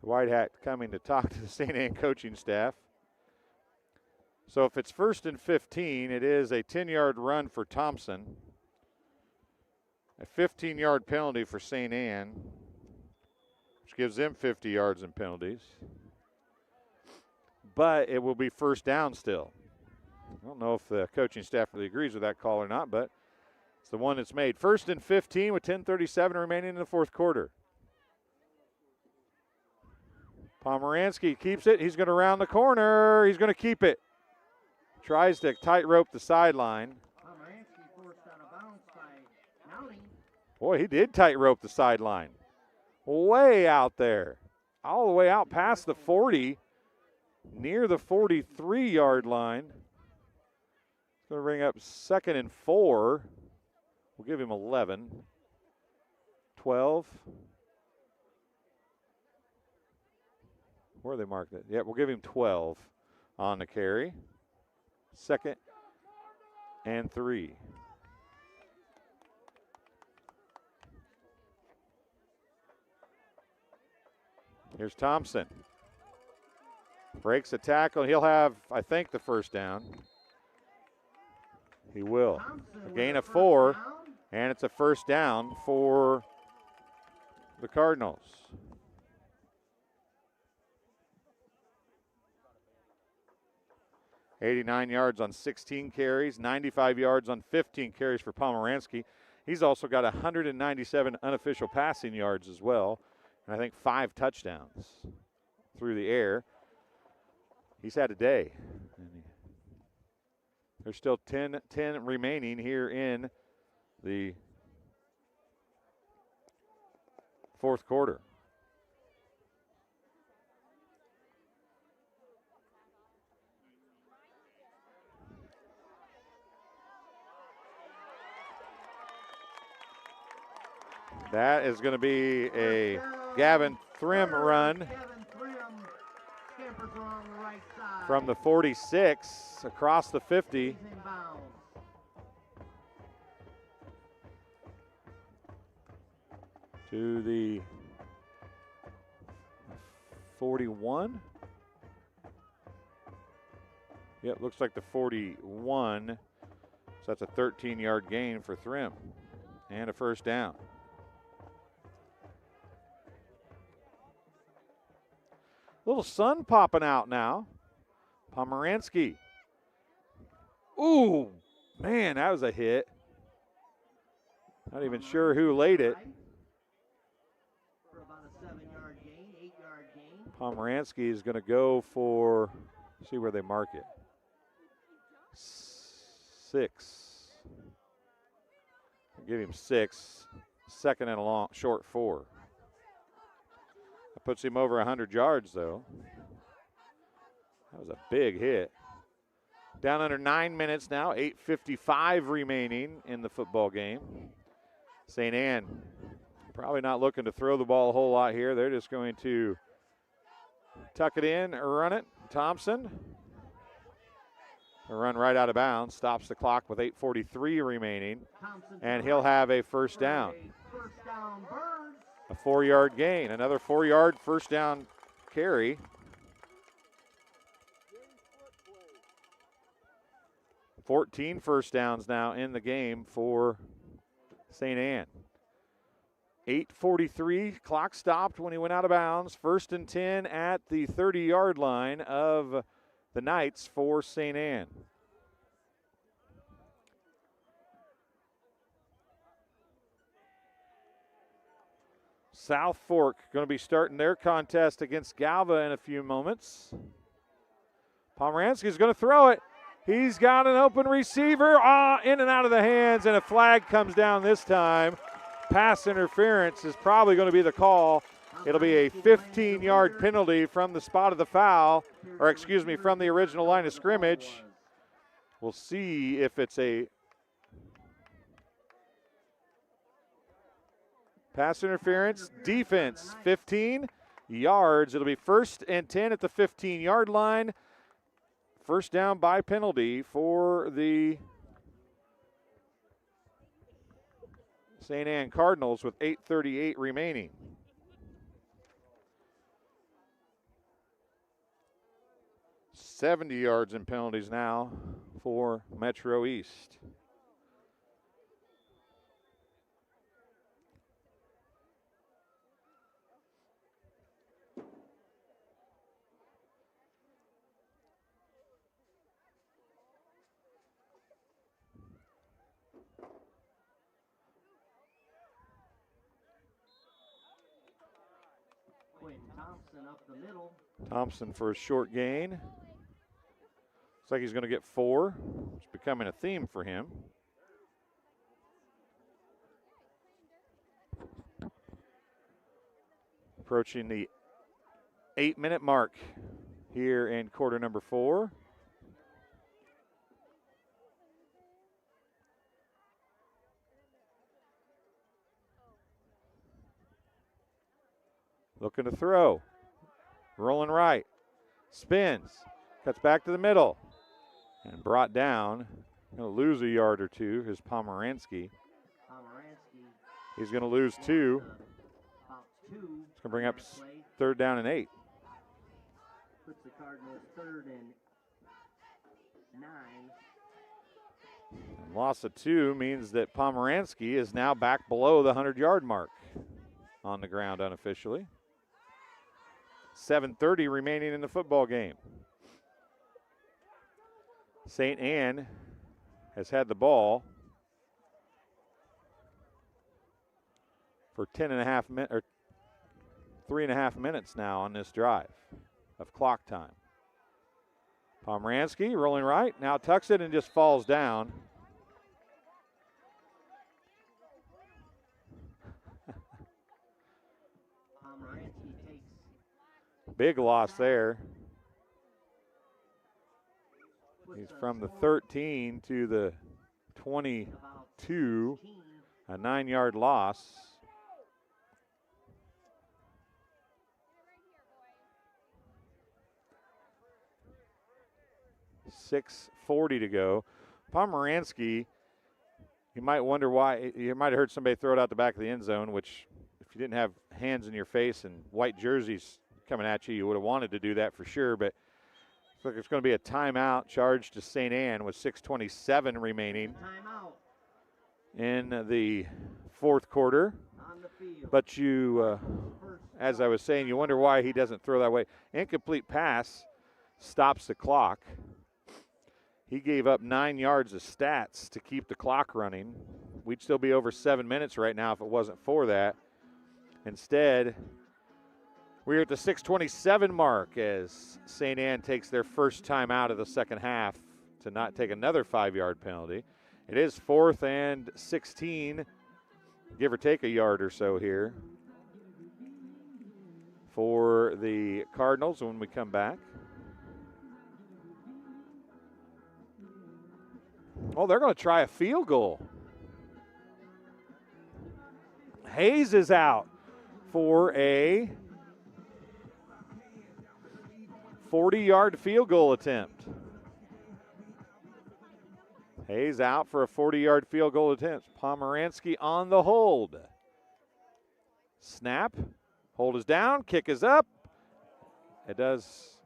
S1: The White Hat coming to talk to the St. Anne coaching staff. So if it's first and 15, it is a 10-yard run for Thompson. A 15-yard penalty for St. Anne, which gives them 50 yards in penalties. But it will be first down still. I don't know if the coaching staff really agrees with that call or not, but it's the one that's made. First and 15 with 10:37 remaining in the fourth quarter. Pomeranski keeps it. He's going to round the corner. He's going to keep it. Tries to tightrope the sideline.
S2: Pomeranski forced out of bounds by Mounting.
S1: Boy, he did tightrope the sideline. Way out there. All the way out past the 40. Near the 43-yard line. It's going to bring up 2nd and 4. We'll give him 11. 12. Where are they marked it? Yeah, we'll give him 12 on the carry. 2nd and 3. Here's Thompson. Breaks a tackle. He'll have, I think, the first down. He will. A gain of 4, and it's a first down for the Cardinals. $89 yards on 16 carries, 95 yards on 15 carries for Pomeranski. He's also got 197 unofficial passing yards as well, and I think 5 touchdowns through the air. He's had a day. There's still 10 remaining here in the fourth quarter. That is going to be a Gavin Thrim run from the 46 across the 50. To the 41. Yep, looks like the 41. So that's a 13-yard gain for Thrim and a first down. Little sun popping out now. Pomeranski. Ooh, man, that was a hit. Not even sure who laid it.
S2: For about a 7-yard gain, 8-yard gain.
S1: Pomeranski is going to go for, see where they mark it. 6. I'll give him 6. 2nd and a long, short 4. That puts him over 100 yards, though. That was a big hit. Down under 9 minutes now, 8:55 remaining in the football game. St. Anne probably not looking to throw the ball a whole lot here. They're just going to tuck it in or run it. Thompson. A run right out of bounds. Stops the clock with 8:43 remaining. And he'll have a first down. A 4-yard gain. Another 4-yard first down carry. $14 first downs now in the game for St. Anne. 8:43, clock stopped when he went out of bounds. 1st and 10 at the 30-yard line of the Knights for St. Anne. South Fork going to be starting their contest against Galva in a few moments. Pomeranski's going to throw it. He's got an open receiver. In and out of the hands, and a flag comes down this time. Pass interference is probably going to be the call. It'll be a 15-yard penalty from the spot of the foul, or excuse me, from the original line of scrimmage. We'll see if it's a pass interference. Defense, 15 yards. It'll be 1st and 10 at the 15-yard line. First down by penalty for the St. Anne Cardinals with 8:38 remaining. $70 yards in penalties now for Metro East.
S2: Thompson up the middle.
S1: Thompson for a short gain. Looks like he's going to get 4. It's becoming a theme for him. Approaching the 8-minute mark here in quarter number 4. Looking to throw. Rolling right. Spins. Cuts back to the middle. And brought down. Going to lose a yard or two is Pomeranski. He's going to lose 2. It's going to bring up 3rd down and 8.
S2: Puts the Cardinals 3rd and 9.
S1: And loss of 2 means that Pomeranski is now back below the 100-yard mark on the ground unofficially. 7:30 remaining in the football game. St. Anne has had the ball for 3.5 minutes now on this drive of clock time. Pomeranski rolling right, now tucks it and just falls down. Big loss there. He's from the 13 to the 22, a 9-yard loss. .640 to go. Pomeranski, you might wonder why. You might have heard somebody throw it out the back of the end zone, which if you didn't have hands in your face and white jerseys coming at you, you would have wanted to do that for sure, but looks like it's going to be a timeout charged to St. Anne with 6:27 remaining in the 4th quarter. But you, as I was saying, you wonder why he doesn't throw that way. Incomplete pass stops the clock. He gave up 9 yards of stats to keep the clock running. We'd still be over 7 minutes right now if it wasn't for that. Instead, we're at the 6:27 mark as St. Anne takes their first time out of the second half to not take another 5-yard penalty. It is 4th and 16, give or take a yard or so here for the Cardinals when we come back. Oh, they're going to try a field goal. Hayes is out for a 40-yard field goal attempt. Hayes out for a 40-yard field goal attempt. Pomeranski on the hold. Snap. Hold is down. Kick is up. It does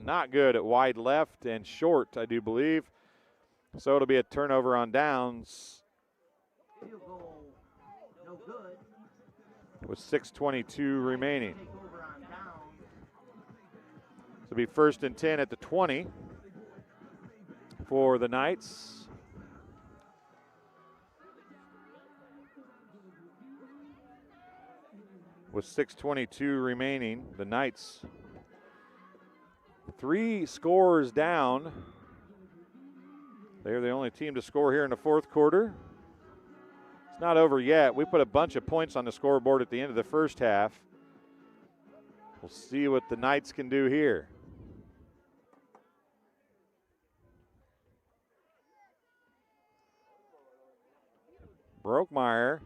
S1: not good at wide left and short, I do believe. So it'll be a turnover on downs.
S2: Field goal, no good.
S1: With 6:22 remaining. It'll be 1st and 10 at the 20 for the Knights. with 6:22 remaining. The Knights 3 scores down. They're the only team to score here in the fourth quarter. It's not over yet. We put a bunch of points on the scoreboard at the end of the first half. We'll see what the Knights can do here. Brokemeyer.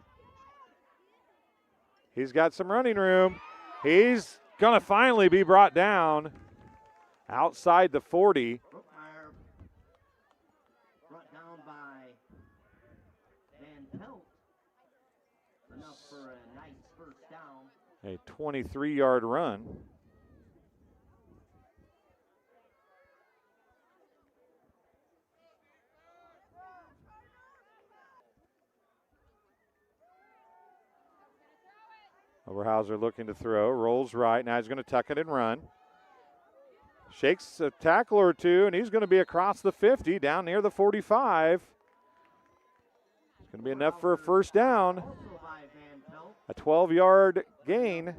S1: He's got some running room. He's going to finally be brought down outside the 40.
S2: Brookmeyer brought down by Van Pelt. Enough for a nice first down.
S1: A 23-yard run. Oberhauser looking to throw, rolls right. Now he's going to tuck it and run. Shakes a tackle or two, and he's going to be across the 50, down near the 45. It's going to be enough for a first down. A 12-yard gain.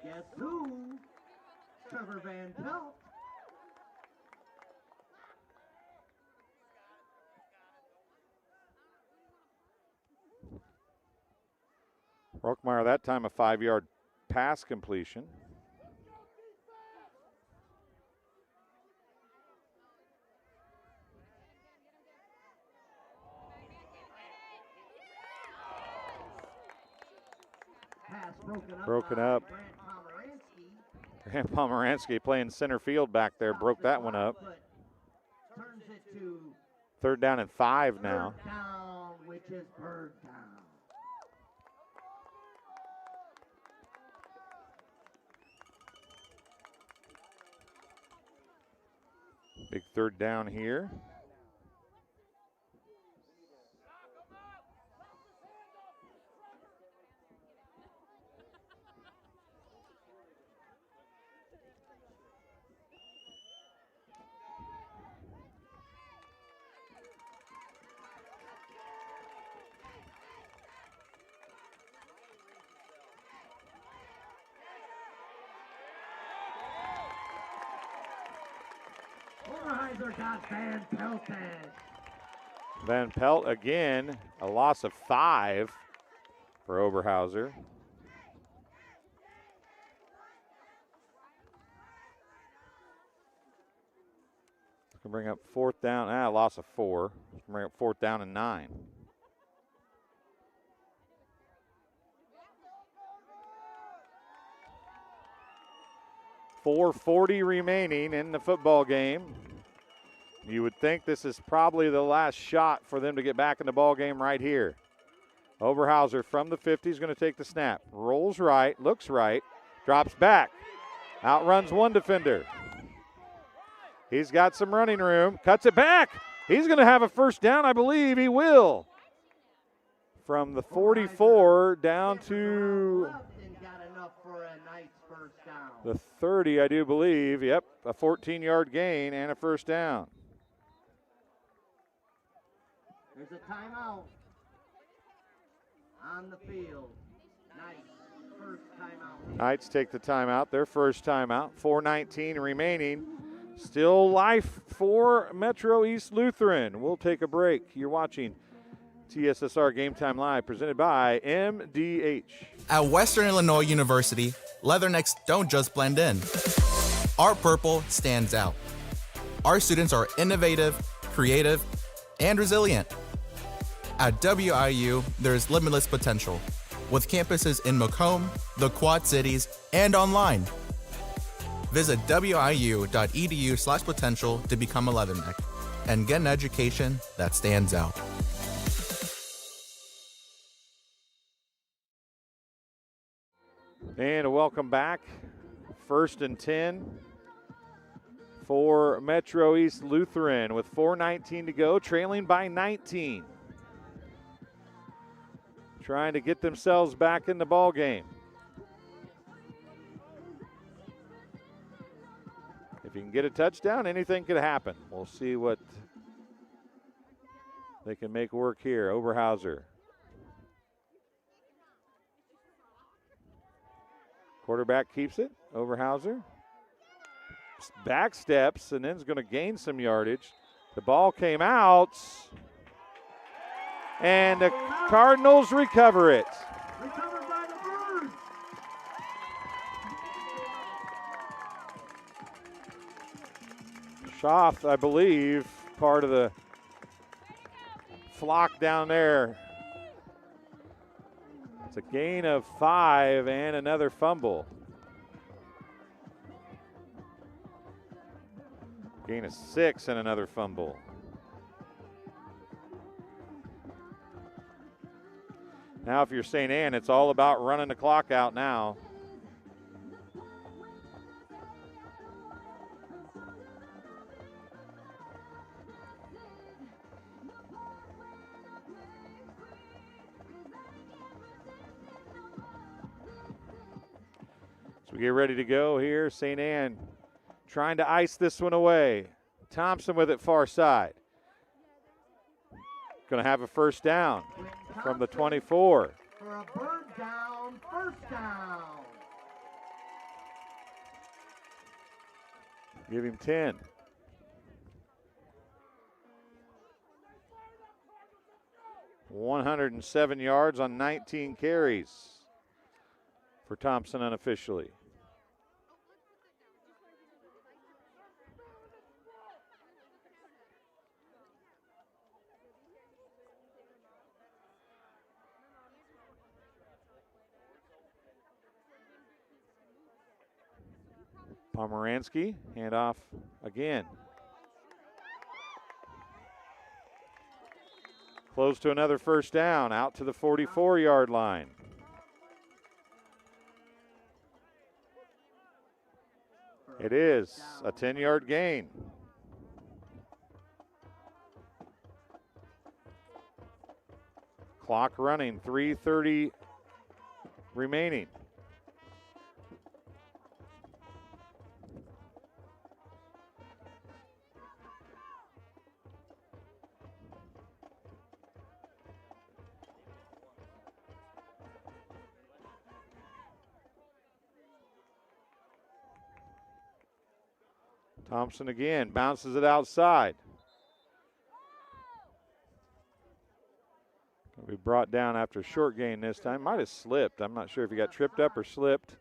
S2: Guess who? Trevor Van Pelt.
S1: Brockmeyer that time a 5-yard pass completion.
S2: Pass
S1: broken up. Grant Pomeransky playing center field back there broke that one up.
S2: Turns it to
S1: 3rd down and 5 now.
S2: third down, which is bird down.
S1: Big 3rd down here.
S2: Got Van Pelted.
S1: Van Pelt again, a loss of 5 for Oberhauser. Gonna bring up 4th down. Loss of 4. Bring up 4th down and 9. .440 remaining in the football game. You would think this is probably the last shot for them to get back in the ball game right here. Oberhauser from the 50 is going to take the snap. Rolls right, looks right, drops back. Outruns one defender. He's got some running room, cuts it back. He's going to have a first down, I believe he will. From the 44 down to the 30, I do believe. Yep, a 14-yard gain and a first down.
S2: There's a timeout on the field. Knights, first timeout.
S1: Knights take the timeout, their first timeout. 4:19 remaining. Still life for Metro East Lutheran. We'll take a break. You're watching TSSR Game Time Live, presented by MDH.
S6: At Western Illinois University, Leathernecks don't just blend in. Our purple stands out. Our students are innovative, creative, and resilient. At WIU, there's limitless potential, with campuses in Macomb, the Quad Cities, and online. Visit wiu.edu/potential to become a Leatherneck and get an education that stands out.
S1: And a welcome back. 1st and 10 for Metro East Lutheran with 4:19 to go, trailing by 19. trying to get themselves back in the ball game. If you can get a touchdown, anything could happen. We'll see what they can make work here. Oberhauser. Quarterback keeps it. Oberhauser. Back steps and then is going to gain some yardage. The ball came out. And the Cardinals recover it.
S2: Recovered by the Birds.
S1: Schaff, I believe, part of the flock down there. It's a gain of 5 and another fumble. Gain of 6 and another fumble. Now, if you're St. Anne, it's all about running the clock out now. So we get ready to go here. St. Anne trying to ice this one away. Thompson with it far side. Going to have a first down from the 24.
S2: For a Bird down, first down.
S1: Give him 10. $107 yards on 19 carries for Thompson unofficially. Pomeranski, handoff again. Close to another first down, out to the 44-yard line. It is a 10-yard gain. Clock running, 3:30 remaining. Thompson again, bounces it outside. Will be brought down after a short gain this time. Might have slipped. I'm not sure if he got tripped up or slipped.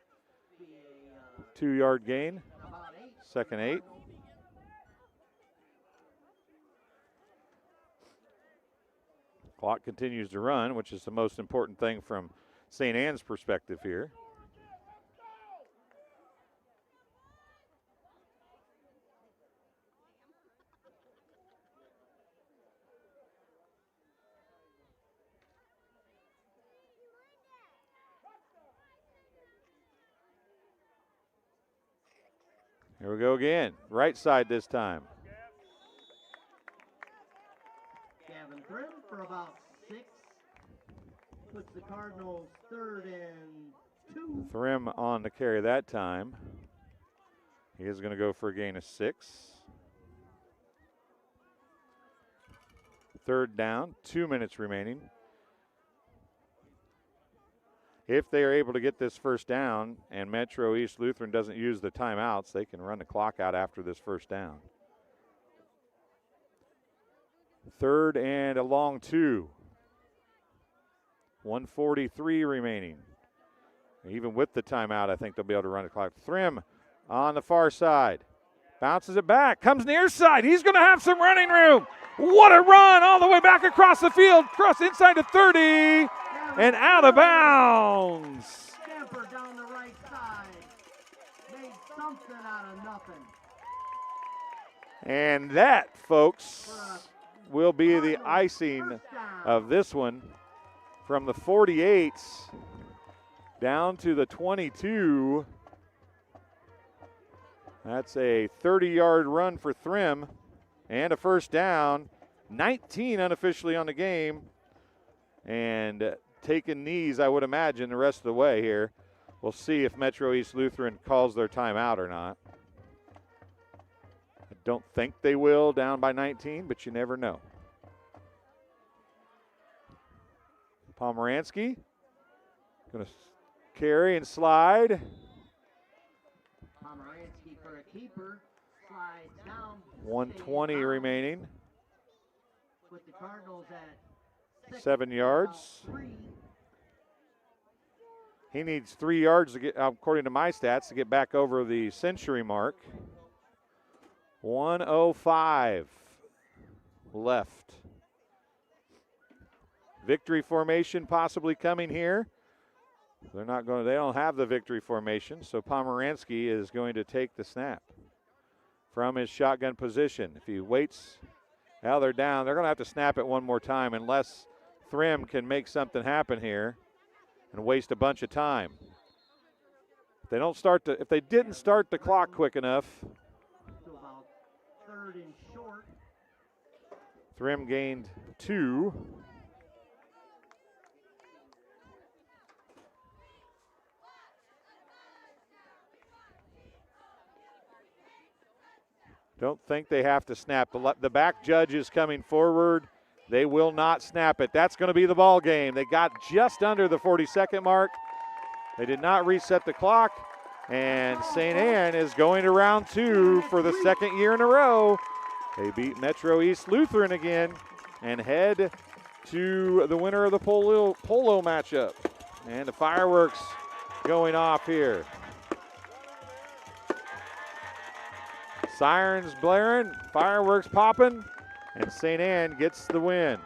S1: 2-yard gain, 2nd 8. Clock continues to run, which is the most important thing from St. Anne's perspective here. Here we go again. Right side this time.
S2: Gavin Thrim for about 6. Puts the Cardinals 3rd and 2.
S1: Thrim on the carry that time. He is going to go for a gain of 6. 3rd down, 2 minutes remaining. If they are able to get this first down and Metro East Lutheran doesn't use the timeouts, they can run the clock out after this first down. 3rd and a long 2. 1:43 remaining. Even with the timeout, I think they'll be able to run the clock. Thrim on the far side. Bounces it back. Comes near side. He's going to have some running room. What a run all the way back across the field. Cross inside to 30. And out of bounds.
S2: Scamper down the right side. Made something out of nothing.
S1: And that, folks, will be the icing of this one. From the 48 down to the 22. That's a 30-yard run for Thrim and a first down. 19 unofficially on the game. And taking knees, I would imagine, the rest of the way here. We'll see if Metro East Lutheran calls their timeout or not. I don't think they will, down by 19, but you never know. Pomeranski going to carry and slide.
S2: Pomeranski for a keeper. Slides down.
S1: 1:20 remaining.
S2: With the Cardinals at
S1: 7 yards. He needs 3 yards to get, according to my stats, to get back over the century mark. 1:05 left. Victory formation possibly coming here. They don't have the victory formation, so Pomeranski is going to take the snap from his shotgun position. If he waits, now they're down. They're going to have to snap it one more time unless Thrim can make something happen here and waste a bunch of time. If they didn't start the clock quick enough,
S2: to about 3rd and short.
S1: Thrim gained 2. Don't think they have to snap. The back judge is coming forward. They will not snap it. That's going to be the ball game. They got just under the 40-second mark. They did not reset the clock. And St. Anne is going to round 2 for the second year in a row. They beat Metro East Lutheran again and head to the winner of the polo matchup. And the fireworks going off here. Sirens blaring, fireworks popping, and St. Anne gets the win.